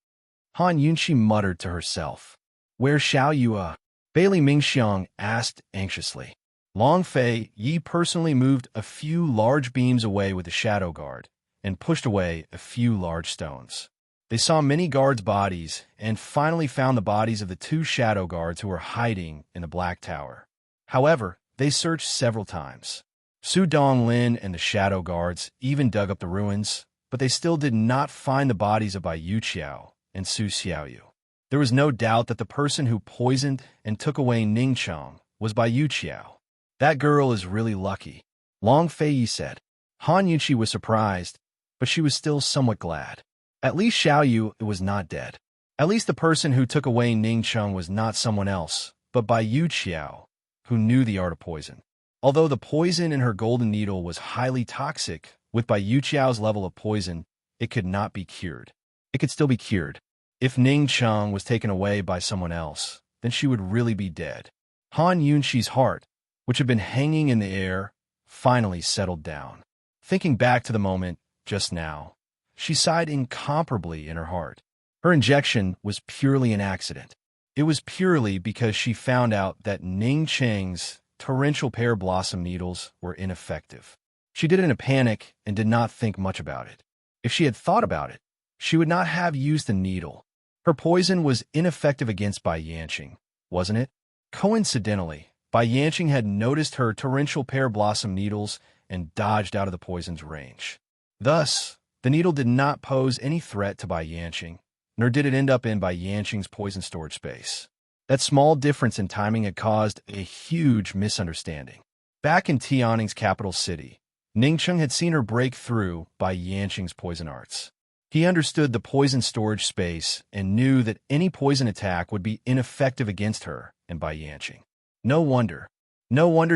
Han Yunxi muttered to herself. Where's Xiao Yu? Bailey Mingxiang asked anxiously. Long Fei Yi personally moved a few large beams away with the shadow guard and pushed away a few large stones. They saw many guards' bodies and finally found the bodies of the 2 shadow guards who were hiding in the Black Tower. However, they searched several times. Su Donglin and the shadow guards even dug up the ruins, but they still did not find the bodies of Bai Yuqiao and Su Xiaoyu. There was no doubt that the person who poisoned and took away Ning Cheng was Bai Yuqiao. That girl is really lucky, Long Fei Yi said. Han Yunxi was surprised, but she was still somewhat glad. At least Xiaoyu was not dead. At least the person who took away Ning Cheng was not someone else, but Bai Yuqiao, who knew the art of poison. Although the poison in her golden needle was highly toxic, with Bai Yuqiao's level of poison, it could not be cured. It could still be cured. If Ning Cheng was taken away by someone else, then she would really be dead. Han Yunxi's heart, which had been hanging in the air, finally settled down. Thinking back to the moment just now, she sighed incomparably in her heart. Her injection was purely an accident. It was purely because she found out that Ning Cheng's torrential pear blossom needles were ineffective. She did it in a panic and did not think much about it. If she had thought about it, she would not have used the needle. Her poison was ineffective against Bai Yanqing, wasn't it? Coincidentally, Bai Yanqing had noticed her torrential pear blossom needles and dodged out of the poison's range. Thus, the needle did not pose any threat to Bai Yanqing, nor did it end up in Bai Yanqing's poison storage space. That small difference in timing had caused a huge misunderstanding. Back in Tianning's capital city, Ningcheng had seen her break through Bai Yanqing's poison arts. He understood the poison storage space and knew that any poison attack would be ineffective against her and Bai Yanqing. No wonder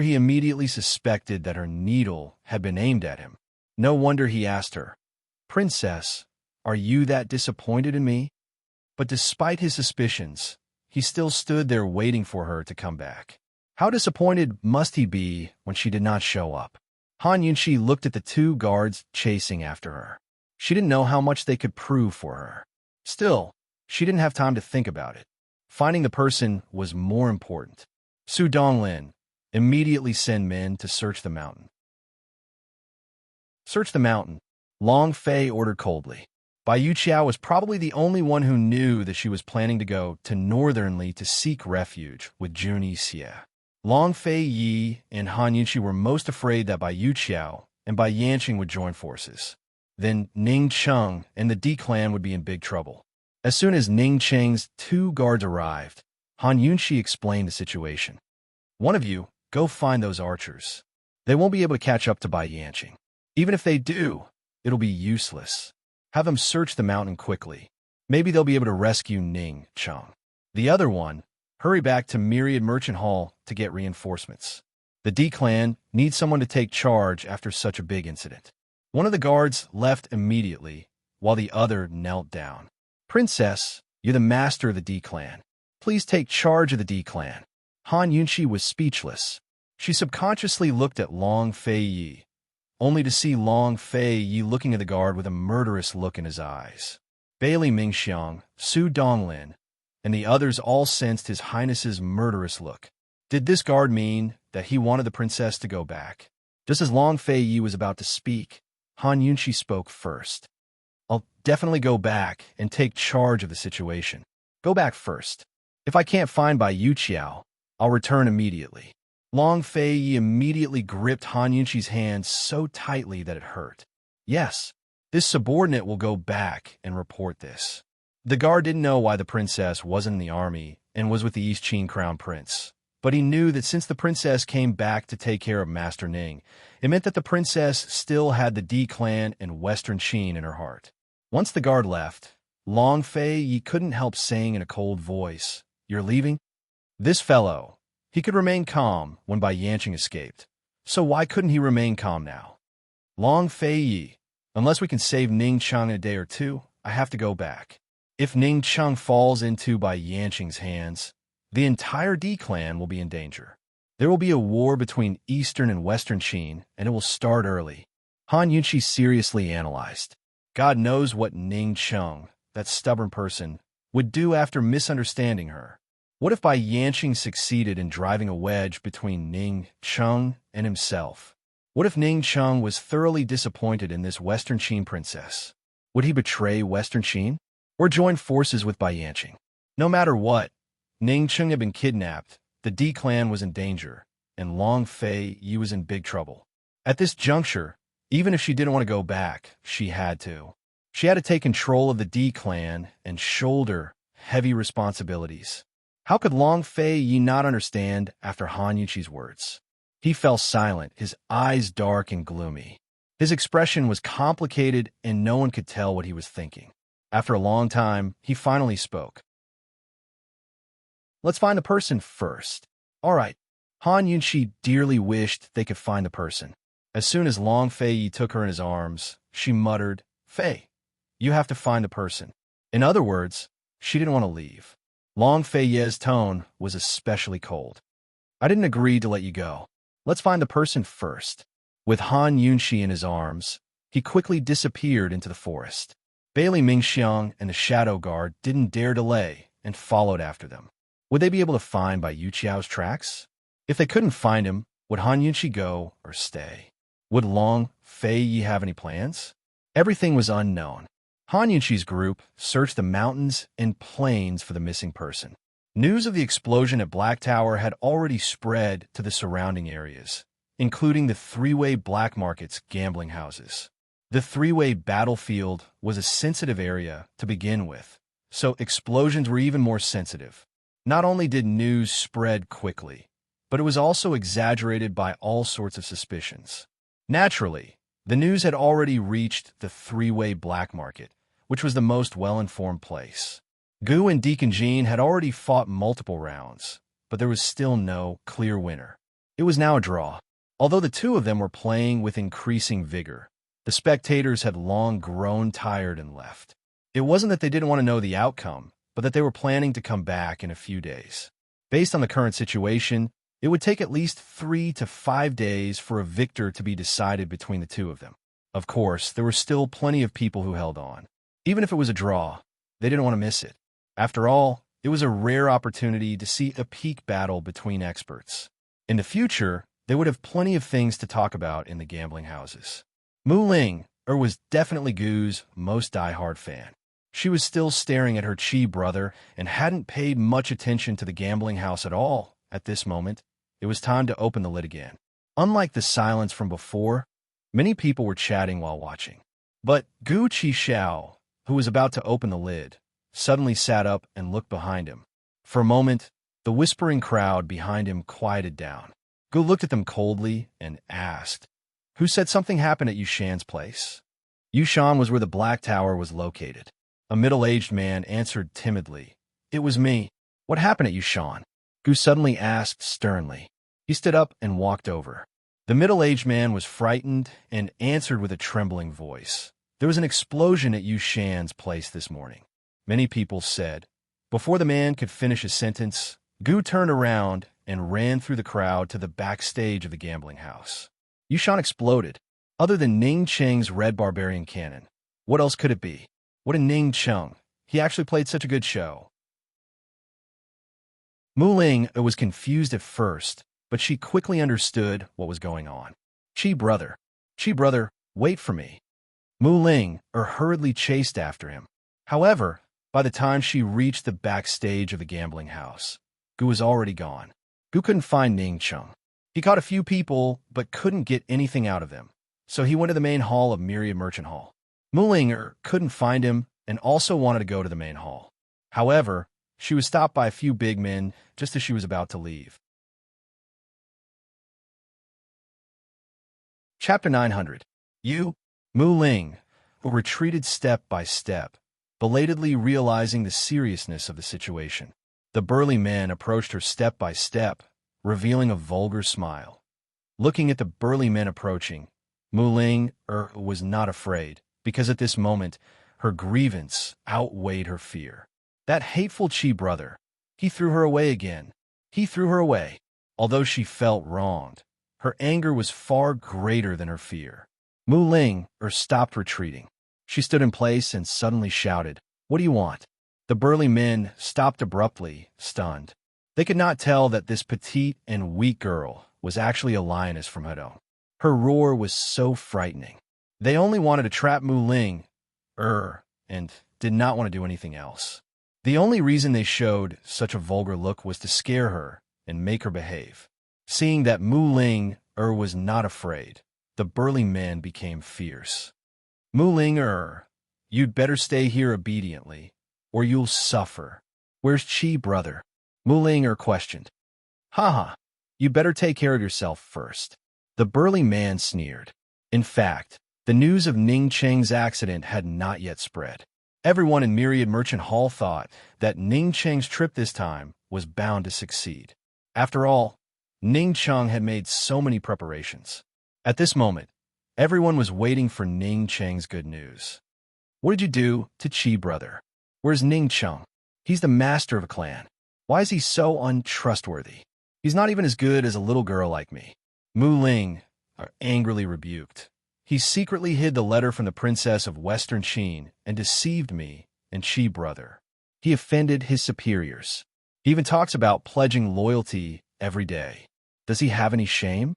he immediately suspected that her needle had been aimed at him. No wonder he asked her, "Princess, are you that disappointed in me?" But despite his suspicions, he still stood there waiting for her to come back. How disappointed must he be when she did not show up? Han Yunqi looked at the two guards chasing after her. She didn't know how much they could prove for her. Still, she didn't have time to think about it. Finding the person was more important. Su Donglin, immediately send men to search the mountain. Search the mountain, Long Fei ordered coldly. Bai Yuqiao was probably the only one who knew that she was planning to go to Northernly to seek refuge with Jun Yixie. Long Fei Yi and Han Yunqi were most afraid that Bai Yuqiao and Bai Yanqing would join forces. Then Ning Cheng and the D clan would be in big trouble. As soon as Ning Cheng's two guards arrived, Han Yunqi explained the situation. "One of you, go find those archers. They won't be able to catch up to Bai Yanqing. Even if they do, it'll be useless. Have them search the mountain quickly. Maybe they'll be able to rescue Ning Cheng. The other one, hurry back to Myriad Merchant Hall to get reinforcements. The D clan needs someone to take charge after such a big incident." One of the guards left immediately, while the other knelt down. "Princess, you're the master of the D clan. Please take charge of the D clan." Han Yunqi was speechless. She subconsciously looked at Long Fei Yi, only to see Long Fei Yi looking at the guard with a murderous look in his eyes. Bailey Mingxiang, Su Donglin, and the others all sensed His Highness's murderous look. Did this guard mean that he wanted the princess to go back? Just as Long Fei Yi was about to speak, Han Yunqi spoke first. "I'll definitely go back and take charge of the situation. Go back first. If I can't find Bai Yuqiao, I'll return immediately." Long Fei Yi immediately gripped Han Yunqi's hand so tightly that it hurt. "Yes, this subordinate will go back and report this." The guard didn't know why the princess wasn't in the army and was with the East Qin Crown Prince. But he knew that since the princess came back to take care of Master Ning, it meant that the princess still had the D clan and Western Qin in her heart. Once the guard left, Long Fei Yi couldn't help saying in a cold voice, "You're leaving?" This fellow, he could remain calm when Bai Yanqing escaped. So why couldn't he remain calm now? "Long Fei Yi, unless we can save Ning Cheng in a day or two, I have to go back. If Ning Cheng falls into Bai Yanqing's hands, the entire D clan will be in danger. There will be a war between Eastern and Western Qin, and it will start early." Han Yunqi seriously analyzed. God knows what Ning Cheng, that stubborn person, would do after misunderstanding her. What if Bai Yanqing succeeded in driving a wedge between Ning Cheng and himself? What if Ning Cheng was thoroughly disappointed in this Western Qin princess? Would he betray Western Qin or join forces with Bai Yanqing? No matter what, Ning Cheng had been kidnapped, the D clan was in danger, and Long Fei Yi was in big trouble. At this juncture, even if she didn't want to go back, she had to. She had to take control of the D clan and shoulder heavy responsibilities. How could Long Fei Yi not understand after Han Yunqi's words? He fell silent, his eyes dark and gloomy. His expression was complicated and no one could tell what he was thinking. After a long time, he finally spoke. "Let's find the person first." "All right." Han Yunqi dearly wished they could find the person. As soon as Long Fei Yi took her in his arms, she muttered, "Fei, you have to find the person." In other words, she didn't want to leave. Long Fei Yi's tone was especially cold. "I didn't agree to let you go. Let's find the person first." With Han Yunqi in his arms, He quickly disappeared into the forest. Bailey Mingxiang and the Shadow Guard didn't dare delay and followed after them. Would they be able to find Bai Yuqiao's tracks? If they couldn't find him, would Han Yunqi go or stay? Would Long Fei Yi have any plans? Everything was unknown. Han Yunqi's group searched the mountains and plains for the missing person. News of the explosion at Black Tower had already spread to the surrounding areas, including the three-way black market's gambling houses. The three-way battlefield was a sensitive area to begin with, so explosions were even more sensitive. Not only did news spread quickly, but it was also exaggerated by all sorts of suspicions. Naturally, the news had already reached the three-way black market, which was the most well-informed place. Gu and Deacon Jean had already fought multiple rounds, but there was still no clear winner. It was now a draw. Although the two of them were playing with increasing vigor, the spectators had long grown tired and left. It wasn't that they didn't want to know the outcome, but that they were planning to come back in a few days. Based on the current situation, it would take at least 3 to 5 days for a victor to be decided between the two of them. Of course, there were still plenty of people who held on. Even if it was a draw, they didn't want to miss it. After all, it was a rare opportunity to see a peak battle between experts. In the future, they would have plenty of things to talk about in the gambling houses. Mu Ling was definitely Gu's most die-hard fan. She was still staring at her Chi brother and hadn't paid much attention to the gambling house at all. At this moment, it was time to open the lid again. Unlike the silence from before, many people were chatting while watching. But Gu Qixiao, who was about to open the lid, suddenly sat up and looked behind him. For a moment, the whispering crowd behind him quieted down. Gu looked at them coldly and asked, "Who said something happened at Yushan's place?" Yushan was where the Black Tower was located. A middle-aged man answered timidly, "It was me. What happened at Yushan?" Gu suddenly asked sternly. He stood up and walked over. The middle-aged man was frightened and answered with a trembling voice, "There was an explosion at Yushan's place this morning." Many people said. Before the man could finish his sentence, Gu turned around and ran through the crowd to the backstage of the gambling house. Yushan exploded. Other than Ning Cheng's Red Barbarian Cannon, what else could it be? What a Ning Cheng. He actually played such a good show. Mu Ling was confused at first, but she quickly understood what was going on. Chi brother, wait for me." Mu Ling hurriedly chased after him. However, by the time she reached the backstage of the gambling house, Gu was already gone. Gu couldn't find Ning Cheng. He caught a few people, but couldn't get anything out of them, so he went to the main hall of Myriad Merchant Hall. Mu Ling couldn't find him and also wanted to go to the main hall. However, she was stopped by a few big men just as she was about to leave. Chapter 900. Mu Ling retreated step by step, belatedly realizing the seriousness of the situation. The burly man approached her step by step, revealing a vulgar smile. Looking at the burly men approaching, Mu Ling was not afraid, because at this moment, her grievance outweighed her fear. That hateful Chi brother, he threw her away again. He threw her away. Although she felt wronged, her anger was far greater than her fear. Mu Ling stopped retreating. She stood in place and suddenly shouted, "What do you want?" The burly men stopped abruptly, stunned. They could not tell that this petite and weak girl was actually a lioness from Hedong. Her roar was so frightening. They only wanted to trap Mu Ling, and did not want to do anything else. The only reason they showed such a vulgar look was to scare her and make her behave. Seeing that Mu Ling was not afraid, the burly men became fierce. "Mu Ling you'd better stay here obediently, or you'll suffer." "Where's Chi brother?" Mu Ling questioned. "Haha, you better take care of yourself first." The burly man sneered. In fact, the news of Ning Cheng's accident had not yet spread. Everyone in Myriad Merchant Hall thought that Ning Cheng's trip this time was bound to succeed. After all, Ning Cheng had made so many preparations. At this moment, everyone was waiting for Ning Cheng's good news. "What did you do to Chi brother? Where's Ning Cheng? He's the master of a clan. Why is he so untrustworthy? He's not even as good as a little girl like me." Mu Ling angrily rebuked. He secretly hid the letter from the princess of Western Qin and deceived me and Qi brother. He offended his superiors. He even talks about pledging loyalty every day. Does he have any shame?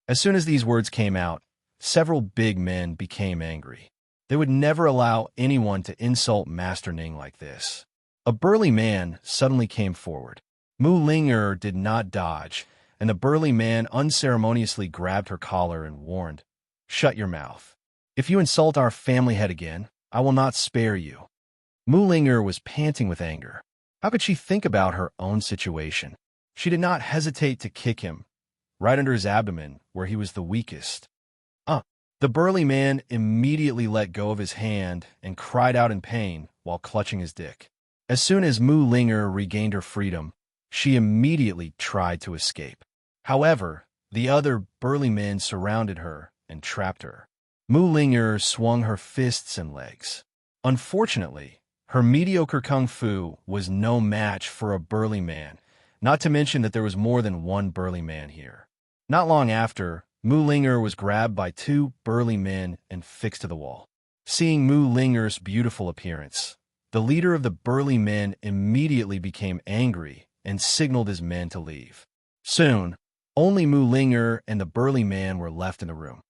As soon as these words came out, several big men became angry. They would never allow anyone to insult Master Ning like this. A burly man suddenly came forward. Mu Ling'er did not dodge, and the burly man unceremoniously grabbed her collar and warned, "Shut your mouth. If you insult our family head again, I will not spare you." Mu Ling'er was panting with anger. How could she think about her own situation? She did not hesitate to kick him, right under his abdomen, where he was the weakest. The burly man immediately let go of his hand and cried out in pain while clutching his dick. As soon as Mu Ling'er regained her freedom, she immediately tried to escape. However, the other burly men surrounded her and trapped her. Mu Ling'er swung her fists and legs. Unfortunately, her mediocre kung fu was no match for a burly man, not to mention that there was more than one burly man here. Not long after, Mu Ling'er was grabbed by two burly men and fixed to the wall. Seeing Mu Ling'er's beautiful appearance, the leader of the burly men immediately became angry and signaled his men to leave. Soon, only Mu Ling'er and the burly man were left in the room.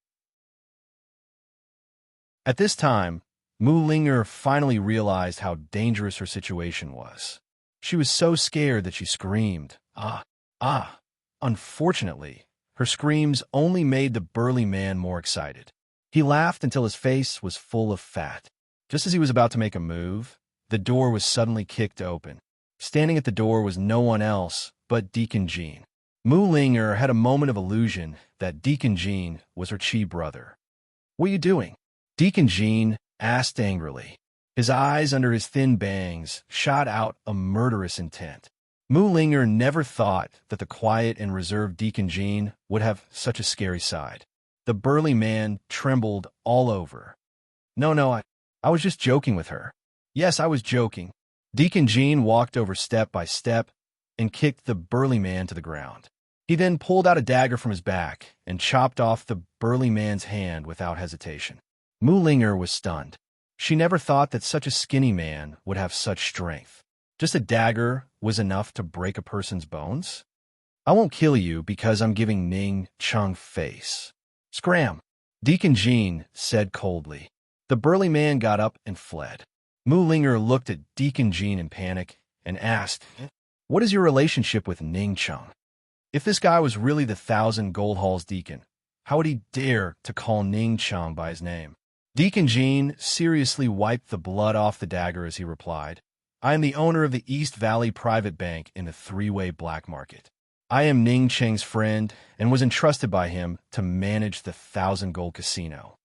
At this time, Mu Ling'er finally realized how dangerous her situation was. She was so scared that she screamed, "Ah! Ah!" Unfortunately, her screams only made the burly man more excited. He laughed until his face was full of fat. Just as he was about to make a move, the door was suddenly kicked open. Standing at the door was no one else but Deacon Jean. Mu Ling'er had a moment of illusion that Deacon Jean was her Qi brother. "What are you doing?" Deacon Jean asked angrily. His eyes under his thin bangs shot out a murderous intent. Mu Ling'er never thought that the quiet and reserved Deacon Jean would have such a scary side. The burly man trembled all over. No, I was just joking with her." "Yes, I was joking." Deacon Jean walked over step by step and kicked the burly man to the ground. He then pulled out a dagger from his back and chopped off the burly man's hand without hesitation. Mu Ling'er was stunned. She never thought that such a skinny man would have such strength. Just a dagger was enough to break a person's bones? "I won't kill you because I'm giving Ning Chung face." "Scram!" Deacon Jean said coldly. The burly man got up and fled. Mu Ling'er looked at Deacon Jean in panic and asked, "What is your relationship with Ning Chung?" If this guy was really the 1,000 Gold Halls deacon, how would he dare to call Ning Chung by his name? Deacon Jean seriously wiped the blood off the dagger as he replied, "I am the owner of the East Valley Private Bank in the three-way black market. I am Ning Cheng's friend and was entrusted by him to manage the 1,000 Gold Casino."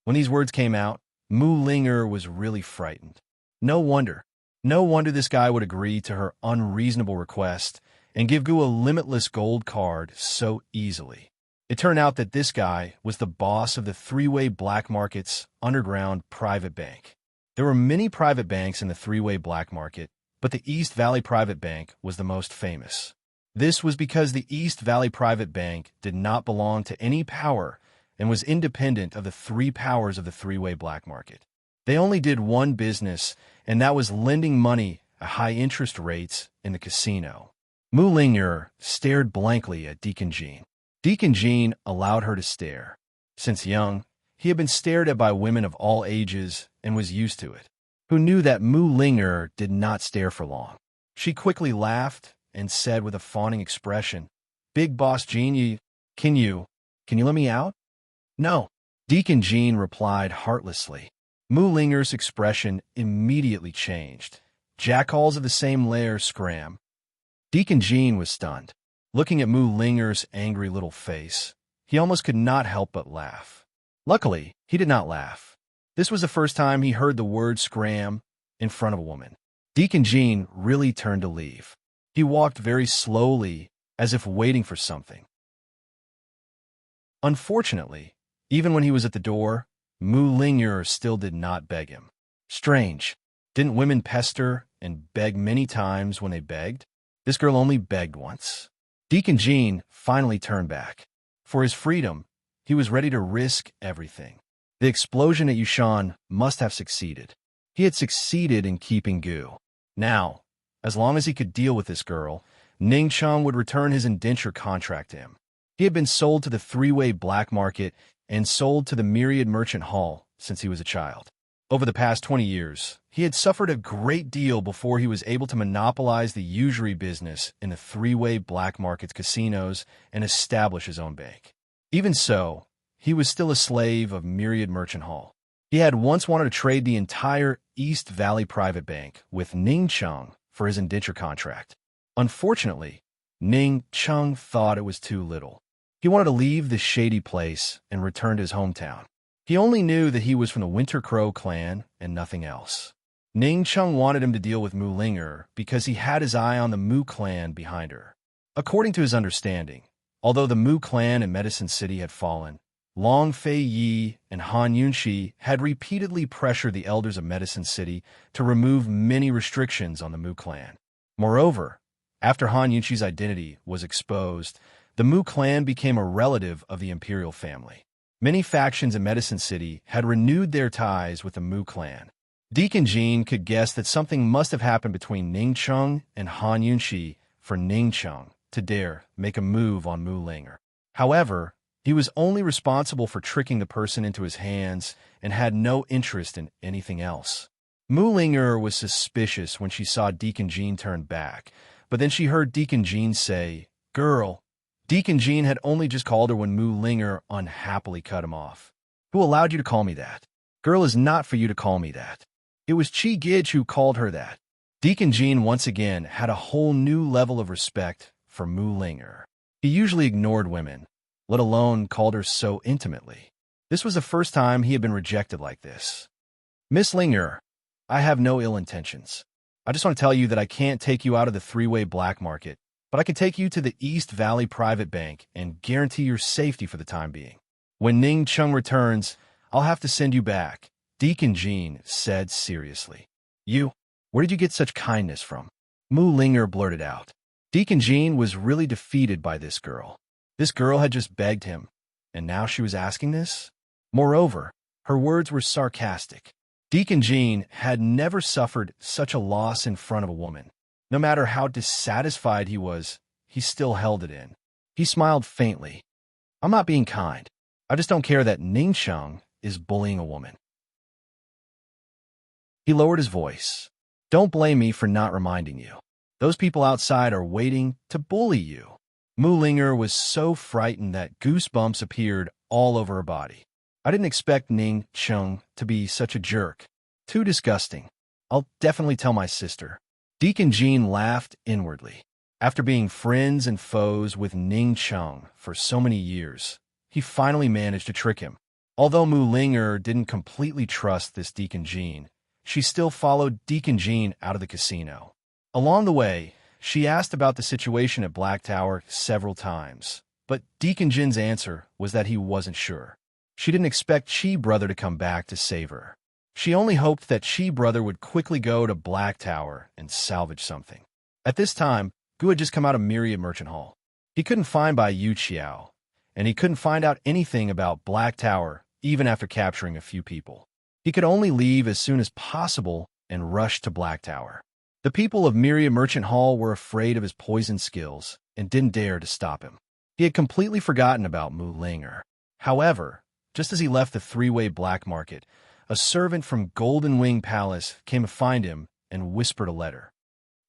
When these words came out, Mu Ling'er was really frightened. No wonder this guy would agree to her unreasonable request and give Gu a limitless gold card so easily. It turned out that this guy was the boss of the three-way black market's underground private bank. There were many private banks in the three-way black market, but the East Valley Private Bank was the most famous. This was because the East Valley Private Bank did not belong to any power and was independent of the three powers of the three-way black market. They only did one business, and that was lending money at high interest rates in the casino. Mu Ling'er stared blankly at Deacon Jean. Deacon Jean allowed her to stare. Since young, he had been stared at by women of all ages and was used to it. Who knew that Mu Ling'er did not stare for long? She quickly laughed and said with a fawning expression, "Big Boss Jean, can you let me out?" "No," Deacon Jean replied heartlessly. Mu Ling'er's expression immediately changed. Jackals of the same lair scram. Deacon Jean was stunned. Looking at Mu Ling'er's angry little face, he almost could not help but laugh. Luckily, he did not laugh. This was the first time he heard the word scram in front of a woman. Deacon Jean really turned to leave. He walked very slowly, as if waiting for something. Unfortunately, even when he was at the door, Mu Ling'er still did not beg him. Strange. Didn't women pester and beg many times when they begged? This girl only begged once. Deacon Jean finally turned back. For his freedom, he was ready to risk everything. The explosion at Yushan must have succeeded. He had succeeded in keeping Gu. Now, as long as he could deal with this girl, Ning Cheng would return his indenture contract to him. He had been sold to the three-way black market and sold to the Myriad Merchant Hall since he was a child. Over the past 20 years, he had suffered a great deal before he was able to monopolize the usury business in the three-way black market's casinos and establish his own bank. Even so, he was still a slave of Myriad Merchant Hall. He had once wanted to trade the entire East Valley Private Bank with Ning Cheng for his indenture contract. Unfortunately, Ning Cheng thought it was too little. He wanted to leave this shady place and return to his hometown. He only knew that he was from the Winter Crow clan and nothing else. Ning Cheng wanted him to deal with Mu Linger because he had his eye on the Mu clan behind her. According to his understanding, although the Mu clan in Medicine City had fallen, Long Fei Yi and Han Yunxi had repeatedly pressured the elders of Medicine City to remove many restrictions on the Mu clan. Moreover, after Han Yunxi's identity was exposed, the Mu clan became a relative of the imperial family. Many factions in Medicine City had renewed their ties with the Mu clan. Deacon Jean could guess that something must have happened between Ning Cheng and Han Yunxi for Ning Cheng to dare make a move on Mu Linger. However, he was only responsible for tricking the person into his hands and had no interest in anything else. Mu Linger was suspicious when she saw Deacon Jean turn back, but then she heard Deacon Jean say, "Girl." Deacon Jean had only just called her when Mu Linger unhappily cut him off. "Who allowed you to call me that? Girl is not for you to call me that." It was Chi Gidge who called her that. Deacon Jean once again had a whole new level of respect for Mu Linger. He usually ignored women, let alone called her so intimately. This was the first time he had been rejected like this. "Miss Linger, I have no ill intentions. I just want to tell you that I can't take you out of the three-way black market, but I can take you to the East Valley Private Bank and guarantee your safety for the time being. When Ning Cheng returns, I'll have to send you back," Deacon Jean said seriously. Where did you get such kindness from?" Mu Linger blurted out. Deacon Jean was really defeated by this girl. This girl had just begged him, and now she was asking this? Moreover, her words were sarcastic. Deacon Jean had never suffered such a loss in front of a woman. No matter how dissatisfied he was, he still held it in. He smiled faintly. "I'm not being kind. I just don't care that Ning Cheng is bullying a woman." He lowered his voice. "Don't blame me for not reminding you. Those people outside are waiting to bully you." Mu Linger was so frightened that goosebumps appeared all over her body. "I didn't expect Ning Cheng to be such a jerk. Too disgusting. I'll definitely tell my sister." Deacon Jean laughed inwardly. After being friends and foes with Ning Cheng for so many years, he finally managed to trick him. Although Mu Linger didn't completely trust this Deacon Jean, she still followed Deacon Jean out of the casino. Along the way, she asked about the situation at Black Tower several times, but Deacon Jin's answer was that he wasn't sure. She didn't expect Chi Brother to come back to save her. She only hoped that Chi Brother would quickly go to Black Tower and salvage something. At this time, Gu had just come out of Myriad Merchant Hall. He couldn't find Bai Yu Qiao, and he couldn't find out anything about Black Tower even after capturing a few people. He could only leave as soon as possible and rush to Black Tower. The people of Myriad Merchant Hall were afraid of his poison skills and didn't dare to stop him. He had completely forgotten about Mu Linger. However, just as he left the three-way black market, a servant from Golden Wing Palace came to find him and whispered a letter.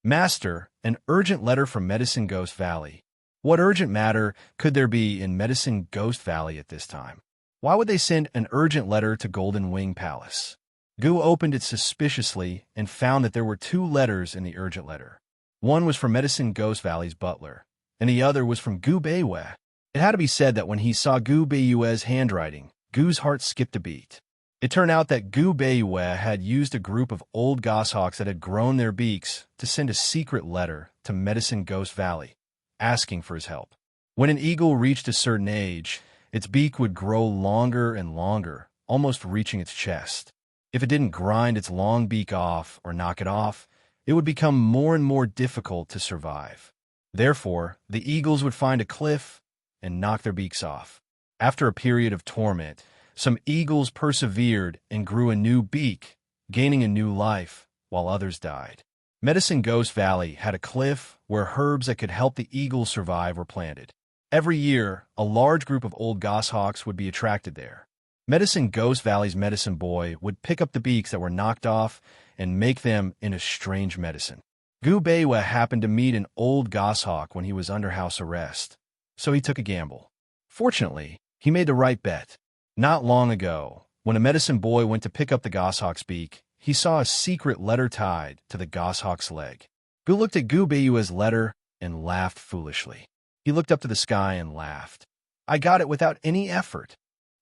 "Master, an urgent letter from Medicine Ghost Valley." What urgent matter could there be in Medicine Ghost Valley at this time? Why would they send an urgent letter to Golden Wing Palace? Gu opened it suspiciously and found that there were 2 letters in the urgent letter. One was from Medicine Ghost Valley's butler, and the other was from Gu Beiyue. It had to be said that when he saw Gu Beiyue's handwriting, Gu's heart skipped a beat. It turned out that Gu Beiyue had used a group of old goshawks that had grown their beaks to send a secret letter to Medicine Ghost Valley, asking for his help. When an eagle reached a certain age, its beak would grow longer and longer, almost reaching its chest. If it didn't grind its long beak off or knock it off, it would become more and more difficult to survive. Therefore, the eagles would find a cliff and knock their beaks off. After a period of torment, Some eagles persevered and grew a new beak, gaining a new life, while others died. Medicine Ghost Valley had a cliff where herbs that could help the eagles survive were planted. Every year, a large group of old goshawks would be attracted there. Medicine Ghost Valley's medicine boy would pick up the beaks that were knocked off and make them into strange medicine. Gubewa happened to meet an old goshawk when he was under house arrest, so he took a gamble. Fortunately, he made the right bet. Not long ago, when a medicine boy went to pick up the goshawk's beak, he saw a secret letter tied to the goshawk's leg. Gu looked at Gubewa's letter and laughed foolishly. He looked up to the sky and laughed. "I got it without any effort,"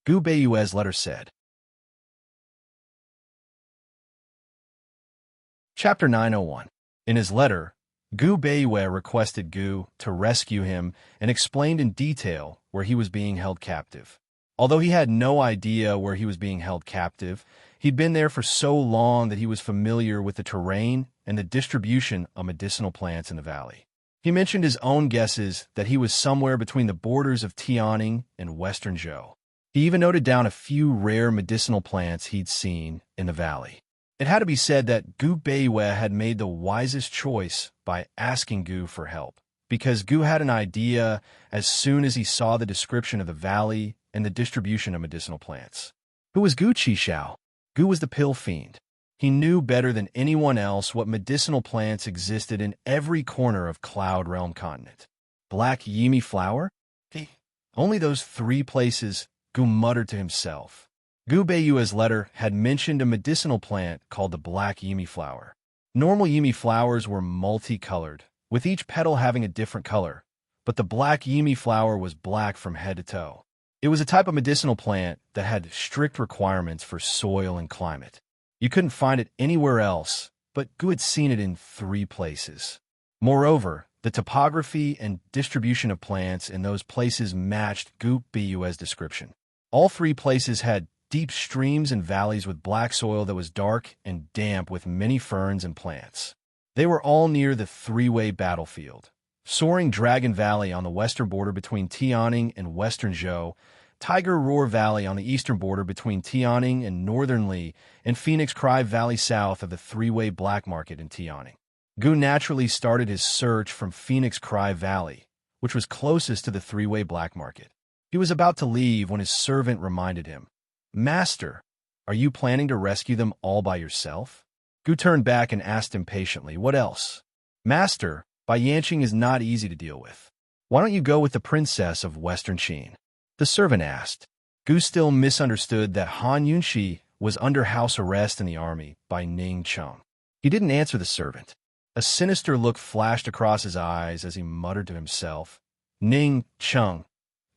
Gubewa's letter said. Chapter 901. In his letter, Gubewa requested Gu to rescue him and explained in detail where he was being held captive. Although he had no idea where he was being held captive, he'd been there for so long that he was familiar with the terrain and the distribution of medicinal plants in the valley. He mentioned his own guesses that he was somewhere between the borders of Tianing and Western Zhou. He even noted down a few rare medicinal plants he'd seen in the valley. It had to be said that Gubewa had made the wisest choice by asking Gu for help, because Gu had an idea as soon as he saw the description of the valley and the distribution of medicinal plants. Who was Gu Qishao? Gu was the pill fiend. He knew better than anyone else what medicinal plants existed in every corner of Cloud Realm continent. Black Yimi flower? Only those 3 places, Gu muttered to himself. Gubewa's letter had mentioned a medicinal plant called the black Yimi flower. Normal Yimi flowers were multicolored, with each petal having a different color, but the black Yimi flower was black from head to toe. It was a type of medicinal plant that had strict requirements for soil and climate. You couldn't find it anywhere else, but Gu had seen it in 3 places. Moreover, the topography and distribution of plants in those places matched Gubewa's description. All 3 places had deep streams and valleys with black soil that was dark and damp with many ferns and plants. They were all near the 3-way battlefield. Soaring Dragon Valley on the western border between Tianing and Western Zhou, Tiger Roar Valley on the eastern border between Tianing and Northern Li, and Phoenix Cry Valley south of the 3-way black market in Tianing. Gu naturally started his search from Phoenix Cry Valley, which was closest to the 3-way black market. He was about to leave when his servant reminded him, "Master, are you planning to rescue them all by yourself?" Gu turned back and asked impatiently, "What else?" "Master, Bai Yanqing is not easy to deal with. Why don't you go with the princess of Western Qin?" The servant asked. Gu still misunderstood that Han Yunxi was under house arrest in the army by Ning Cheng. He didn't answer the servant. A sinister look flashed across his eyes as he muttered to himself, "Ning Cheng,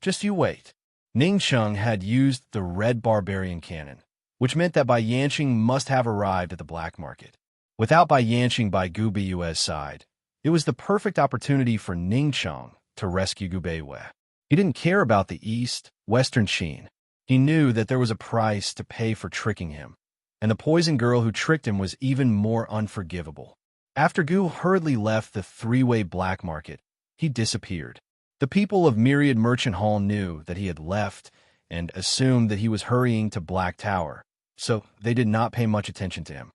just you wait." Ning Cheng had used the red barbarian cannon, which meant that Bai Yanqing must have arrived at the black market. Without Bai Yanqing by Gubewa's side, it was the perfect opportunity for Ning Cheng to rescue Gubewa. He didn't care about the East, Western Qin. He knew that there was a price to pay for tricking him, and the poison girl who tricked him was even more unforgivable. After Gu hurriedly left the 3-way black market, he disappeared. The people of Myriad Merchant Hall knew that he had left and assumed that he was hurrying to Black Tower, so they did not pay much attention to him.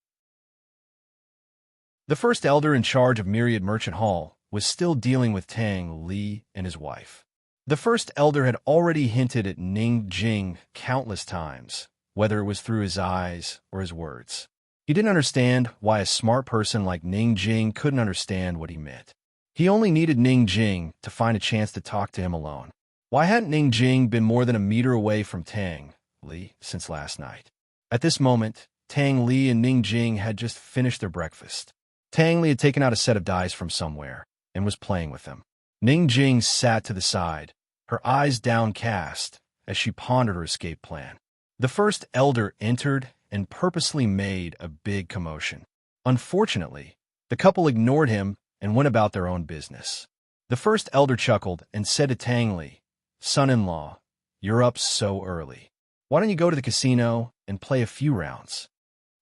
The first elder in charge of Myriad Merchant Hall was still dealing with Tang Li and his wife. The first elder had already hinted at Ning Jing countless times, whether it was through his eyes or his words. He didn't understand why a smart person like Ning Jing couldn't understand what he meant. He only needed Ning Jing to find a chance to talk to him alone. Why hadn't Ning Jing been more than a meter away from Tang Li since last night? At this moment, Tang Li and Ning Jing had just finished their breakfast. Tang Li had taken out a set of dice from somewhere and was playing with them. Ning Jing sat to the side, her eyes downcast as she pondered her escape plan. The first elder entered and purposely made a big commotion. Unfortunately, the couple ignored him and went about their own business. The first elder chuckled and said to Tang Li, "Son-in-law, you're up so early. Why don't you go to the casino and play a few rounds?"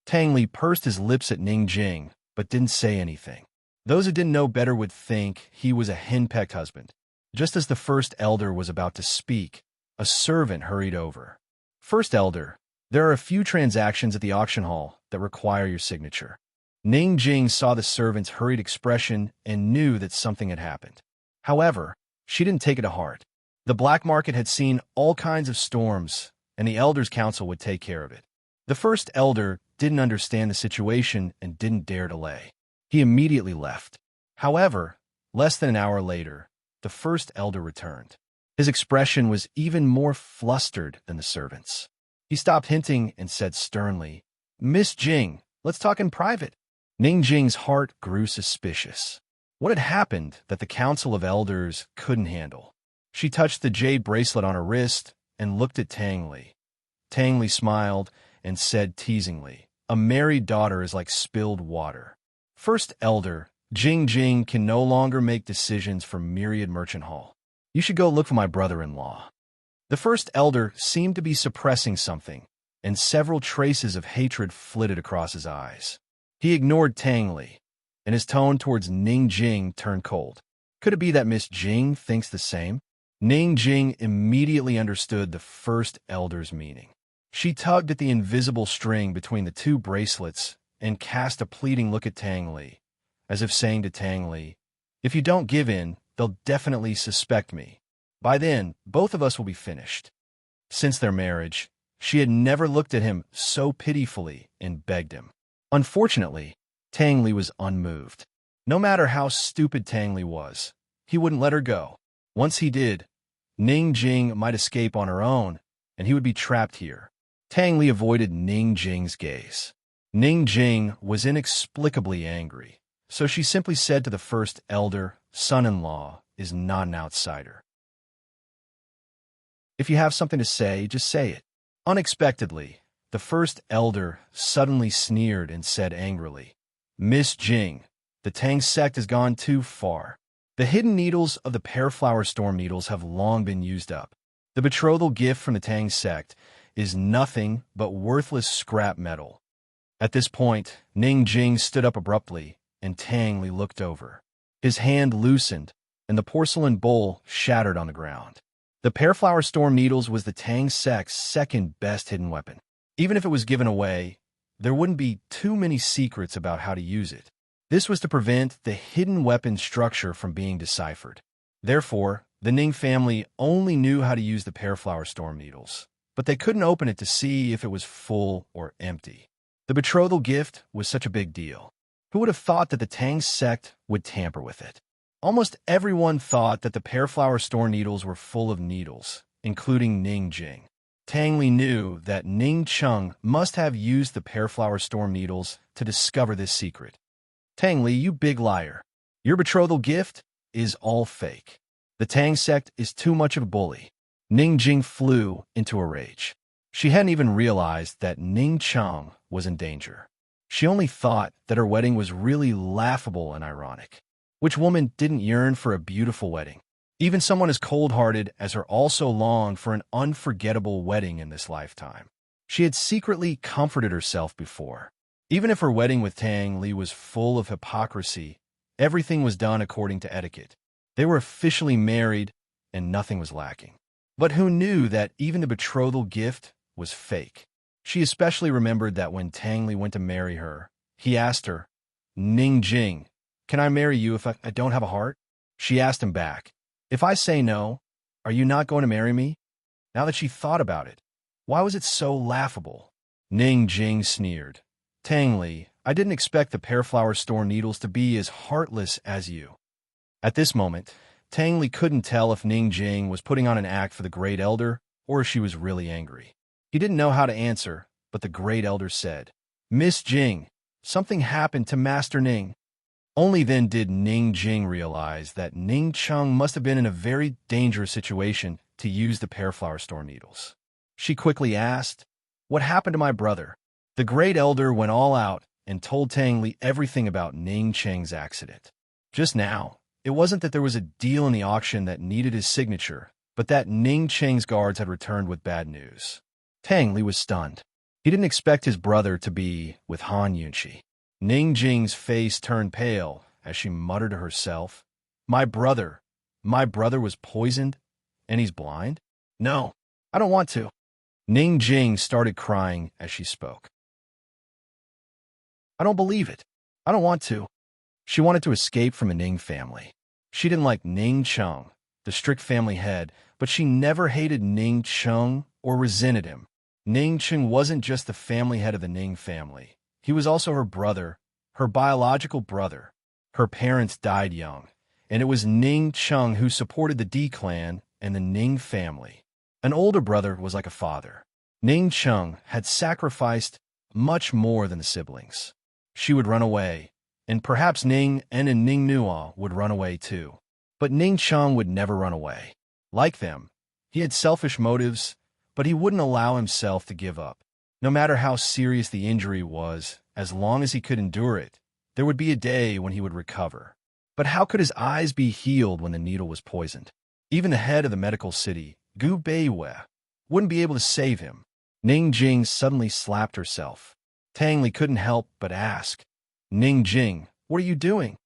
Tang Li pursed his lips at Ning Jing, but didn't say anything. Those who didn't know better would think he was a henpecked husband. Just as the first elder was about to speak, a servant hurried over. First Elder, there are a few transactions at the auction hall that require your signature. Ning Jing saw the servant's hurried expression and knew that something had happened. However, she didn't take it to heart. The black market had seen all kinds of storms, and the Elders' Council would take care of it. The First Elder didn't understand the situation and didn't dare delay. He immediately left. However, less than an hour later, the First Elder returned. His expression was even more flustered than the servant's. He stopped hinting and said sternly, "Miss Jing, let's talk in private." Ning Jing's heart grew suspicious. What had happened that the Council of Elders couldn't handle? She touched the jade bracelet on her wrist and looked at Tang Li. Tang Li smiled and said teasingly, "A married daughter is like spilled water." First Elder, Jing Jing can no longer make decisions for Myriad Merchant Hall. You should go look for my brother-in-law. The First Elder seemed to be suppressing something, and several traces of hatred flitted across his eyes. He ignored Tang Li, and his tone towards Ning Jing turned cold. Could it be that Miss Jing thinks the same? Ning Jing immediately understood the First Elder's meaning. She tugged at the invisible string between the two bracelets and cast a pleading look at Tang Li, as if saying to Tang Li, "If you don't give in, they'll definitely suspect me. By then, both of us will be finished." Since their marriage, she had never looked at him so pitifully and begged him. Unfortunately, Tang Li was unmoved. No matter how stupid Tang Li was, he wouldn't let her go. Once he did, Ning Jing might escape on her own, and he would be trapped here. Tang Li avoided Ning Jing's gaze. Ning Jing was inexplicably angry, so she simply said to the First Elder, "Son-in-law is not an outsider. If you have something to say, just say it." Unexpectedly, the First Elder suddenly sneered and said angrily, "Miss Jing, the Tang sect has gone too far. The hidden needles of the Pearflower Storm Needles have long been used up. The betrothal gift from the Tang sect is nothing but worthless scrap metal." At this point, Ning Jing stood up abruptly, and Tang Li looked over. His hand loosened, and the porcelain bowl shattered on the ground. The Pearflower Storm Needles was the Tang sect's second-best hidden weapon. Even if it was given away, there wouldn't be too many secrets about how to use it. This was to prevent the hidden weapon structure from being deciphered. Therefore, the Ning family only knew how to use the Pearflower Storm Needles, but they couldn't open it to see if it was full or empty. The betrothal gift was such a big deal. Who would have thought that the Tang sect would tamper with it? Almost everyone thought that the Pearflower Storm Needles were full of needles, including Ning Jing. Tang Li knew that Ning Chung must have used the Pearflower Storm Needles to discover this secret. "Tang Li, you big liar. Your betrothal gift is all fake. The Tang sect is too much of a bully." Ning Jing flew into a rage. She hadn't even realized that Ning Chung was in danger. She only thought that her wedding was really laughable and ironic. Which woman didn't yearn for a beautiful wedding? Even someone as cold-hearted as her also longed for an unforgettable wedding in this lifetime. She had secretly comforted herself before. Even if her wedding with Tang Li was full of hypocrisy, everything was done according to etiquette. They were officially married, and nothing was lacking. But who knew that even the betrothal gift was fake? She especially remembered that when Tang Li went to marry her, he asked her, "Ning Jing, can I marry you if I don't have a heart?" She asked him back, "If I say no, are you not going to marry me?" Now that she thought about it, why was it so laughable? Ning Jing sneered. "Tang Li, I didn't expect the Pearflower Storm Needles to be as heartless as you." At this moment, Tang Li couldn't tell if Ning Jing was putting on an act for the Great Elder or if she was really angry. He didn't know how to answer, but the Great Elder said, "Miss Jing, something happened to Master Ning." Only then did Ning Jing realize that Ning Chung must have been in a very dangerous situation to use the Pearflower Storm Needles. She quickly asked, "What happened to my brother?" The Great Elder went all out and told Tang Li everything about Ning Cheng's accident. Just now, it wasn't that there was a deal in the auction that needed his signature, but that Ning Cheng's guards had returned with bad news. Tang Li was stunned. He didn't expect his brother to be with Han Yunqi. Ning Jing's face turned pale as she muttered to herself, my brother was poisoned, and he's blind? No, I don't want to." Ning Jing started crying as she spoke. I don't believe it. I don't want to. She wanted to escape from the Ning family. She didn't like Ning Chung, the strict family head, but she never hated Ning Chung or resented him. Ning Chung wasn't just the family head of the Ning family. He was also her brother, her biological brother. Her parents died young, and it was Ning Chung who supported the D clan and the Ning family. An older brother was like a father. Ning Chung had sacrificed much more than the siblings. She would run away, and perhaps Ning and Ning Nuo would run away too. But Ning Chung would never run away. Like them, he had selfish motives, but he wouldn't allow himself to give up. No matter how serious the injury was, as long as he could endure it, there would be a day when he would recover. But how could his eyes be healed when the needle was poisoned? Even the head of the medical city, Gu Beiwei, wouldn't be able to save him. Ning Jing suddenly slapped herself. Tang Li couldn't help but ask, Ning Jing, what are you doing?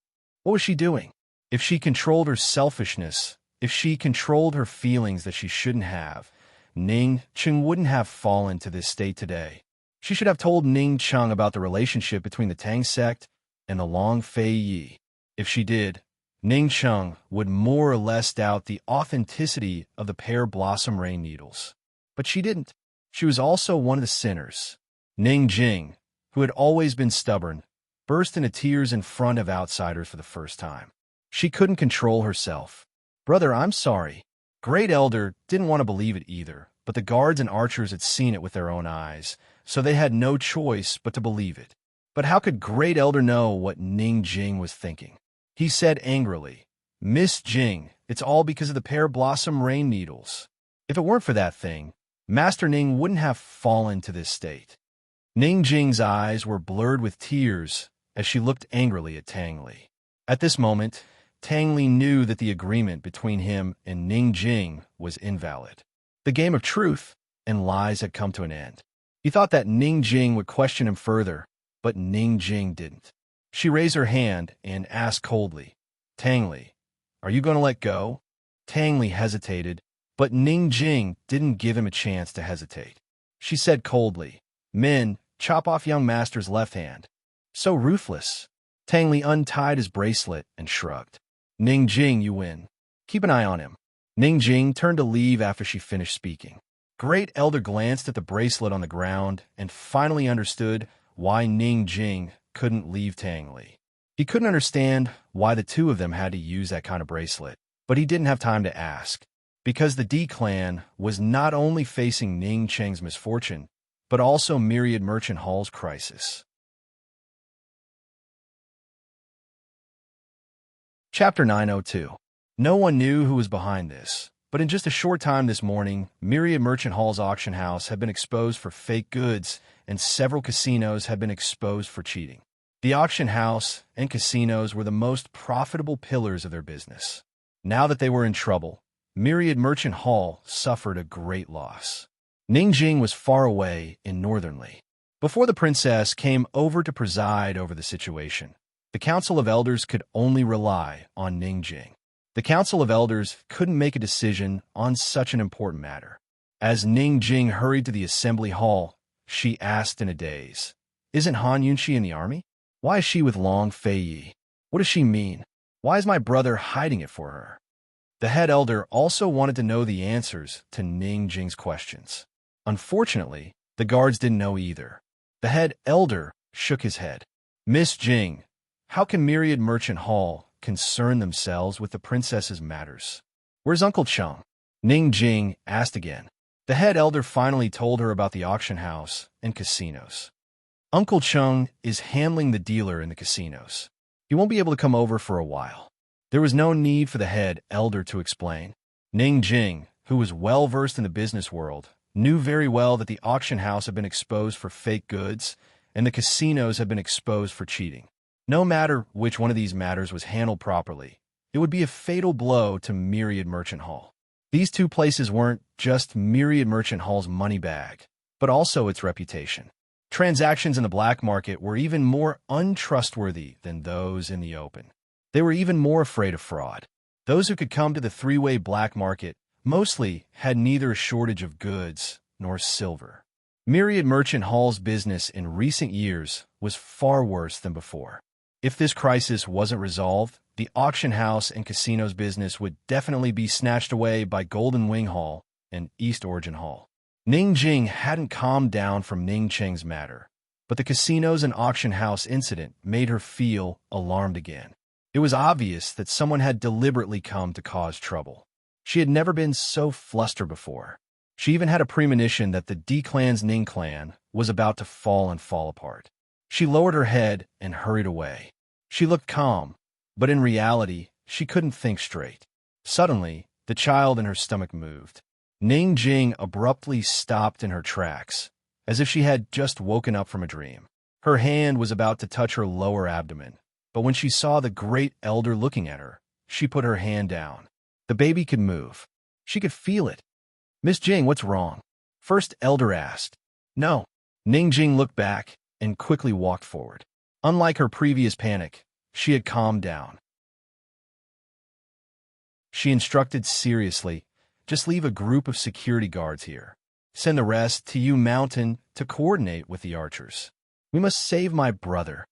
What was she doing? If she controlled her selfishness, if she controlled her feelings that she shouldn't have, Ning Chung wouldn't have fallen to this state today. She should have told Ning Chung about the relationship between the Tang sect and the Long Fei Yi. If she did, Ning Chung would more or less doubt the authenticity of the pear blossom rain needles. But she didn't. She was also one of the sinners. Ning Jing, who had always been stubborn, burst into tears in front of outsiders for the first time. She couldn't control herself. Brother, I'm sorry. Great Elder didn't want to believe it either, but the guards and archers had seen it with their own eyes, so they had no choice but to believe it. But how could Great Elder know what Ning Jing was thinking? He said angrily, Miss Jing, it's all because of the pear blossom rain needles. If it weren't for that thing, Master Ning wouldn't have fallen to this state. Ning Jing's eyes were blurred with tears as she looked angrily at Tang Li. At this moment, Tang Li knew that the agreement between him and Ning Jing was invalid. The game of truth and lies had come to an end. He thought that Ning Jing would question him further, but Ning Jing didn't. She raised her hand and asked coldly, Tang Li, are you going to let go? Tang Li hesitated, but Ning Jing didn't give him a chance to hesitate. She said coldly, Men, chop off young master's left hand. So ruthless. Tang Li untied his bracelet and shrugged. Ning Jing, you win. Keep an eye on him. Ning Jing turned to leave after she finished speaking. Great Elder glanced at the bracelet on the ground and finally understood why Ning Jing couldn't leave Tang Li. He couldn't understand why the two of them had to use that kind of bracelet, but he didn't have time to ask, because the D clan was not only facing Ning Cheng's misfortune, but also Myriad Merchant Hall's crisis. Chapter 902. No one knew who was behind this, but in just a short time this morning, Myriad Merchant Hall's auction house had been exposed for fake goods, and several casinos had been exposed for cheating. The auction house and casinos were the most profitable pillars of their business. Now that they were in trouble, Myriad Merchant Hall suffered a great loss. Ning Jing was far away in Northern Li. Before the princess came over to preside over the situation, the Council of Elders could only rely on Ning Jing. The Council of Elders couldn't make a decision on such an important matter. As Ning Jing hurried to the assembly hall, she asked in a daze, Isn't Han Yunxi in the army? Why is she with Long Fei Yi? What does she mean? Why is my brother hiding it for her? The head elder also wanted to know the answers to Ning Jing's questions. Unfortunately, the guards didn't know either. The head elder shook his head. Miss Jing, how can Myriad Merchant Hall concern themselves with the princess's matters? Where's Uncle Chung? Ning Jing asked again. The head elder finally told her about the auction house and casinos. Uncle Chung is handling the dealer in the casinos. He won't be able to come over for a while. There was no need for the head elder to explain. Ning Jing, who was well-versed in the business world, knew very well that the auction house had been exposed for fake goods and the casinos had been exposed for cheating. No matter which one of these matters was handled properly, it would be a fatal blow to Myriad Merchant Hall. These two places weren't just Myriad Merchant Hall's money bag, but also its reputation. Transactions in the black market were even more untrustworthy than those in the open. They were even more afraid of fraud. Those who could come to the three-way black market mostly had neither a shortage of goods nor silver. Myriad Merchant Hall's business in recent years was far worse than before. If this crisis wasn't resolved, the auction house and casino's business would definitely be snatched away by Golden Wing Hall and East Origin Hall. Ning Jing hadn't calmed down from Ning Cheng's matter, but the casinos and auction house incident made her feel alarmed again. It was obvious that someone had deliberately come to cause trouble. She had never been so flustered before. She even had a premonition that the D clan's Ning clan was about to fall apart. She lowered her head and hurried away. She looked calm, but in reality, she couldn't think straight. Suddenly, the child in her stomach moved. Ning Jing abruptly stopped in her tracks, as if she had just woken up from a dream. Her hand was about to touch her lower abdomen, but when she saw the great elder looking at her, she put her hand down. The baby could move. She could feel it. "Miss Jing, what's wrong?" First elder asked. "No." Ning Jing looked back and quickly walked forward. Unlike her previous panic, she had calmed down. She instructed seriously, "Just leave a group of security guards here. Send the rest to Yu Mountain to coordinate with the archers. We must save my brother.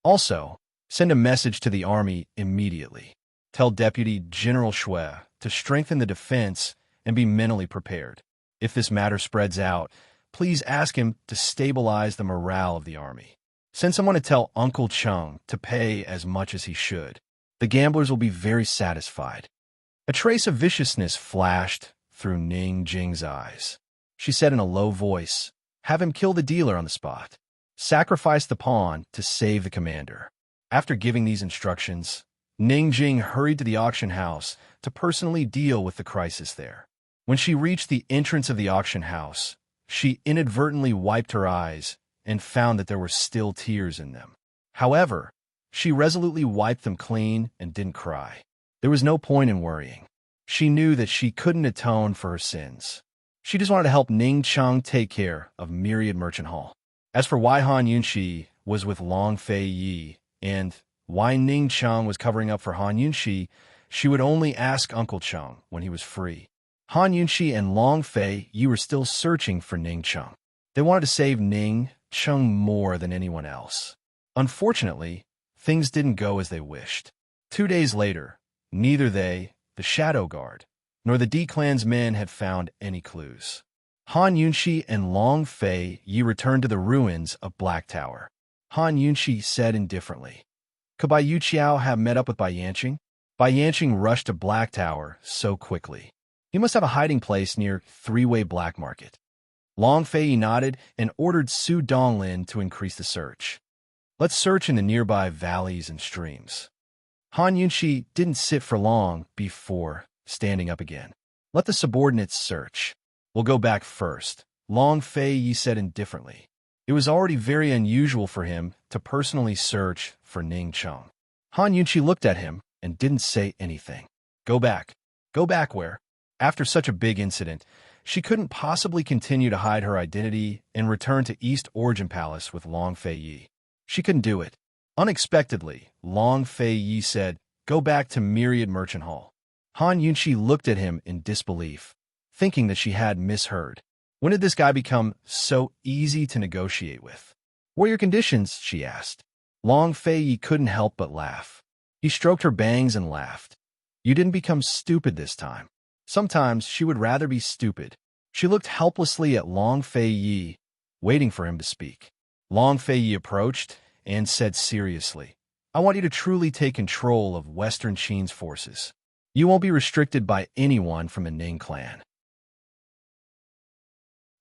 Also, send a message to the army immediately. Tell Deputy General Shui to strengthen the defense and be mentally prepared. If this matter spreads out, please ask him to stabilize the morale of the army. Send someone to tell Uncle Chung to pay as much as he should. The gamblers will be very satisfied." A trace of viciousness flashed through Ning Jing's eyes. She said in a low voice, "Have him kill the dealer on the spot. Sacrifice the pawn to save the commander." After giving these instructions, Ning Jing hurried to the auction house to personally deal with the crisis there. When she reached the entrance of the auction house, she inadvertently wiped her eyes and found that there were still tears in them. However, she resolutely wiped them clean and didn't cry. There was no point in worrying. She knew that she couldn't atone for her sins. She just wanted to help Ning Cheng take care of Myriad Merchant Hall. As for why Han Yunxi was with Long Fei Yi and why Ning Cheng was covering up for Han Yunxi, she would only ask Uncle Cheng when he was free. Han Yunxi and Long Fei Yi were still searching for Ning Cheng. They wanted to save Ning Cheng more than anyone else. Unfortunately, things didn't go as they wished. 2 days later, neither they, the Shadow Guard, nor the D clan's men had found any clues. Han Yunxi and Long Fei Yi returned to the ruins of Black Tower. Han Yunxi said indifferently, "Could Bai Yuqiao have met up with Bai Yanqing?" Bai Yanqing rushed to Black Tower so quickly. He must have a hiding place near Three-Way Black Market. Long Fei Yi nodded and ordered Su Donglin to increase the search. "Let's search in the nearby valleys and streams." Han Yunxi didn't sit for long before standing up again. "Let the subordinates search. We'll go back first," Long Fei Yi said indifferently. It was already very unusual for him to personally search for Ning Cheng. Han Yunxi looked at him and didn't say anything. Go back. Go back where?" After such a big incident, she couldn't possibly continue to hide her identity and return to East Origin Palace with Long Fei Yi. She couldn't do it. Unexpectedly, Long Fei Yi said, "Go back to Myriad Merchant Hall." Han Yunxi looked at him in disbelief, thinking that she had misheard. When did this guy become so easy to negotiate with? "What are your conditions?" she asked. Long Fei Yi couldn't help but laugh. He stroked her bangs and laughed. "You didn't become stupid this time." Sometimes she would rather be stupid. She looked helplessly at Long Fei Yi, waiting for him to speak. Long Fei Yi approached and said seriously, "I want you to truly take control of Western Qin's forces. You won't be restricted by anyone from the Ning clan."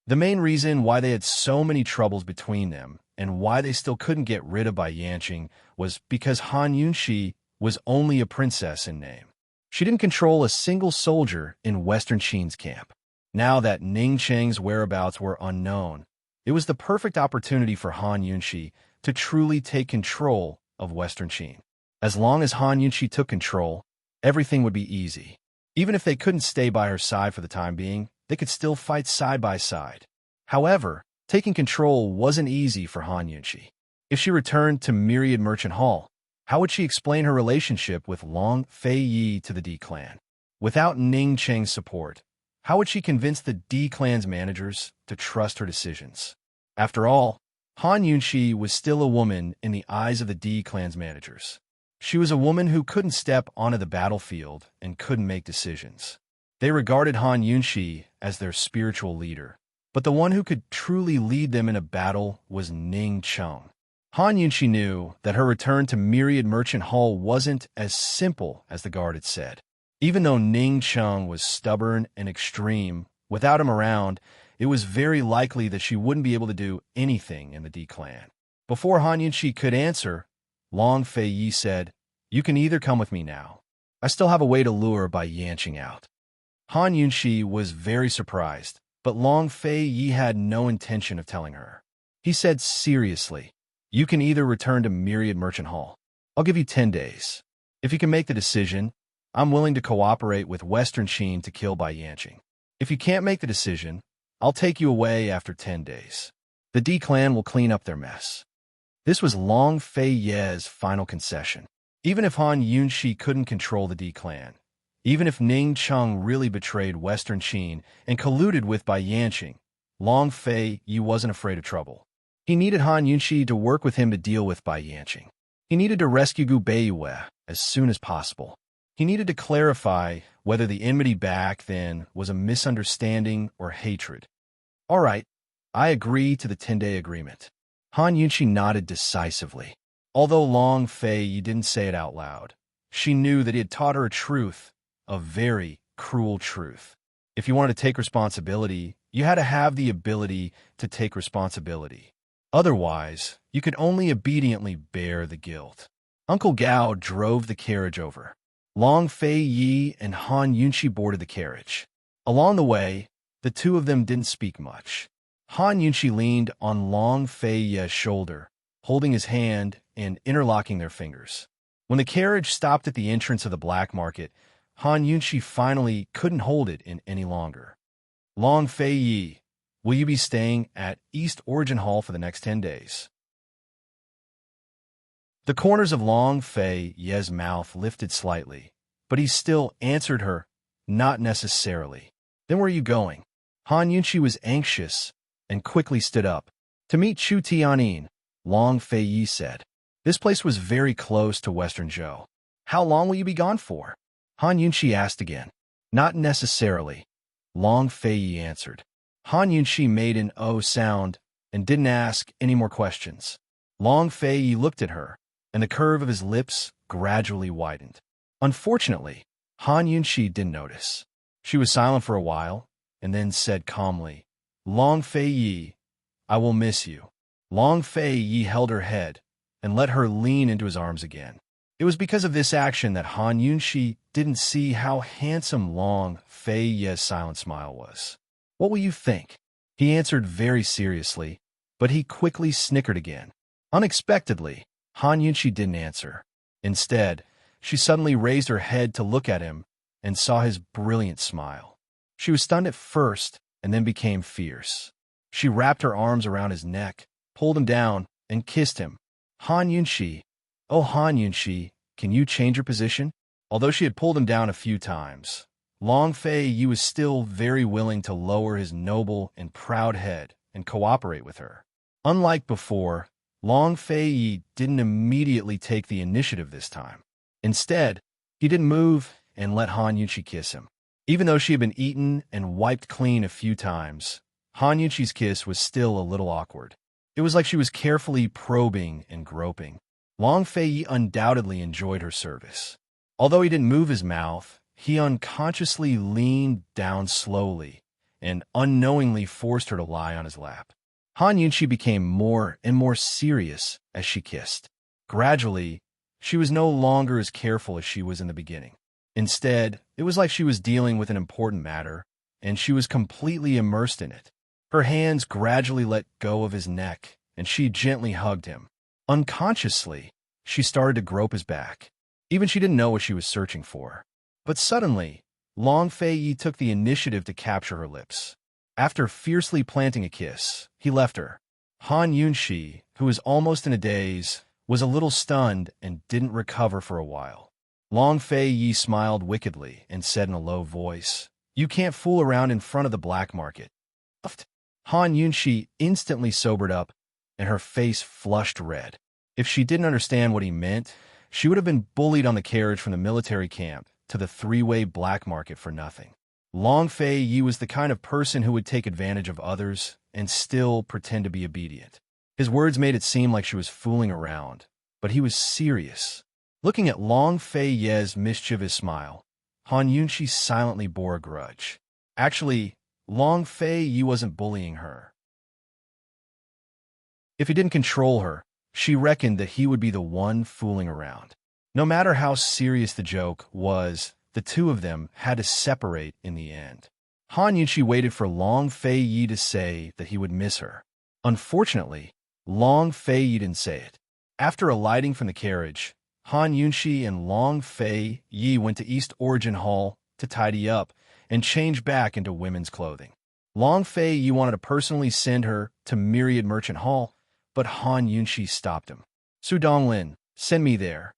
The main reason why they had so many troubles between them and why they still couldn't get rid of Bai Yanqing was because Han Yunxi was only a princess in name. She didn't control a single soldier in Western Qin's camp. Now that Ning Cheng's whereabouts were unknown, it was the perfect opportunity for Han Yunxi to truly take control of Western Qin. As long as Han Yunxi took control, everything would be easy. Even if they couldn't stay by her side for the time being, they could still fight side by side. However, taking control wasn't easy for Han Yunxi. If she returned to Myriad Merchant Hall, how would she explain her relationship with Long Fei Yi to the D clan? Without Ning Cheng's support, How would she convince the D clan's managers to trust her decisions? After all, Han Yunxi was still a woman in the eyes of the D clan's managers. She was a woman who couldn't step onto the battlefield and couldn't make decisions. They regarded Han Yunxi as their spiritual leader, but the one who could truly lead them in a battle was Ning Cheng. Han Yunxi knew that her return to Myriad Merchant Hall wasn't as simple as the guard had said. Even though Ning Cheng was stubborn and extreme, without him around, it was very likely that she wouldn't be able to do anything in the D clan. Before Han Yunxi could answer, Long Fei Yi said, "You can either come with me now. I still have a way to lure Bai Yanqing out." Han Yunxi was very surprised, but Long Fei Yi had no intention of telling her. He said seriously, "You can either return to Myriad Merchant Hall. I'll give you 10 days. If you can make the decision, I'm willing to cooperate with Western Qin to kill Bai Yanqing. If you can't make the decision, I'll take you away after 10 days. The D clan will clean up their mess." This was Long Fei Ye's final concession. Even if Han Yunxi couldn't control the D clan, even if Ning Cheng really betrayed Western Qin and colluded with Bai Yanqing, Long Fei Yi wasn't afraid of trouble. He needed Han Yunxi to work with him to deal with Bai Yanqing. He needed to rescue Gu Beiyue as soon as possible. He needed to clarify whether the enmity back then was a misunderstanding or hatred. "All right, I agree to the 10-day agreement." Han Yunxi nodded decisively. Although Long Fei Yi didn't say it out loud, she knew that he had taught her a truth, a very cruel truth. If you wanted to take responsibility, you had to have the ability to take responsibility. Otherwise, you could only obediently bear the guilt. Uncle Gao drove the carriage over. Long Fei Yi and Han Yunxi boarded the carriage. Along the way, the two of them didn't speak much. Han Yunxi leaned on Long Fei Yi's shoulder, holding his hand and interlocking their fingers. When the carriage stopped at the entrance of the black market, Han Yunxi finally couldn't hold it in any longer. "Long Fei Yi, will you be staying at East Origin Hall for the next 10 days? The corners of Long Fei Yi's mouth lifted slightly, but he still answered her, "Not necessarily." "Then where are you going?" Han Yunxi was anxious and quickly stood up. "To meet Chu Tianyin," Long Fei Yi said. This place was very close to Western Zhou. "How long will you be gone for?" Han Yunxi asked again. "Not necessarily," Long Fei Yi answered. Han Yunxi made an "oh" sound and didn't ask any more questions. Long Fei Yi looked at her, and the curve of his lips gradually widened. Unfortunately, Han Yunxi didn't notice. She was silent for a while, and then said calmly, "Long Fei Yi, I will miss you." Long Fei Yi held her head and let her lean into his arms again. It was because of this action that Han Yunxi didn't see how handsome Long Fei Yi's silent smile was. "What will you think?" He answered very seriously, but he quickly snickered again. Unexpectedly, Han Yunxi didn't answer. Instead, she suddenly raised her head to look at him and saw his brilliant smile. She was stunned at first and then became fierce. She wrapped her arms around his neck, pulled him down, and kissed him. "Han Yunxi, oh Han Yunxi, can you change your position?" Although she had pulled him down a few times, Long Fei Yi was still very willing to lower his noble and proud head and cooperate with her. Unlike before, Long Fei Yi didn't immediately take the initiative this time. Instead, he didn't move and let Han Yunxi kiss him. Even though she had been eaten and wiped clean a few times, Han Yunxi's kiss was still a little awkward. It was like she was carefully probing and groping. Long Fei Yi undoubtedly enjoyed her service. Although he didn't move his mouth, he unconsciously leaned down slowly and unknowingly forced her to lie on his lap. Han Yunxi became more and more serious as she kissed. Gradually, she was no longer as careful as she was in the beginning. Instead, it was like she was dealing with an important matter, and she was completely immersed in it. Her hands gradually let go of his neck, and she gently hugged him. Unconsciously, she started to grope his back. Even she didn't know what she was searching for. But suddenly, Long Fei Yi took the initiative to capture her lips. After fiercely planting a kiss, he left her. Han Yunxi, who was almost in a daze, was a little stunned and didn't recover for a while. Long Fei Yi smiled wickedly and said in a low voice, You can't fool around in front of the black market. Han Yunshi instantly sobered up, and her face flushed red. If she didn't understand what he meant, she would have been bullied on the carriage from the military camp to the three-way black market for nothing. Long Fei Yi was the kind of person who would take advantage of others and still pretend to be obedient. His words made it seem like she was fooling around, but he was serious. Looking at Long Fei Ye's mischievous smile, Han Yunshi silently bore a grudge. Actually, Long Fei Yi wasn't bullying her. If he didn't control her, she reckoned that he would be the one fooling around. No matter how serious the joke was, the two of them had to separate in the end. Han Yunshi waited for Long Fei Yi to say that he would miss her. Unfortunately, Long Fei Yi didn't say it. After alighting from the carriage, Han Yunshi and Long Fei Yi went to East Origin Hall to tidy up and change back into women's clothing. Long Fei Yi wanted to personally send her to Myriad Merchant Hall, but Han Yunshi stopped him. Su Donglin, send me there.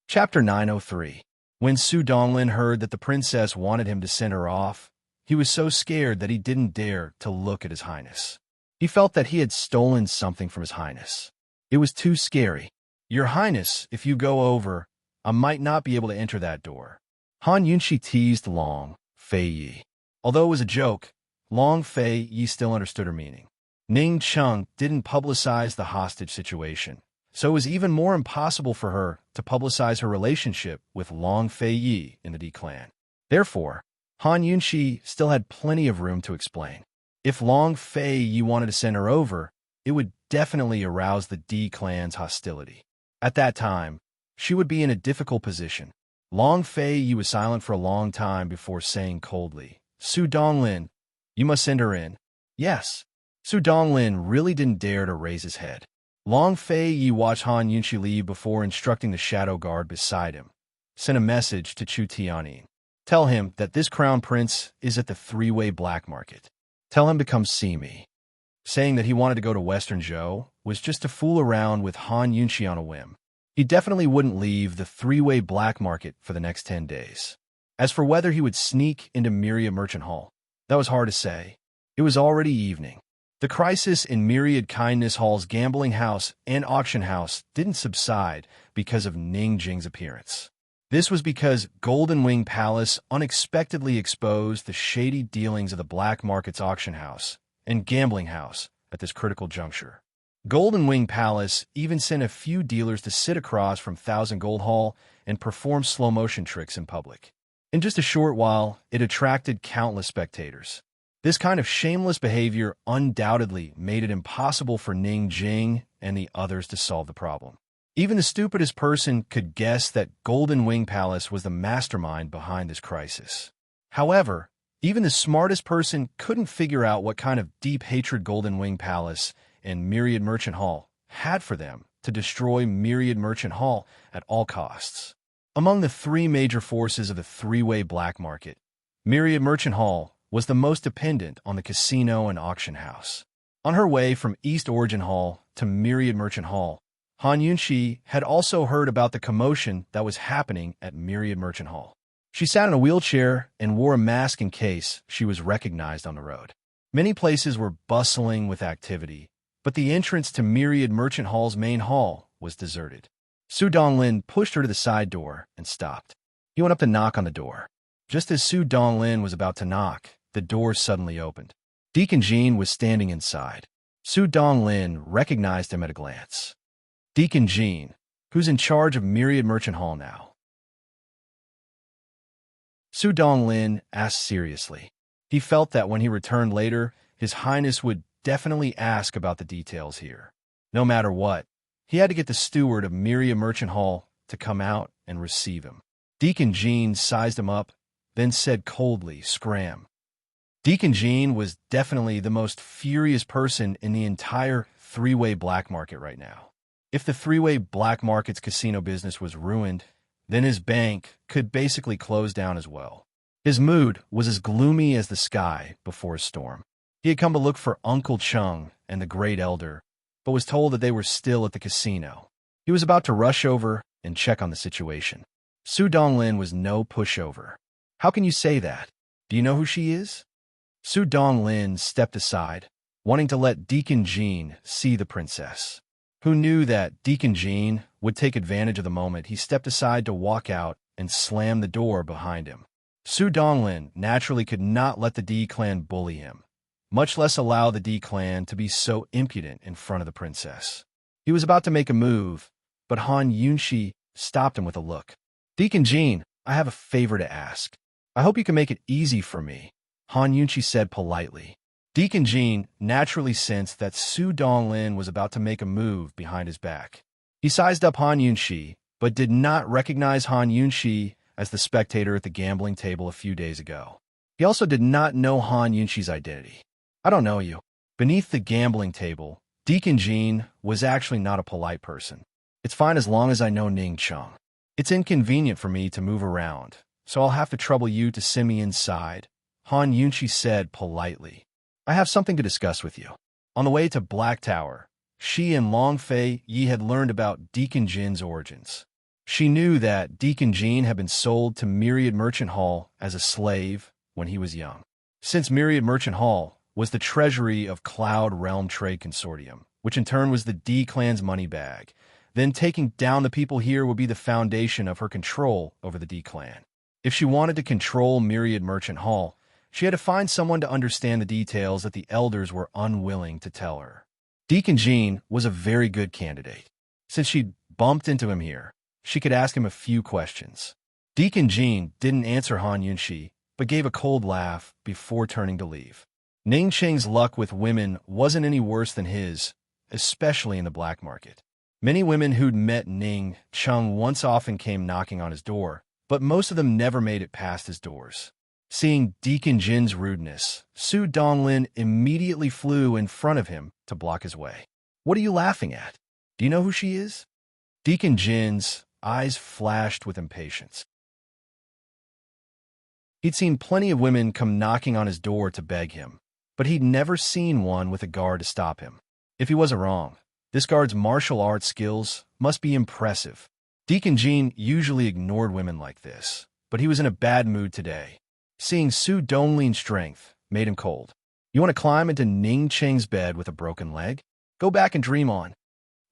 Chapter 903. When Su Donglin heard that the princess wanted him to send her off, he was so scared that he didn't dare to look at His Highness. He felt that he had stolen something from His Highness. It was too scary. Your Highness, if you go over, I might not be able to enter that door. Han Yunshi teased Long Fei Yi. Although it was a joke, Long Fei Yi still understood her meaning. Ning Cheng didn't publicize the hostage situation, so it was even more impossible for her to publicize her relationship with Long Fei Yi in the D clan. Therefore, Han Yunshi still had plenty of room to explain. If Long Fei Yi wanted to send her over, it would definitely arouse the D clan's hostility. At that time, she would be in a difficult position. Long Fei Yi was silent for a long time before saying coldly, Su Donglin, you must send her in. Yes. Su Donglin really didn't dare to raise his head. Long Fei Yi watched Han Yunshi leave before instructing the shadow guard beside him. Send a message to Chu Tianyin. Tell him that this crown prince is at the three-way black market. Tell him to come see me. Saying that he wanted to go to Western Zhou was just to fool around with Han Yunshi on a whim. He definitely wouldn't leave the three-way black market for the next 10 days. As for whether he would sneak into Myriad Merchant Hall, that was hard to say. It was already evening. The crisis in Myriad Kindness Hall's gambling house and auction house didn't subside because of Ning Jing's appearance. This was because Golden Wing Palace unexpectedly exposed the shady dealings of the black market's auction house and gambling house at this critical juncture. Golden Wing Palace even sent a few dealers to sit across from Thousand Gold Hall and perform slow-motion tricks in public. In just a short while, it attracted countless spectators. This kind of shameless behavior undoubtedly made it impossible for Ning Jing and the others to solve the problem. Even the stupidest person could guess that Golden Wing Palace was the mastermind behind this crisis. However, even the smartest person couldn't figure out what kind of deep hatred Golden Wing Palace and Myriad Merchant Hall had for them to destroy Myriad Merchant Hall at all costs. Among the three major forces of the three-way black market, Myriad Merchant Hall was the most dependent on the casino and auction house. On her way from East Origin Hall to Myriad Merchant Hall, Han Yunshi had also heard about the commotion that was happening at Myriad Merchant Hall. She sat in a wheelchair and wore a mask in case she was recognized on the road. Many places were bustling with activity, but the entrance to Myriad Merchant Hall's main hall was deserted. Su Donglin pushed her to the side door and stopped. He went up to knock on the door. Just as Su Donglin was about to knock, the door suddenly opened. Deacon Jean was standing inside. Su Donglin recognized him at a glance. Deacon Jean, who's in charge of Myriad Merchant Hall now? Su Donglin asked seriously. He felt that when he returned later, His Highness would definitely ask about the details here. No matter what, he had to get the steward of Myriad Merchant Hall to come out and receive him. Deacon Jean sized him up, then said coldly, "Scram." Deacon Jean was definitely the most furious person in the entire three-way black market right now. If the three-way black market's casino business was ruined, then his bank could basically close down as well. His mood was as gloomy as the sky before a storm. He had come to look for Uncle Chung and the Great Elder, but was told that they were still at the casino. He was about to rush over and check on the situation. Su Donglin was no pushover. How can you say that? Do you know who she is? Su Donglin stepped aside, wanting to let Deacon Jean see the princess. Who knew that Deacon Jean would take advantage of the moment he stepped aside to walk out and slam the door behind him. Su Donglin naturally could not let the D clan bully him, much less allow the D clan to be so impudent in front of the princess. He was about to make a move, but Han Yunshi stopped him with a look. Deacon Jean, I have a favor to ask. I hope you can make it easy for me, Han Yunshi said politely. Deacon Jean naturally sensed that Su Donglin was about to make a move behind his back. He sized up Han Yunshi, but did not recognize Han Yunshi as the spectator at the gambling table a few days ago. He also did not know Han Yunshi's identity. I don't know you. Beneath the gambling table, Deacon Jean was actually not a polite person. It's fine as long as I know Ning Chung. It's inconvenient for me to move around, so I'll have to trouble you to send me inside, Han Yunshi said politely. I have something to discuss with you. On the way to Black Tower, she and Long Fei Yi had learned about Deacon Jin's origins. She knew that Deacon Jin had been sold to Myriad Merchant Hall as a slave when he was young. Since Myriad Merchant Hall was the treasury of Cloud Realm Trade Consortium, which in turn was the D clan's money bag, then taking down the people here would be the foundation of her control over the D clan. If she wanted to control Myriad Merchant Hall, she had to find someone to understand the details that the elders were unwilling to tell her. Deacon Jean was a very good candidate. Since she'd bumped into him here, she could ask him a few questions. Deacon Jean didn't answer Han Yunshi, but gave a cold laugh before turning to leave. Ning Cheng's luck with women wasn't any worse than his, especially in the black market. Many women who'd met Ning Chung once often came knocking on his door, but most of them never made it past his doors. Seeing Deacon Jin's rudeness, Su Donglin immediately flew in front of him to block his way. What are you laughing at? Do you know who she is? Deacon Jin's eyes flashed with impatience. He'd seen plenty of women come knocking on his door to beg him, but he'd never seen one with a guard to stop him. If he wasn't wrong, this guard's martial arts skills must be impressive. Deacon Jin usually ignored women like this, but he was in a bad mood today. Seeing Su Donglin's strength made him cold. You want to climb into Ning Cheng's bed with a broken leg? Go back and dream on.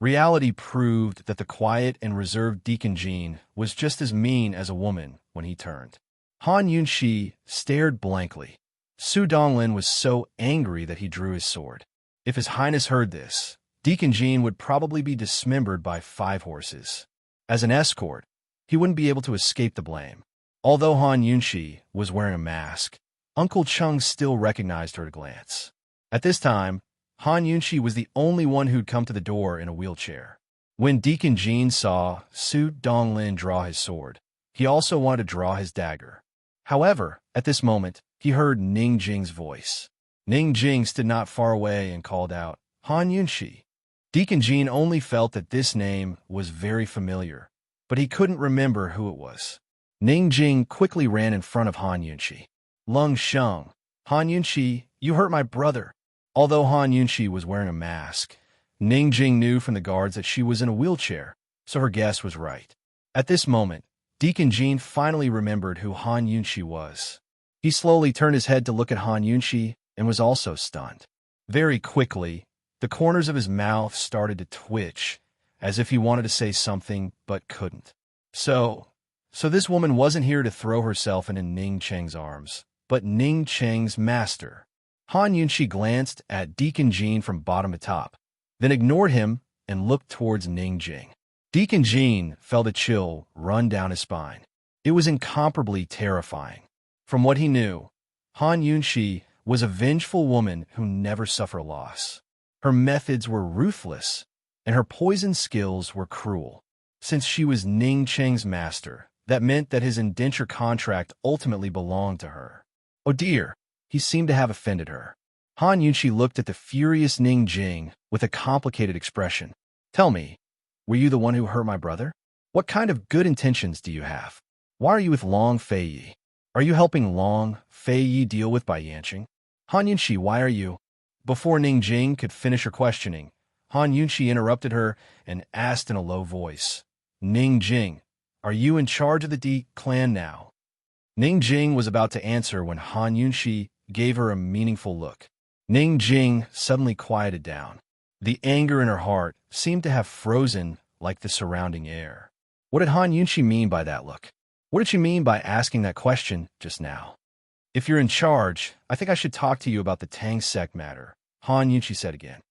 Reality proved that the quiet and reserved Deacon Jin was just as mean as a woman when he turned. Han Yunshi stared blankly. Su Donglin was so angry that he drew his sword. If His Highness heard this, Deacon Jin would probably be dismembered by 5 horses. As an escort, he wouldn't be able to escape the blame. Although Han Yunshi was wearing a mask, Uncle Chung still recognized her at a glance. At this time, Han Yunshi was the only one who'd come to the door in a wheelchair. When Deacon Jin saw Su Donglin draw his sword, he also wanted to draw his dagger. However, at this moment, he heard Ning Jing's voice. Ning Jing stood not far away and called out, Han Yunshi. Deacon Jin only felt that this name was very familiar, but he couldn't remember who it was. Ning Jing quickly ran in front of Han Yunshi. Lung Sheng, Han Yunshi, you hurt my brother. Although Han Yunshi was wearing a mask, Ning Jing knew from the guards that she was in a wheelchair, so her guess was right. At this moment, Deacon Jin finally remembered who Han Yunshi was. He slowly turned his head to look at Han Yunshi and was also stunned. Very quickly, the corners of his mouth started to twitch, as if he wanted to say something but couldn't. So this woman wasn't here to throw herself into Ning Cheng's arms, but Ning Cheng's master. Han Yunshi glanced at Deacon Jin from bottom to top, then ignored him and looked towards Ning Jing. Deacon Jin felt a chill run down his spine. It was incomparably terrifying. From what he knew, Han Yunshi was a vengeful woman who never suffered loss. Her methods were ruthless, and her poison skills were cruel. Since she was Ning Cheng's master, that meant that his indenture contract ultimately belonged to her. Oh dear, he seemed to have offended her. Han Yunshi looked at the furious Ning Jing with a complicated expression. Tell me, were you the one who hurt my brother? What kind of good intentions do you have? Why are you with Long Fei Yi? Are you helping Long Fei Yi deal with Bai Yanqing? Han Yunshi, why are you? Before Ning Jing could finish her questioning, Han Yunshi interrupted her and asked in a low voice, Ning Jing, are you in charge of the D clan now? Ning Jing was about to answer when Han Yunshi gave her a meaningful look. Ning Jing suddenly quieted down. The anger in her heart seemed to have frozen like the surrounding air. What did Han Yunshi mean by that look? What did she mean by asking that question just now? If you're in charge, I think I should talk to you about the Tang sect matter, Han Yunshi said again.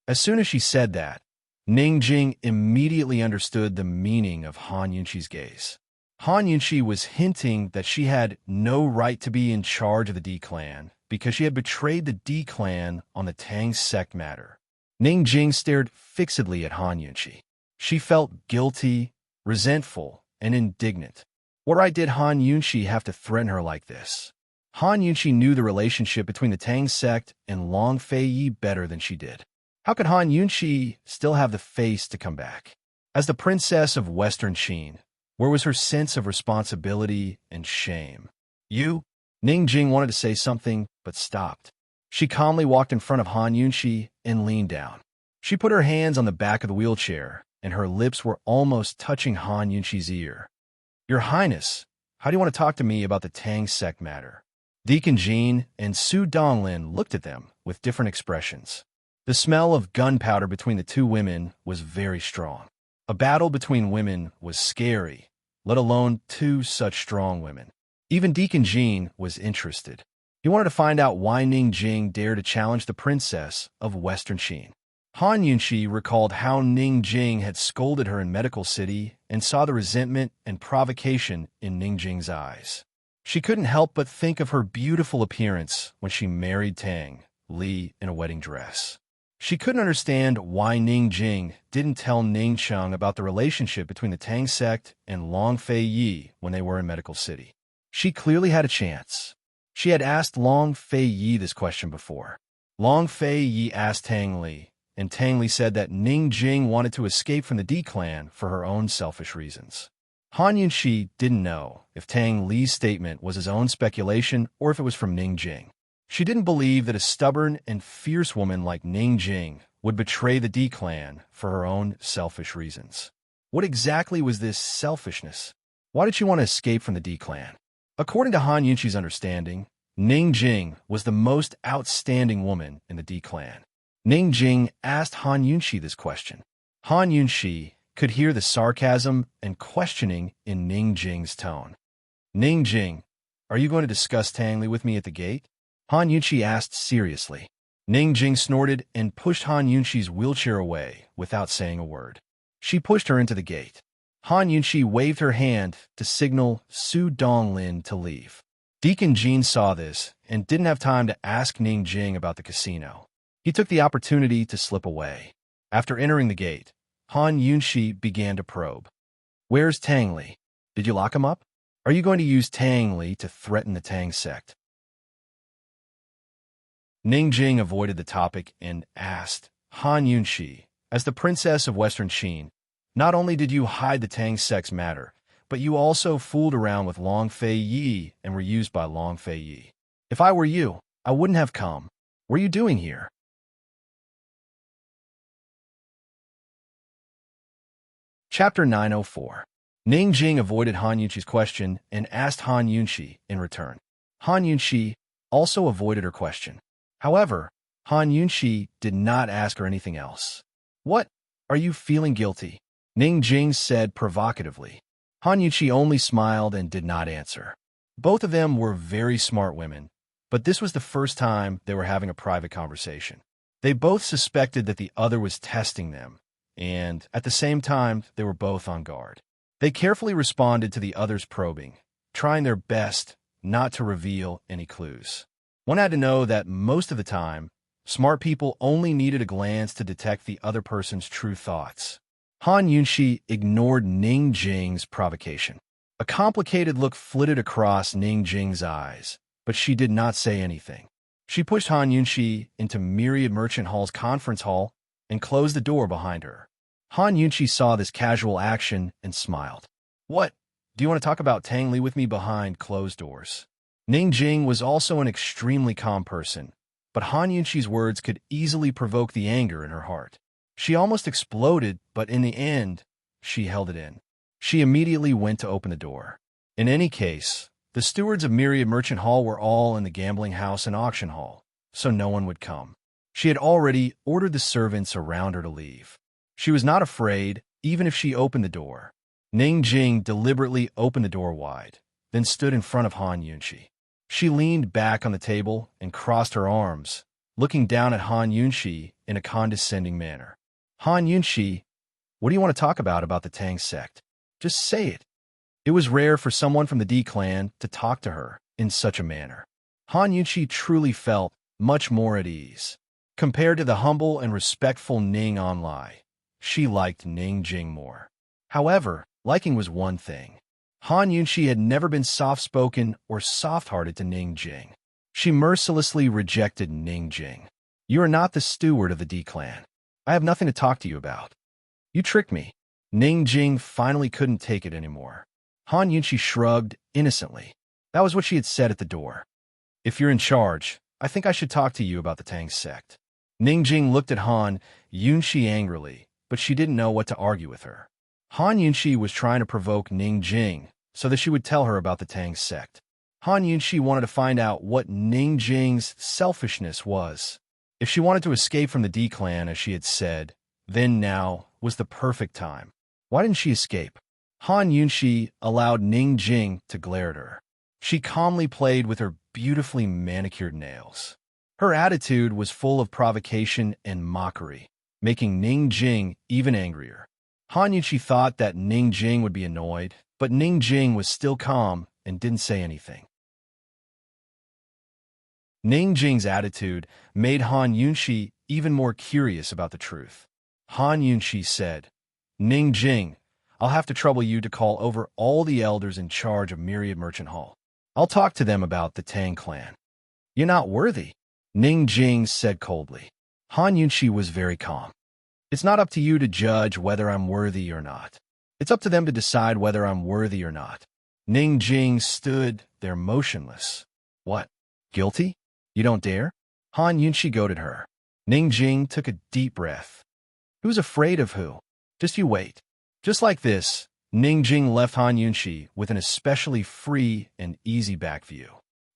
As soon as she said that, Ning Jing immediately understood the meaning of Han Yunshi's gaze. Han Yunshi was hinting that she had no right to be in charge of the D clan because she had betrayed the D clan on the Tang sect matter. Ning Jing stared fixedly at Han Yunshi. She felt guilty, resentful, and indignant. What right did Han Yunshi have to threaten her like this? Han Yunshi knew the relationship between the Tang sect and Long Fei Yi better than she did. How could Han Yunshi still have the face to come back? As the princess of Western Qin, where was her sense of responsibility and shame? You? Ning Jing wanted to say something, but stopped. She calmly walked in front of Han Yunshi and leaned down. She put her hands on the back of the wheelchair, and her lips were almost touching Han Yunshi's ear. Your Highness, how do you want to talk to me about the Tang sect matter? Deacon Jean and Su Donglin looked at them with different expressions. The smell of gunpowder between the two women was very strong. A battle between women was scary, let alone two such strong women. Even Deacon Jean was interested. He wanted to find out why Ning Jing dared to challenge the princess of Western Qin. Han Yunshi recalled how Ning Jing had scolded her in Medical City and saw the resentment and provocation in Ning Jing's eyes. She couldn't help but think of her beautiful appearance when she married Tang Li in a wedding dress. She couldn't understand why Ning Jing didn't tell Ning Cheng about the relationship between the Tang sect and Long Fei Yi when they were in Medical City. She clearly had a chance. She had asked Long Fei Yi this question before. Long Fei Yi asked Tang Li, and Tang Li said that Ning Jing wanted to escape from the D clan for her own selfish reasons. Han Yunshi didn't know if Tang Li's statement was his own speculation or if it was from Ning Jing. She didn't believe that a stubborn and fierce woman like Ning Jing would betray the D clan for her own selfish reasons. What exactly was this selfishness? Why did she want to escape from the D clan? According to Han Yunshi's understanding, Ning Jing was the most outstanding woman in the D clan. Ning Jing asked Han Yunshi this question. Han Yunshi could hear the sarcasm and questioning in Ning Jing's tone. Ning Jing, are you going to discuss Tang Li with me at the gate? Han Yunshi asked seriously. Ning Jing snorted and pushed Han Yunshi's wheelchair away without saying a word. She pushed her into the gate. Han Yunshi waved her hand to signal Su Donglin to leave. Deacon Jean saw this and didn't have time to ask Ning Jing about the casino. He took the opportunity to slip away. After entering the gate, Han Yunshi began to probe. Where's Tang Li? Did you lock him up? Are you going to use Tang Li to threaten the Tang sect? Ning Jing avoided the topic and asked, Han Yunshi, as the princess of Western Qin, not only did you hide the Tang sect's matter, but you also fooled around with Long Fei Yi and were used by Long Fei Yi. If I were you, I wouldn't have come. What are you doing here? Chapter 904. Ning Jing avoided Han Yunshi's question and asked Han Yunshi in return. Han Yunshi also avoided her question. However, Han Yunshi did not ask her anything else. What? Are you feeling guilty? Ning Jing said provocatively. Han Yunshi only smiled and did not answer. Both of them were very smart women, but this was the first time they were having a private conversation. They both suspected that the other was testing them, and at the same time, they were both on guard. They carefully responded to the other's probing, trying their best not to reveal any clues. One had to know that most of the time, smart people only needed a glance to detect the other person's true thoughts. Han Yunshi ignored Ning Jing's provocation. A complicated look flitted across Ning Jing's eyes, but she did not say anything. She pushed Han Yunshi into Myriad Merchant Hall's conference hall and closed the door behind her. Han Yunshi saw this casual action and smiled. What? Do you want to talk about Tang Li with me behind closed doors? Ning Jing was also an extremely calm person, but Han Yunshi's words could easily provoke the anger in her heart. She almost exploded, but in the end, she held it in. She immediately went to open the door. In any case, the stewards of Myriad Merchant Hall were all in the gambling house and auction hall, so no one would come. She had already ordered the servants around her to leave. She was not afraid, even if she opened the door. Ning Jing deliberately opened the door wide, then stood in front of Han Yunshi. She leaned back on the table and crossed her arms, looking down at Han Yunshi in a condescending manner. Han Yunshi, what do you want to talk about the Tang sect? Just say it. It was rare for someone from the D clan to talk to her in such a manner. Han Yunshi truly felt much more at ease. Compared to the humble and respectful Ning Onlai, she liked Ning Jing more. However, liking was one thing. Han Yunshi had never been soft-spoken or soft-hearted to Ning Jing. She mercilessly rejected Ning Jing. You are not the steward of the D clan. I have nothing to talk to you about. You tricked me. Ning Jing finally couldn't take it anymore. Han Yunshi shrugged innocently. That was what she had said at the door. If you're in charge, I think I should talk to you about the Tang sect. Ning Jing looked at Han Yunshi angrily, but she didn't know what to argue with her. Han Yunshi was trying to provoke Ning Jing so that she would tell her about the Tang sect. Han Yunshi wanted to find out what Ning Jing's selfishness was. If she wanted to escape from the D clan, as she had said, then now was the perfect time. Why didn't she escape? Han Yunshi allowed Ning Jing to glare at her. She calmly played with her beautifully manicured nails. Her attitude was full of provocation and mockery, making Ning Jing even angrier. Han Yunshi thought that Ning Jing would be annoyed, but Ning Jing was still calm and didn't say anything. Ning Jing's attitude made Han Yunshi even more curious about the truth. Han Yunshi said, Ning Jing, I'll have to trouble you to call over all the elders in charge of Myriad Merchant Hall. I'll talk to them about the Tang clan. You're not worthy, Ning Jing said coldly. Han Yunshi was very calm. It's not up to you to judge whether I'm worthy or not. It's up to them to decide whether I'm worthy or not. Ning Jing stood there motionless. What? Guilty? You don't dare? Han Yunshi goaded her. Ning Jing took a deep breath. Who's afraid of who? Just you wait. Just like this, Ning Jing left Han Yunshi with an especially free and easy back view.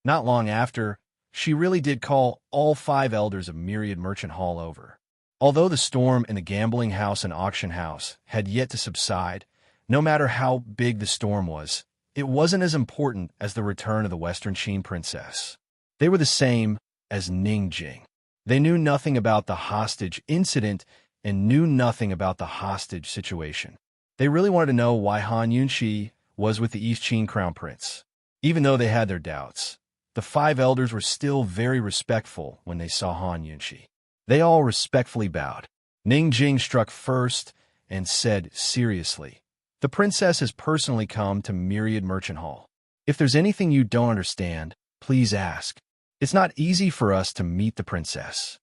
Not long after, she really did call all 5 elders of Myriad Merchant Hall over. Although the storm in the gambling house and auction house had yet to subside, no matter how big the storm was, it wasn't as important as the return of the Western Qin princess. They were the same as Ning Jing. They knew nothing about the hostage incident and knew nothing about the hostage situation. They really wanted to know why Han Yunshi was with the East Qin Crown Prince. Even though they had their doubts, the 5 elders were still very respectful when they saw Han Yunshi. They all respectfully bowed. Ning Jing struck first and said seriously, The princess has personally come to Myriad Merchant Hall. If there's anything you don't understand, please ask. It's not easy for us to meet the princess.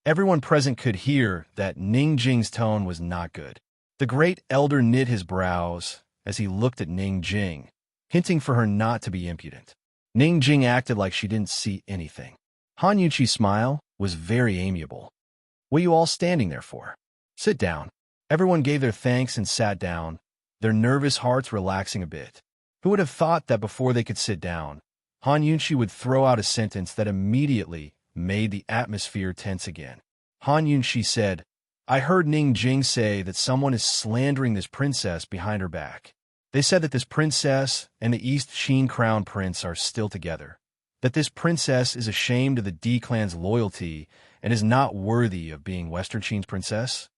Everyone present could hear that Ning Jing's tone was not good. The great elder knit his brows as he looked at Ning Jing, hinting for her not to be impudent. Ning Jing acted like she didn't see anything. Han Yunshi's smile was very amiable. What are you all standing there for? Sit down. Everyone gave their thanks and sat down, their nervous hearts relaxing a bit. Who would have thought that before they could sit down, Han Yunshi would throw out a sentence that immediately made the atmosphere tense again. Han Yunshi said, I heard Ning Jing say that someone is slandering this princess behind her back. They said that this princess and the East Qin Crown Prince are still together, that this princess is ashamed of the D clan's loyalty and is not worthy of being Western Qin's princess.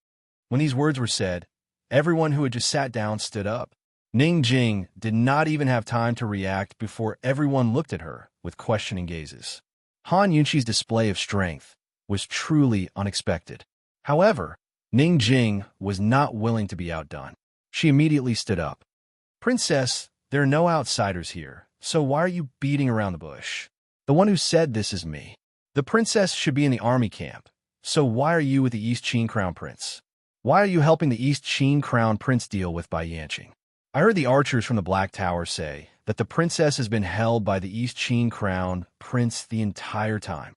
When these words were said, everyone who had just sat down stood up. Ning Jing did not even have time to react before everyone looked at her with questioning gazes. Han Yunshi's display of strength was truly unexpected. However, Ning Jing was not willing to be outdone. She immediately stood up. Princess, there are no outsiders here, so why are you beating around the bush? The one who said this is me. The princess should be in the army camp, so why are you with the East Qin Crown Prince? Why are you helping the East Qin Crown Prince deal with Bai Yanqing? I heard the archers from the Black Tower say that the princess has been held by the East Qin Crown Prince the entire time.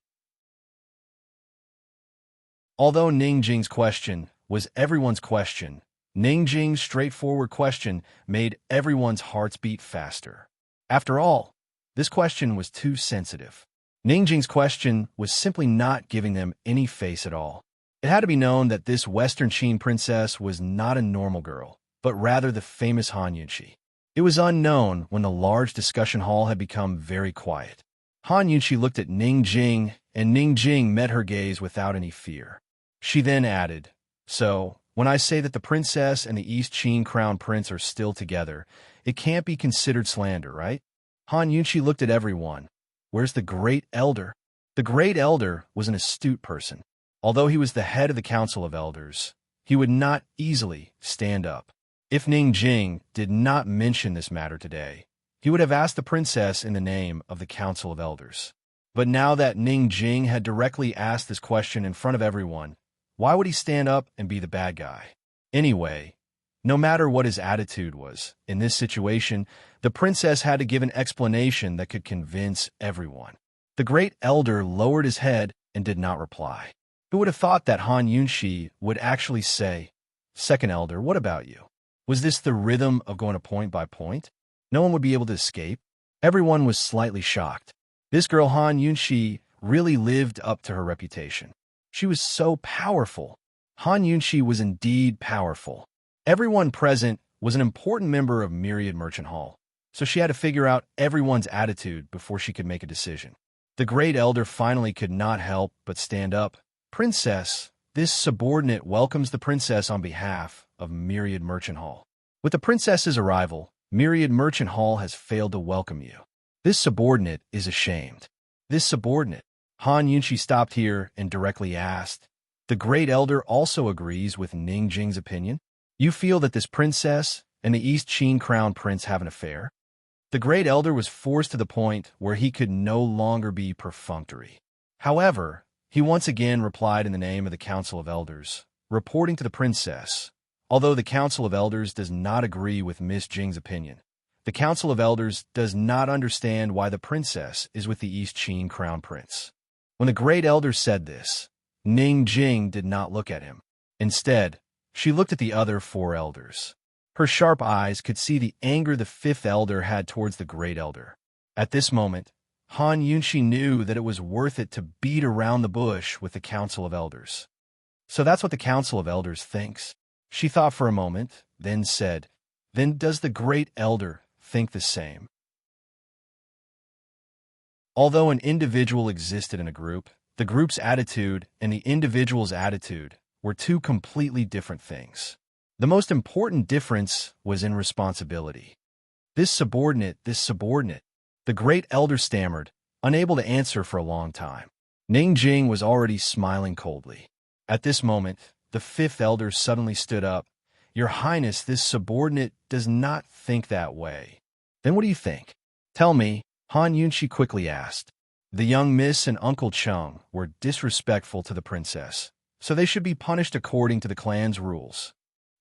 Although Ning Jing's question was everyone's question, Ningjing's straightforward question made everyone's hearts beat faster. After all, this question was too sensitive. Ningjing's question was simply not giving them any face at all. It had to be known that this Western Qin princess was not a normal girl, but rather the famous Han Yunxi. It was unknown when the large discussion hall had become very quiet. Han Yunxi looked at Ningjing, and Ningjing met her gaze without any fear. She then added, "So, when I say that the princess and the East Qin crown prince are still together, it can't be considered slander, right?" Han Yunxi looked at everyone. "Where's the Great Elder?" The Great Elder was an astute person. Although he was the head of the Council of Elders, he would not easily stand up. If Ningjing did not mention this matter today, he would have asked the princess in the name of the Council of Elders. But now that Ningjing had directly asked this question in front of everyone, why would he stand up and be the bad guy? Anyway, no matter what his attitude was, in this situation, the princess had to give an explanation that could convince everyone. The Great Elder lowered his head and did not reply. Who would have thought that Han Yunxi would actually say, "Second Elder, what about you?" Was this the rhythm of going point by point? No one would be able to escape? Everyone was slightly shocked. This girl Han Yunxi really lived up to her reputation. She was so powerful. Han Yunxi was indeed powerful. Everyone present was an important member of Myriad Merchant Hall, so she had to figure out everyone's attitude before she could make a decision. The Great Elder finally could not help but stand up. "Princess, this subordinate welcomes the princess on behalf of Myriad Merchant Hall. With the princess's arrival, Myriad Merchant Hall has failed to welcome you. This subordinate is ashamed." This subordinate? Han Yunxi stopped here and directly asked. The Great Elder also agrees with Ningjing's opinion. "You feel that this princess and the East Qin crown prince have an affair?" The Great Elder was forced to the point where he could no longer be perfunctory. However, he once again replied in the name of the Council of Elders, reporting to the princess. Although the Council of Elders does not agree with Miss Jing's opinion, the Council of Elders does not understand why the princess is with the East Qin crown prince. When the Great Elder said this, Ningjing did not look at him. Instead, she looked at the other 4 elders. Her sharp eyes could see the anger the 5th elder had towards the Great Elder. At this moment, Han Yunxi knew that it was worth it to beat around the bush with the Council of Elders. "So that's what the Council of Elders thinks?" She thought for a moment, then said, "Then does the Great Elder think the same?" Although an individual existed in a group, the group's attitude and the individual's attitude were 2 completely different things. The most important difference was in responsibility. This subordinate, the Great Elder stammered, unable to answer for a long time. Ningjing was already smiling coldly. At this moment, the 5th elder suddenly stood up. "Your Highness, this subordinate does not think that way." "Then what do you think?" "Tell me," Han Yunxi quickly asked. The young Miss and Uncle Chung were disrespectful to the princess, so they should be punished according to the clan's rules.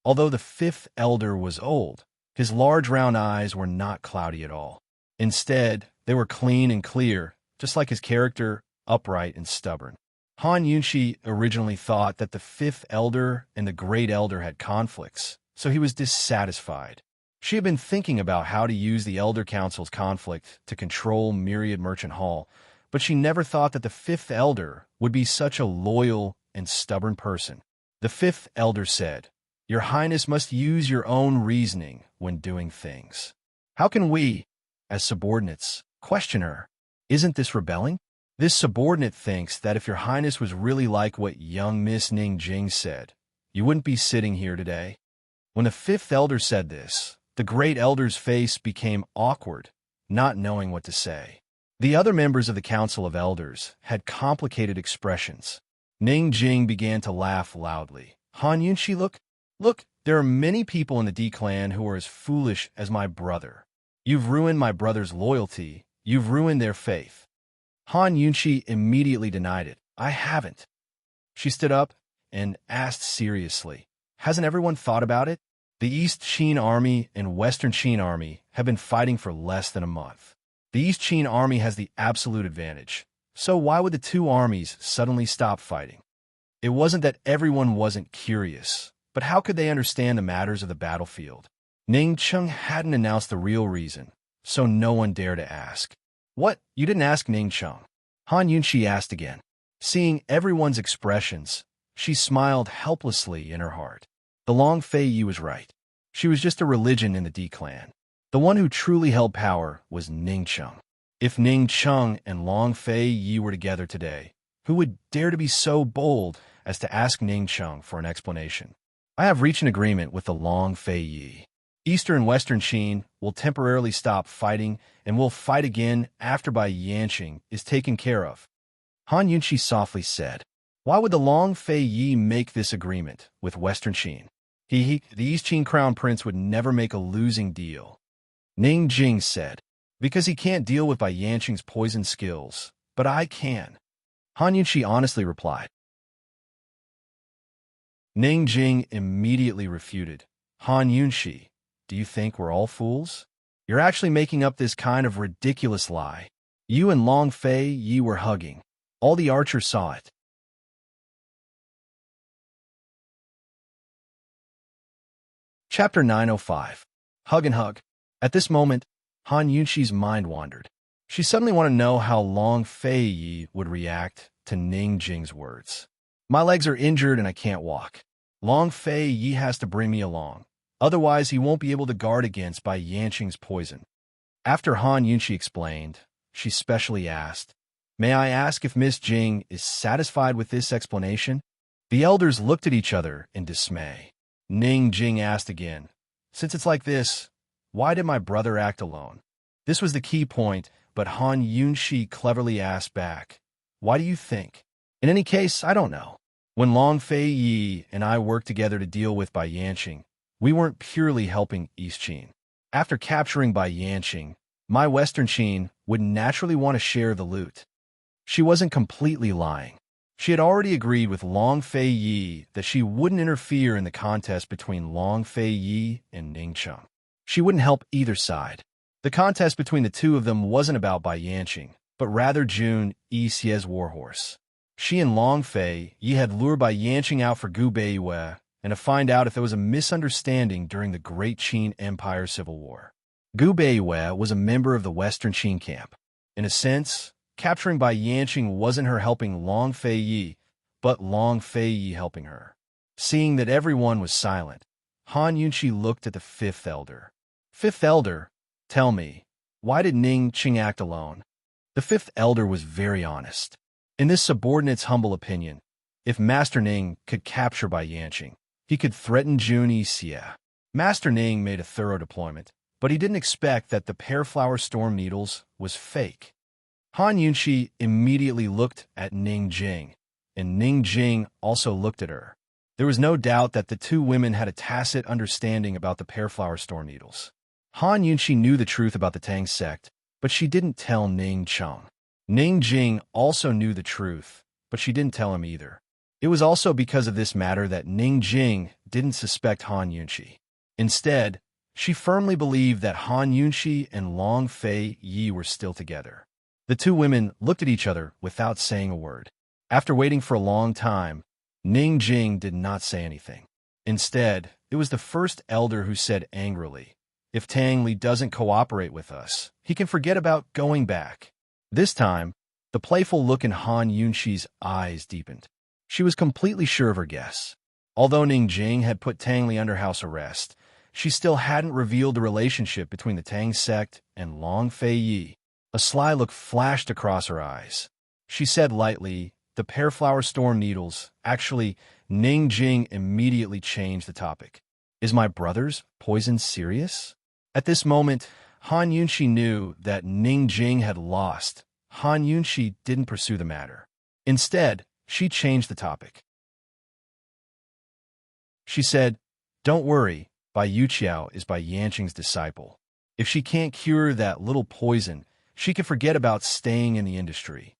Although the 5th elder was old, his large round eyes were not cloudy at all. Instead, they were clean and clear, just like his character, upright and stubborn. Han Yunxi originally thought that the 5th elder and the Great Elder had conflicts, so he was dissatisfied. She had been thinking about how to use the Elder Council's conflict to control Myriad Merchant Hall, but she never thought that the 5th elder would be such a loyal and stubborn person. The 5th elder said, "Your Highness must use your own reasoning when doing things. How can we, as subordinates, question her? Isn't this rebelling?" This subordinate thinks that if your Highness was really like what young Miss Ningjing said, you wouldn't be sitting here today. When the 5th elder said this, the Great Elder's face became awkward, not knowing what to say. The other members of the Council of Elders had complicated expressions. Ningjing began to laugh loudly. "Han Yunxi, look, there are many people in the D clan who are as foolish as my brother. You've ruined my brother's loyalty. You've ruined their faith." Han Yunxi immediately denied it. "I haven't." She stood up and asked seriously, "Hasn't everyone thought about it? The East Qin Army and Western Qin Army have been fighting for less than a month. The East Qin Army has the absolute advantage, so why would the 2 armies suddenly stop fighting?" It wasn't that everyone wasn't curious, but how could they understand the matters of the battlefield? Ning Cheng hadn't announced the real reason, so no one dared to ask. What? You didn't ask Ning Cheng? Han Yunqi asked again. Seeing everyone's expressions, she smiled helplessly in her heart. The Long Fei Yi was right. She was just a religion in the D clan. The one who truly held power was Ning Cheng. If Ning Cheng and Long Fei Yi were together today, who would dare to be so bold as to ask Ning Cheng for an explanation? I have reached an agreement with the Long Fei Yi. Eastern and Western Qin will temporarily stop fighting and will fight again after Bai Yanqing is taken care of. Han Yunqi softly said. Why would the Long Fei Yi make this agreement with Western Qin? The East Qin Crown Prince would never make a losing deal. Ning Jing said. Because he can't deal with Bai Yanqing's poison skills, but I can. Han Yunqi honestly replied. Ning Jing immediately refuted. Han Yunqi, do you think we're all fools? You're actually making up this kind of ridiculous lie. You and Long Fei Yi were hugging. All the archers saw it. Chapter 905. Hug and Hug. At this moment, Han Yunqi's mind wandered. She suddenly wanted to know how Long Fei Yi would react to Ning Jing's words. My legs are injured and I can't walk. Long Fei Yi has to bring me along. Otherwise, he won't be able to guard against Bai Yanqing's poison. After Han Yunqi explained, she specially asked, May I ask if Miss Jing is satisfied with this explanation? The elders looked at each other in dismay. Ning Jing asked again, Since it's like this, why did my brother act alone? This was the key point, but Han Yunqi cleverly asked back, Why do you think? In any case, I don't know. When Long Fei Yi and I worked together to deal with Bai Yanqing, we weren't purely helping East Qin. After capturing Bai Yanqing, my Western Qin would naturally want to share the loot. She wasn't completely lying. She had already agreed with Long Fei Yi that she wouldn't interfere in the contest between Long Fei Yi and Ning Cheng. She wouldn't help either side. The contest between the two of them wasn't about Bai Yanqing, but rather Jun Yixie's warhorse. She and Long Fei Yi had lured Bai Yanqing out for Gu Beiyue and to find out if there was a misunderstanding during the Great Qin Empire Civil War. Gu Beiyue was a member of the Western Qin camp. In a sense, capturing Bai Yanqing wasn't her helping Long Fei Yi, but Long Fei Yi helping her. Seeing that everyone was silent, Han Yunqi looked at the fifth elder. Fifth elder, tell me, why did Ning Qing act alone? The fifth elder was very honest. In this subordinate's humble opinion, if Master Ning could capture Bai Yanqing, he could threaten Jun Yixie. Master Ning made a thorough deployment, but he didn't expect that the Pearflower Storm Needles was fake. Han Yunqi immediately looked at Ning Jing, and Ning Jing also looked at her. There was no doubt that the two women had a tacit understanding about the Pearflower Storm Needles. Han Yunqi knew the truth about the Tang sect, but she didn't tell Ning Cheng. Ning Jing also knew the truth, but she didn't tell him either. It was also because of this matter that Ning Jing didn't suspect Han Yunqi. Instead, she firmly believed that Han Yunqi and Long Fei Yi were still together. The two women looked at each other without saying a word. After waiting for a long time, Ning Jing did not say anything. Instead, it was the first elder who said angrily, If Tang Li doesn't cooperate with us, he can forget about going back. This time, the playful look in Han Yunqi's eyes deepened. She was completely sure of her guess. Although Ning Jing had put Tang Li under house arrest, she still hadn't revealed the relationship between the Tang sect and Long Fei Yi. A sly look flashed across her eyes. She said lightly, The Pearflower Storm Needles. Actually, Ning Jing immediately changed the topic. Is my brother's poison serious? At this moment, Han Yunqi knew that Ning Jing had lost. Han Yunqi didn't pursue the matter. Instead, she changed the topic. She said, Don't worry, Bai Yuqiao is Bai Yanqing's disciple. If she can't cure that little poison, she can forget about staying in the industry.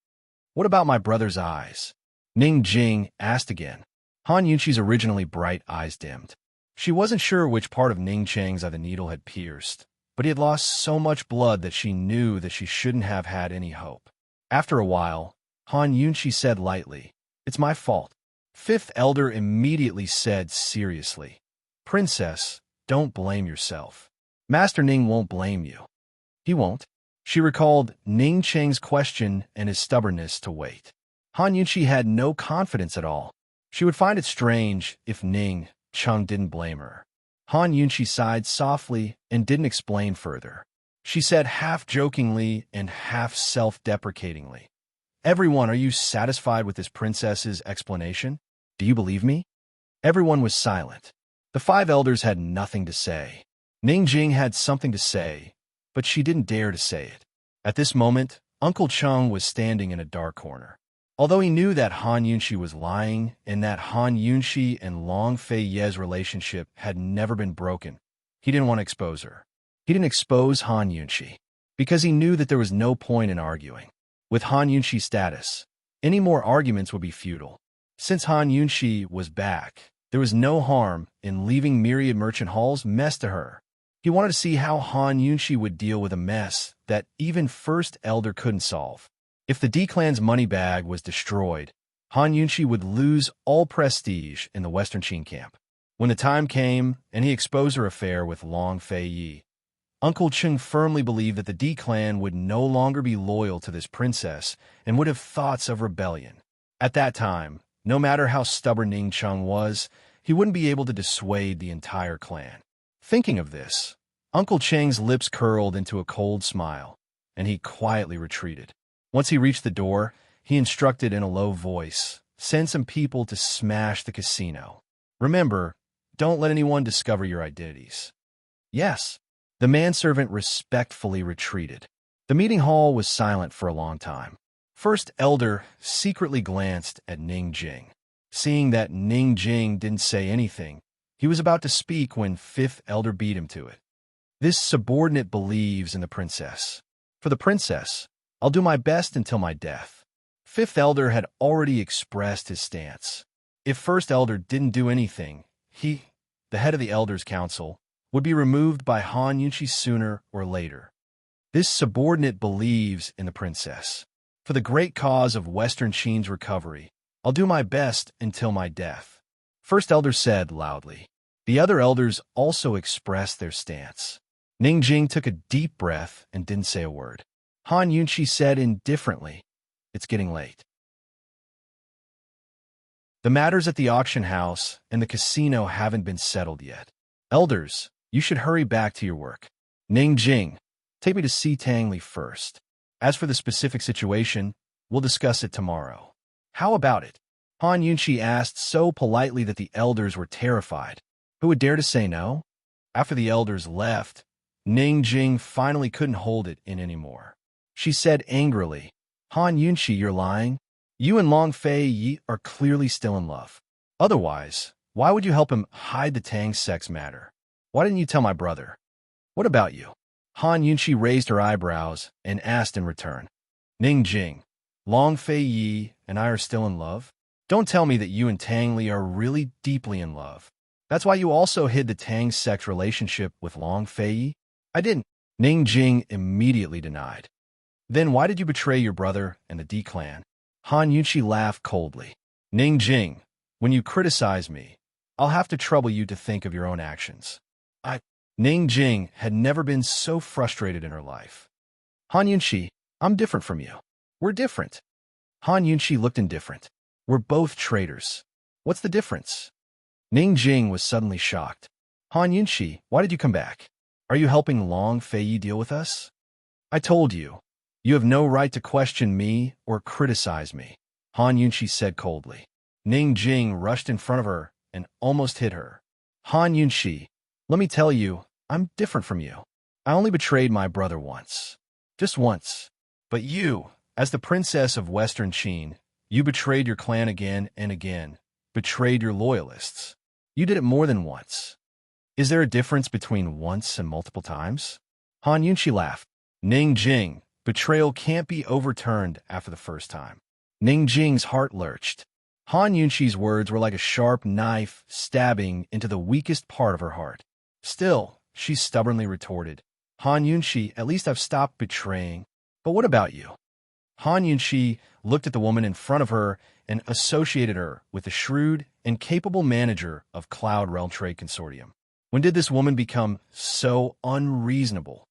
What about my brother's eyes? Ning Jing asked again. Han Yunqi's originally bright eyes dimmed. She wasn't sure which part of Ning Cheng's eye the needle had pierced, but he had lost so much blood that she knew that she shouldn't have had any hope. After a while, Han Yunqi said lightly, It's my fault. Fifth elder immediately said seriously, "Princess, don't blame yourself. Master Ning won't blame you." "He won't?" She recalled Ning Cheng's question and his stubbornness to wait. Han Yunqi had no confidence at all. She would find it strange if Ning Cheng didn't blame her. Han Yunqi sighed softly and didn't explain further. She said half-jokingly and half-self-deprecatingly, "Everyone, are you satisfied with this princess's explanation? Do you believe me?" Everyone was silent. The five elders had nothing to say. Ning Jing had something to say, but she didn't dare to say it. At this moment, Uncle Cheng was standing in a dark corner. Although he knew that Han Yunqi was lying and that Han Yunqi and Long Fei Ye's relationship had never been broken, he didn't want to expose her. He didn't expose Han Yunqi because he knew that there was no point in arguing. With Han Yunqi's status, any more arguments would be futile. Since Han Yunqi was back, there was no harm in leaving Myriad Merchant Hall's mess to her. He wanted to see how Han Yunqi would deal with a mess that even First Elder couldn't solve. If the D-Clan's money bag was destroyed, Han Yunqi would lose all prestige in the Western Qin camp. When the time came and he exposed her affair with Long Fei Yi, Uncle Cheng firmly believed that the D-Clan would no longer be loyal to this princess and would have thoughts of rebellion. At that time, no matter how stubborn Ning Cheng was, he wouldn't be able to dissuade the entire clan. Thinking of this, Uncle Cheng's lips curled into a cold smile, and he quietly retreated. Once he reached the door, he instructed in a low voice, "Send some people to smash the casino. Remember, don't let anyone discover your identities." "Yes." The manservant respectfully retreated. The meeting hall was silent for a long time. First Elder secretly glanced at Ning Jing. Seeing that Ning Jing didn't say anything, he was about to speak when Fifth Elder beat him to it. "This subordinate believes in the princess. For the princess, I'll do my best until my death." Fifth Elder had already expressed his stance. If First Elder didn't do anything, he, the head of the Elders' Council, would be removed by Han Yunqi sooner or later. This subordinate believes in the princess. "For the great cause of Western Qin's recovery, I'll do my best until my death," First Elder said loudly. The other elders also expressed their stance. Ning Jing took a deep breath and didn't say a word. Han Yunqi said indifferently, "It's getting late." The matters at the auction house and the casino haven't been settled yet. Elders, you should hurry back to your work. Ning Jing, take me to see Tang Li first. As for the specific situation, we'll discuss it tomorrow. How about it? Han Yunqi asked so politely that the elders were terrified. Who would dare to say no? After the elders left, Ning Jing finally couldn't hold it in anymore. She said angrily, "Han Yunqi, you're lying. You and Long Fei Yi are clearly still in love. Otherwise, why would you help him hide the Tang sex matter? Why didn't you tell my brother? What about you?" Han Yunqi raised her eyebrows and asked in return, "Ning Jing, Long Fei Yi and I are still in love? Don't tell me that you and Tang Li are really deeply in love. That's why you also hid the Tang sex relationship with Long Fei Yi?" "I didn't." Ning Jing immediately denied. "Then why did you betray your brother and the D-Clan?" Han Yunqi laughed coldly. "Ning Jing, when you criticize me, I'll have to trouble you to think of your own actions." Ning Jing had never been so frustrated in her life. "Han Yunqi, I'm different from you. We're different." Han Yunqi looked indifferent. "We're both traitors. What's the difference?" Ning Jing was suddenly shocked. "Han Yunqi, why did you come back? Are you helping Long Fei Yi deal with us?" "I told you. You have no right to question me or criticize me," Han Yunqi said coldly. Ning Jing rushed in front of her and almost hit her. "Han Yunqi, let me tell you, I'm different from you. I only betrayed my brother once. Just once. But you, as the princess of Western Qin, you betrayed your clan again and again, betrayed your loyalists. You did it more than once. Is there a difference between once and multiple times?" Han Yunqi laughed. "Ning Jing, betrayal can't be overturned after the first time." Ning Jing's heart lurched. Han Yunqi's words were like a sharp knife stabbing into the weakest part of her heart. Still, she stubbornly retorted, "Han Yunqi, at least I've stopped betraying. But what about you? Han Yunxi looked at the woman in front of her and associated her with the shrewd and capable manager of Cloud Realm Trade Consortium. When did this woman become so unreasonable?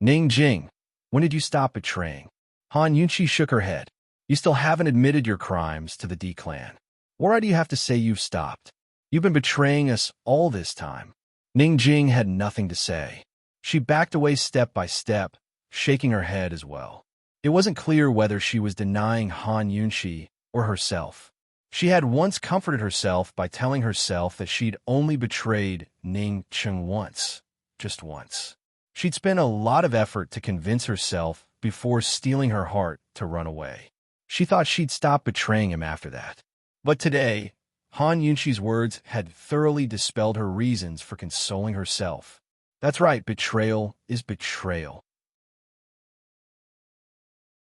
Ning Jing, when did you stop betraying? Han Yunxi shook her head. You still haven't admitted your crimes to the D clan. Why do you have to say you've stopped? You've been betraying us all this time. Ning Jing had nothing to say. She backed away step by step, shaking her head as well. It wasn't clear whether she was denying Han Yunxi or herself. She had once comforted herself by telling herself that she'd only betrayed Ning Cheng once, just once. She'd spent a lot of effort to convince herself before stealing her heart to run away. She thought she'd stop betraying him after that. But today, Han Yunxi's words had thoroughly dispelled her reasons for consoling herself. That's right, betrayal is betrayal.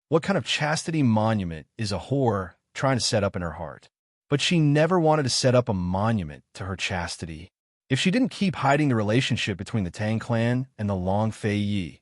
What kind of chastity monument is a whore trying to set up in her heart? But she never wanted to set up a monument to her chastity. If she didn't keep hiding the relationship between the Tang clan and the Long Fei Yi,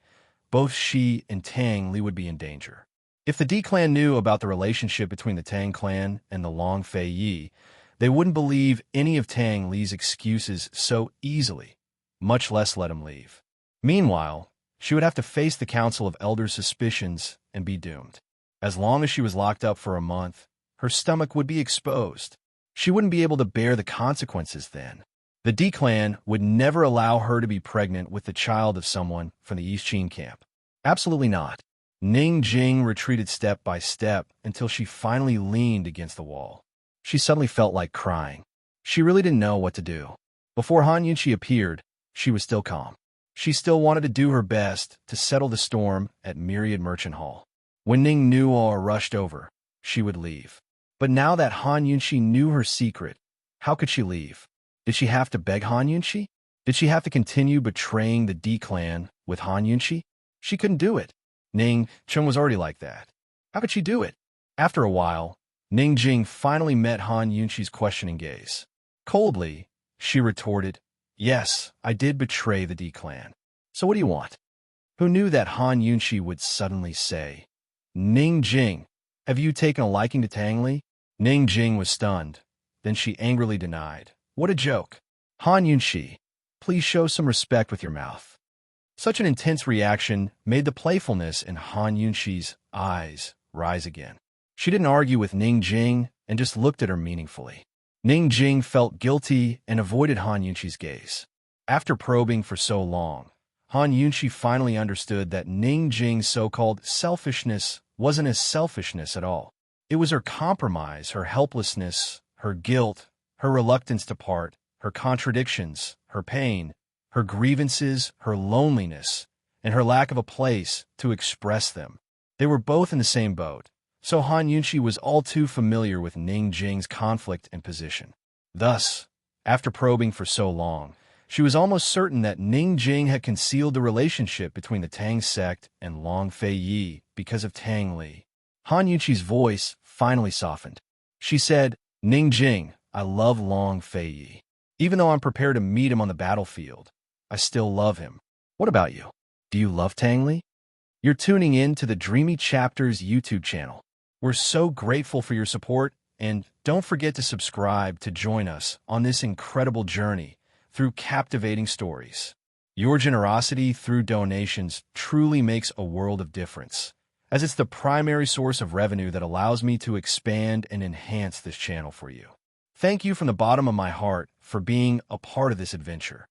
both she and Tang Li would be in danger. If the D clan knew about the relationship between the Tang clan and the Long Fei Yi, they wouldn't believe any of Tang Li's excuses so easily, much less let him leave. Meanwhile, she would have to face the Council of Elders' suspicions and be doomed. As long as she was locked up for a month, her stomach would be exposed. She wouldn't be able to bear the consequences then. The D clan would never allow her to be pregnant with the child of someone from the East Qin camp. Absolutely not. Ning Jing retreated step by step until she finally leaned against the wall. She suddenly felt like crying. She really didn't know what to do. Before Han Yunxi appeared, she was still calm. She still wanted to do her best to settle the storm at Myriad Merchant Hall. When Ning Nuo rushed over, she would leave. But now that Han Yunxi knew her secret, how could she leave? Did she have to beg Han Yunxi? Did she have to continue betraying the D clan with Han Yunxi? She couldn't do it. Ning Cheng was already like that. How could she do it? After a while, Ning Jing finally met Han Yunxi's questioning gaze. Coldly, she retorted, "Yes, I did betray the D clan. So what do you want?" Who knew that Han Yunxi would suddenly say, "Ning Jing, have you taken a liking to Tang Li?" Ning Jing was stunned. Then she angrily denied. What a joke. Han Yunxi, please show some respect with your mouth. Such an intense reaction made the playfulness in Han Yunxi's eyes rise again. She didn't argue with Ning Jing and just looked at her meaningfully. Ning Jing felt guilty and avoided Han Yunxi's gaze. After probing for so long, Han Yunxi finally understood that Ning Jing's so-called selfishness wasn't his selfishness at all. It was her compromise, her helplessness, her guilt, her reluctance to part, her contradictions, her pain, her grievances, her loneliness, and her lack of a place to express them. They were both in the same boat, so Han Yunxi was all too familiar with Ning Jing's conflict and position. Thus, after probing for so long, she was almost certain that Ning Jing had concealed the relationship between the Tang sect and Long Fei Yi because of Tang Li. Han Yunxi's voice finally softened. She said, "Ning Jing, I love Long Fei Yi. Even though I'm prepared to meet him on the battlefield, I still love him. What about you? Do you love Tang Li?" You're tuning in to the Dreamy Chapters YouTube channel. We're so grateful for your support, and don't forget to subscribe to join us on this incredible journey through captivating stories. Your generosity through donations truly makes a world of difference, as it's the primary source of revenue that allows me to expand and enhance this channel for you. Thank you from the bottom of my heart for being a part of this adventure.